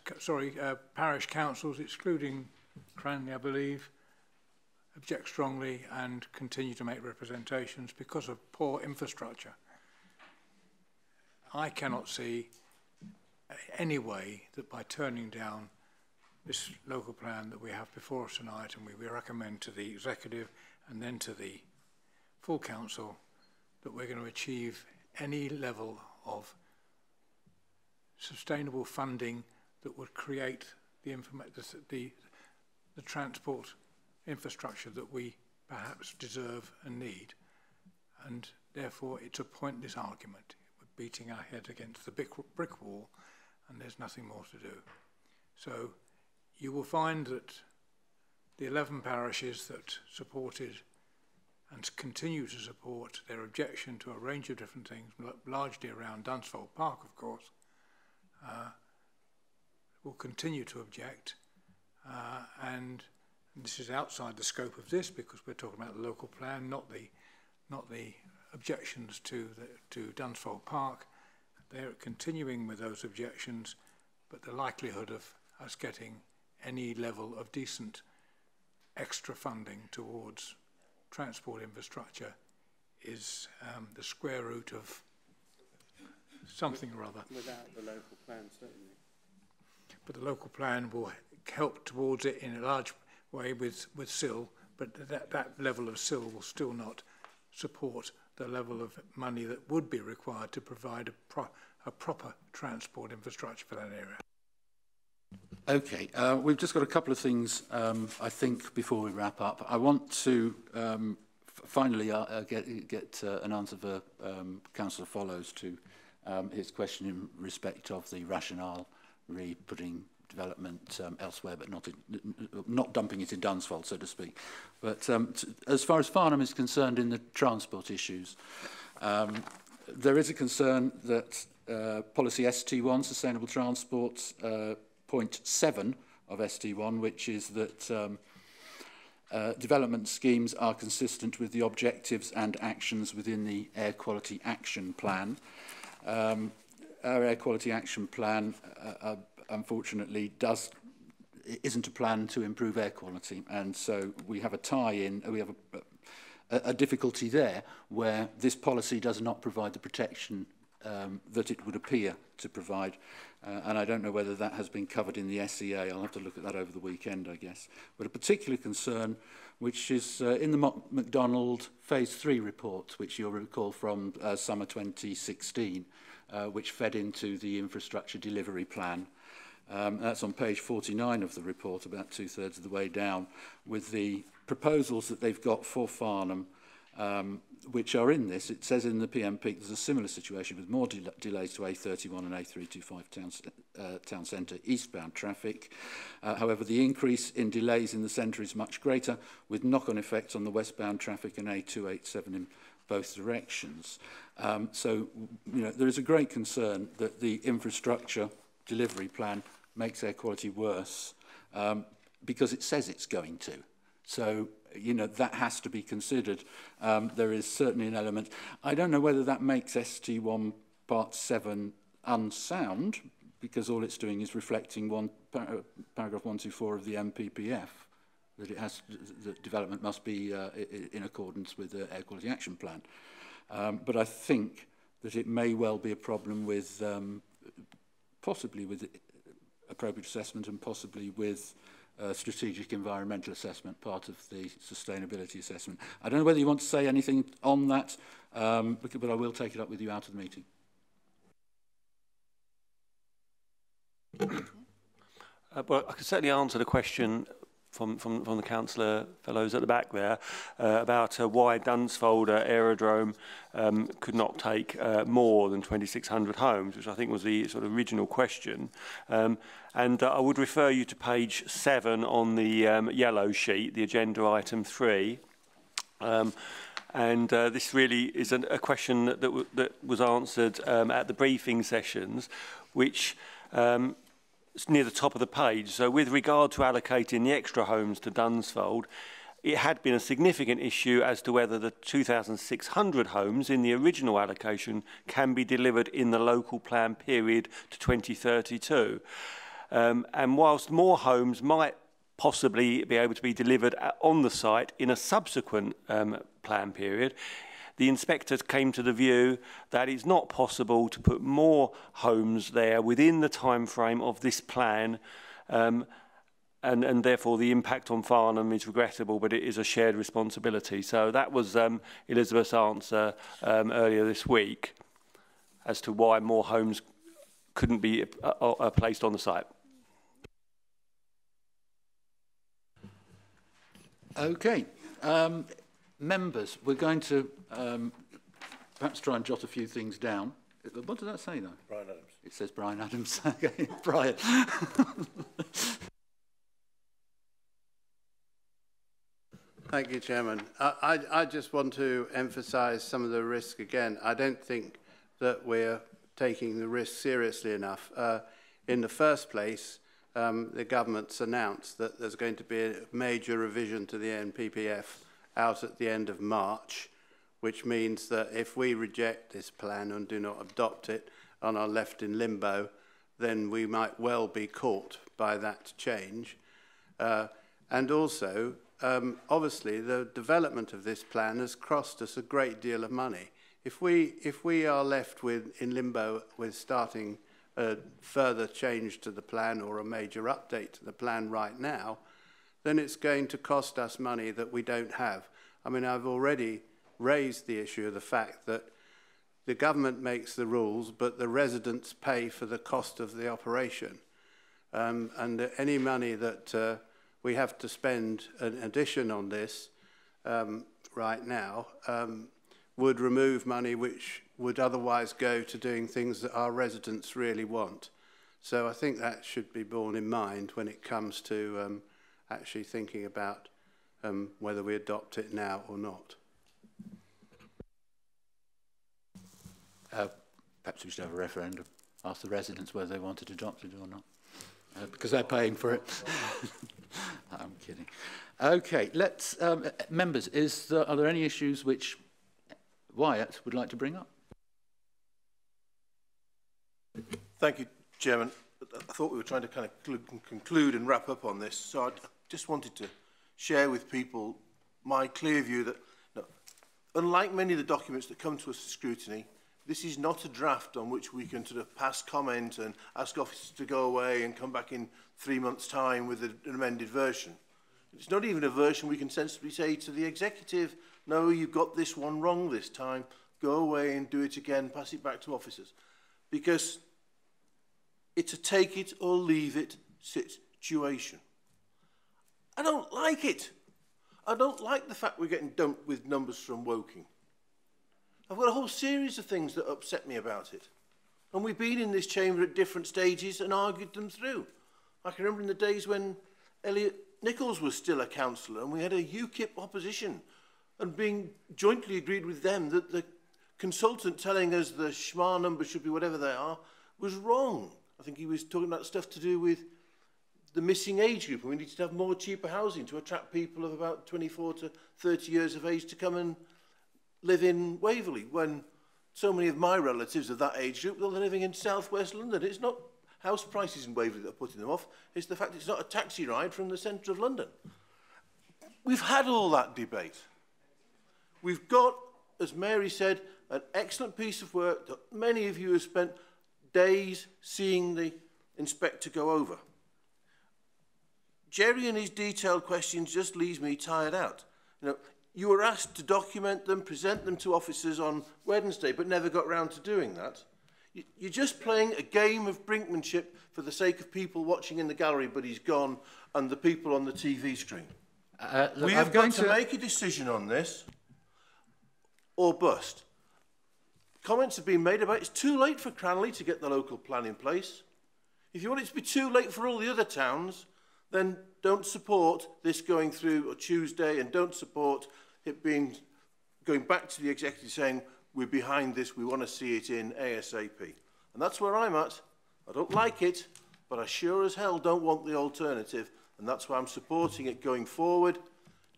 parish councils, excluding Cranley, I believe, object strongly and continue to make representations because of poor infrastructure. I cannot see any way that by turning down this local plan that we have before us tonight, and we recommend to the executive and then to the full council, that we're going to achieve any level of sustainable funding that would create the transport infrastructure that we perhaps deserve and need. And therefore it's a pointless argument. We're beating our head against the brick wall, and there's nothing more to do. So you will find that the 11 parishes that supported and continue to support their objection to a range of different things, largely around Dunsfold Park, of course, will continue to object, and this is outside the scope of this because we're talking about the local plan, not the objections to Dunsfold Park. They're continuing with those objections, but the likelihood of us getting any level of decent extra funding towards transport infrastructure is the square root of something or other. Without the local plan, certainly. But the local plan will help towards it in a large way with SIL, but that level of SIL will still not support the level of money that would be required to provide a proper transport infrastructure for that area. Okay, we've just got a couple of things, I think, before we wrap up. I want to finally get an answer for Councillor Follows to his question in respect of the rationale putting development elsewhere, but not dumping it in Dunsfold, so to speak. But as far as Farnham is concerned in the transport issues, there is a concern that policy ST1, sustainable transport, point 7 of ST1, which is that development schemes are consistent with the objectives and actions within the Air Quality Action Plan. Our Air Quality Action Plan, unfortunately, isn't a plan to improve air quality, and so we have a tie-in. We have a difficulty there where this policy does not provide the protection that it would appear to provide, and I don't know whether that has been covered in the SEA. I'll have to look at that over the weekend, I guess. But a particular concern, which is in the MacDonald Phase 3 report, which you'll recall from summer 2016, which fed into the infrastructure delivery plan. That's on page 49 of the report, about 2/3 of the way down, with the proposals that they've got for Farnham, which are in this. It says in the PMP there's a similar situation with more delays to A31 and A325 town centre eastbound traffic. However, the increase in delays in the centre is much greater, with knock-on effects on the westbound traffic and A287 in both directions. So, there is a great concern that the infrastructure delivery plan makes air quality worse because it says it's going to. So, that has to be considered. There is certainly an element. I don't know whether that makes ST1 Part 7 unsound, because all it's doing is reflecting paragraph 124 of the MPPF, that development must be in accordance with the Air Quality Action Plan. But I think that it may well be a problem with, possibly with appropriate assessment and possibly with strategic environmental assessment, part of the sustainability assessment. I don't know whether you want to say anything on that, but I will take it up with you out of the meeting. Well, I can certainly answer the question from the councillor fellows at the back there about why Dunsfold Aerodrome could not take more than 2,600 homes, which I think was the sort of original question. And I would refer you to page 7 on the yellow sheet, the agenda item 3. And this really is a question that was answered at the briefing sessions, which it's near the top of the page. So with regard to allocating the extra homes to Dunsfold, it had been a significant issue as to whether the 2,600 homes in the original allocation can be delivered in the local plan period to 2032. And whilst more homes might possibly be able to be delivered on the site in a subsequent plan period, the inspectors came to the view that it's not possible to put more homes there within the time frame of this plan, and therefore the impact on Farnham is regrettable, but it is a shared responsibility. So that was Elizabeth's answer earlier this week as to why more homes couldn't be placed on the site. Okay. Members, we're going to perhaps try and jot a few things down. What does that say, though? Brian Adams. It says Brian Adams. Okay, Brian. Thank you, Chairman. I just want to emphasise some of the risk again. I don't think that we're taking the risk seriously enough. In the first place, the government's announced that there's going to be a major revision to the NPPF out at the end of March, which means that if we reject this plan and do not adopt it and are left in limbo, then we might well be caught by that change. And also, obviously, the development of this plan has cost us a great deal of money. If we are left in limbo with starting a further change to the plan or a major update to the plan right now, then it's going to cost us money that we don't have. I mean, I've already raised the issue of the fact that the government makes the rules, but the residents pay for the cost of the operation. And any money that we have to spend in addition on this right now would remove money which would otherwise go to doing things that our residents really want. So I think that should be borne in mind when it comes to actually thinking about whether we adopt it now or not. Perhaps we should have a referendum. Ask the residents whether they wanted to adopt it or not. Because they're paying for it. I'm kidding. Okay, let's, members, are there any issues which Wyatt would like to bring up? Thank you, Chairman. I thought we were trying to kind of conclude and wrap up on this, so I just wanted to share with people my clear view that, no, unlike many of the documents that come to us for scrutiny, this is not a draft on which we can sort of pass comment and ask officers to go away and come back in 3 months' time with an amended version. It's not even a version we can sensibly say to the executive, no, you've got this one wrong this time, go away and do it again, pass it back to officers. Because it's a take it or leave it situation. I don't like it. I don't like the fact we're getting dumped with numbers from Woking. I've got a whole series of things that upset me about it. And we've been in this chamber at different stages and argued them through. I can remember in the days when Elliot Nichols was still a councillor and we had a UKIP opposition and being jointly agreed with them that the consultant telling us the schmar numbers should be whatever they are was wrong. I think he was talking about stuff to do with the missing age group and we needed to have more cheaper housing to attract people of about 24 to 30 years of age to come and live in Waverley, when so many of my relatives of that age group, they're living in southwest London. It's not house prices in Waverley that are putting them off, it's the fact it's not a taxi ride from the centre of London. We've had all that debate. We've got, as Mary said, an excellent piece of work that many of you have spent days seeing the inspector go over. Jerry and his detailed questions just leaves me tired out. You know, you were asked to document them, present them to officers on Wednesday, but never got round to doing that. You're just playing a game of brinkmanship for the sake of people watching in the gallery, but he's gone, and the people on the TV screen. We have got to make a decision on this, or bust. Comments have been made about it's too late for Cranley to get the local plan in place. If you want it to be too late for all the other towns, then don't support this going through on Tuesday and don't support it being going back to the executive saying we're behind this, we want to see it in ASAP. And that's where I'm at. I don't like it, but I sure as hell don't want the alternative, and that's why I'm supporting it going forward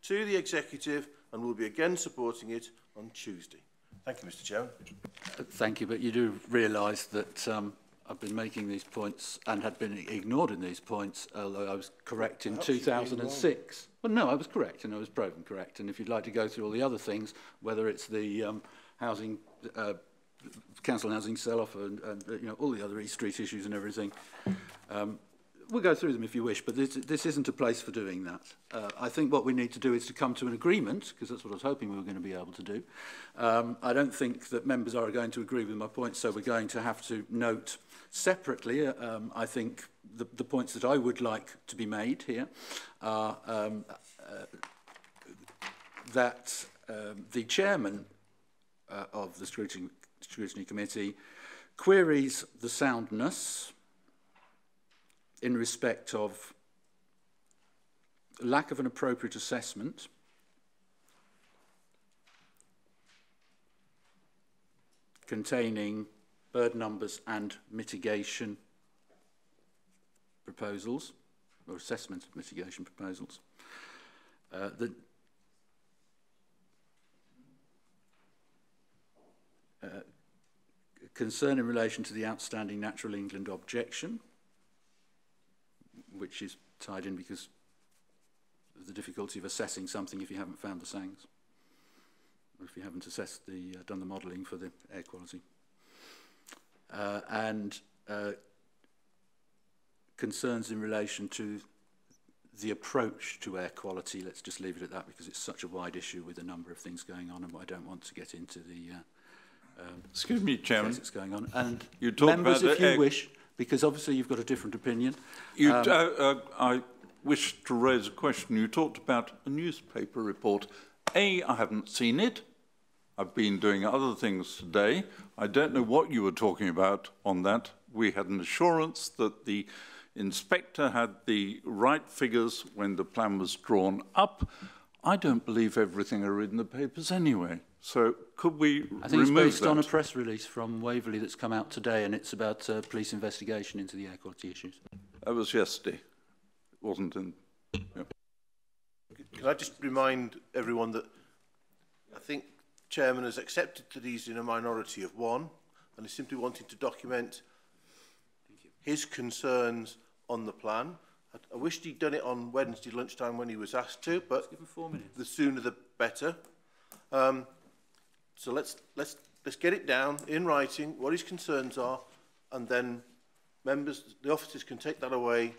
to the executive, and we'll be again supporting it on Tuesday. Thank you, Mr. Chairman. Thank you, but you do realise that I've been making these points and had been ignored in these points, although I was correct in 2006. Well, no, I was correct and I was proven correct. And if you'd like to go through all the other things, whether it's the housing, council housing sell-off and you know, all the other East Street issues and everything, we'll go through them if you wish, but this isn't a place for doing that. I think what we need to do is to come to an agreement, because that's what I was hoping we were going to be able to do. I don't think that members are going to agree with my points, so we're going to have to note separately, I think, the points that I would like to be made here are that the chairman of the Scrutiny Committee queries the soundness in respect of lack of an appropriate assessment, containing bird numbers and mitigation proposals, or assessment of mitigation proposals. The concern in relation to the outstanding Natural England objection, which is tied in because of the difficulty of assessing something if you haven't found the SANGs, or if you haven't assessed done the modelling for the air quality. And concerns in relation to the approach to air quality. Let's just leave it at that because it's such a wide issue with a number of things going on, and I don't want to get into the excuse me, Chairman, that's going on. And you talk members, about if you wish, because obviously you've got a different opinion. I wish to raise a question. You talked about a newspaper report. I haven't seen it. I've been doing other things today. I don't know what you were talking about on that. We had an assurance that the inspector had the right figures when the plan was drawn up. I don't believe everything are in the papers anyway. So could we remove that? I think it's based on a press release from Waverley that's come out today, and it's about police investigation into the air quality issues. That was yesterday. It wasn't in... Yeah. Can I just remind everyone that I think Chairman has accepted that he's in a minority of one and is simply wanting to document his concerns on the plan. I wished he'd done it on Wednesday lunchtime when he was asked to, but give him 4 minutes. The sooner the better. So let's get it down in writing, what his concerns are, and then members, the officers can take that away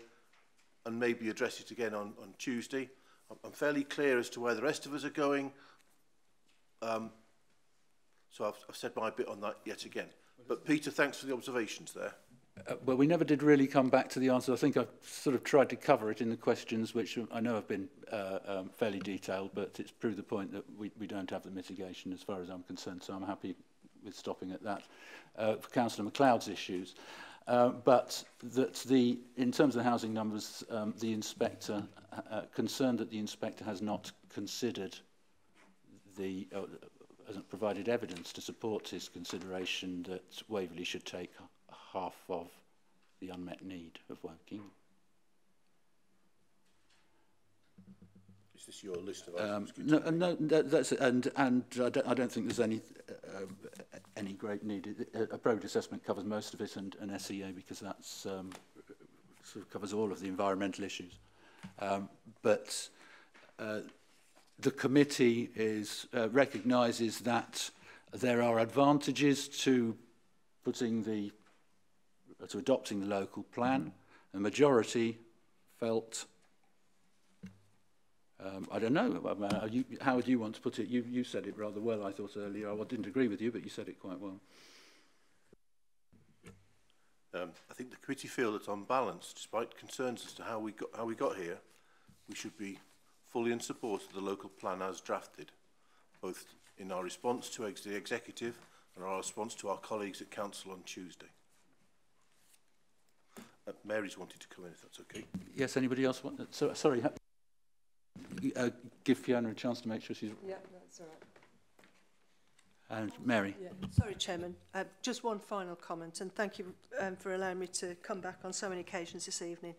and maybe address it again on Tuesday. I'm fairly clear as to where the rest of us are going. So I've said my bit on that yet again. But Peter, thanks for the observations there. Well, we never did really come back to the answer. I think I've sort of tried to cover it in the questions, which I know have been fairly detailed, but it's proved the point that we don't have the mitigation as far as I'm concerned, so I'm happy with stopping at that. For Councillor MacLeod's issues, but that in terms of the housing numbers, the inspector, concerned that the inspector has not considered hasn't provided evidence to support his consideration that Waverley should take half of the unmet need of Woking. Is this your list of items? No, that's and I don't think there's any great need. A progress assessment covers most of it, and an SEA because that's sort of covers all of the environmental issues. But the committee recognises that there are advantages to adopting the local plan. The majority felt, I don't know, how would you want to put it? You said it rather well, I thought earlier. I didn't agree with you, but you said it quite well. I think the committee feel that on balance, despite concerns as to how we got here, we should be fully in support of the local plan as drafted, both in our response to the executive and our response to our colleagues at council on Tuesday. Mary's wanted to come in, if that's okay. Yes, anybody else want? Sorry, give Fiona a chance to make sure she's... Yeah, that's all right. And Mary. Yeah. Sorry, Chairman. Just one final comment, and thank you for allowing me to come back on so many occasions this evening.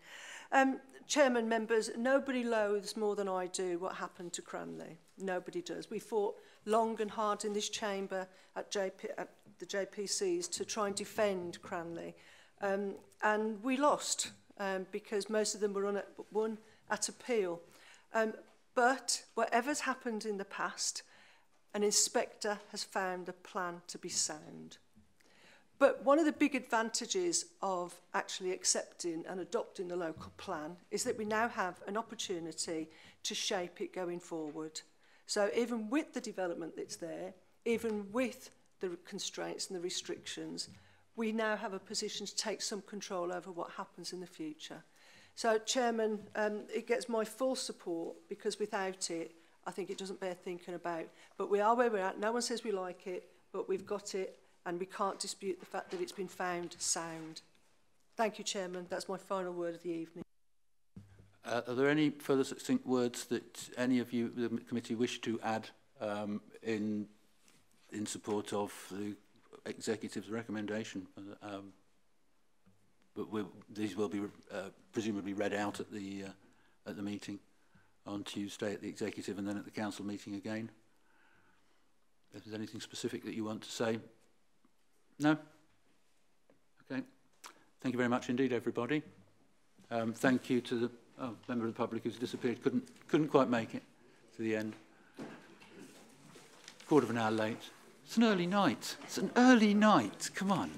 Chairman, members, nobody loathes more than I do what happened to Cranley. Nobody does. We fought long and hard in this chamber at the JPCs to try and defend Cranley. And we lost because most of them were won at appeal. But whatever's happened in the past, an inspector has found a plan to be sound. But one of the big advantages of actually accepting and adopting the local plan is that we now have an opportunity to shape it going forward. So even with the development that's there, even with the constraints and the restrictions, we now have a position to take some control over what happens in the future. So, Chairman, it gets my full support because without it, I think it doesn't bear thinking about. But we are where we're at. No one says we like it, but we've got it, and we can't dispute the fact that it's been found sound. Thank you, Chairman. That's my final word of the evening. Are there any further succinct words that any of you, the committee, wish to add in support of the executive's recommendation? But these will be presumably read out at the meeting on Tuesday at the executive and then at the council meeting again. If there's anything specific that you want to say? No? Okay. Thank you very much indeed, everybody. Thank you to the member of the public who's disappeared. Couldn't quite make it to the end. Quarter of an hour late. It's an early night. It's an early night. Come on.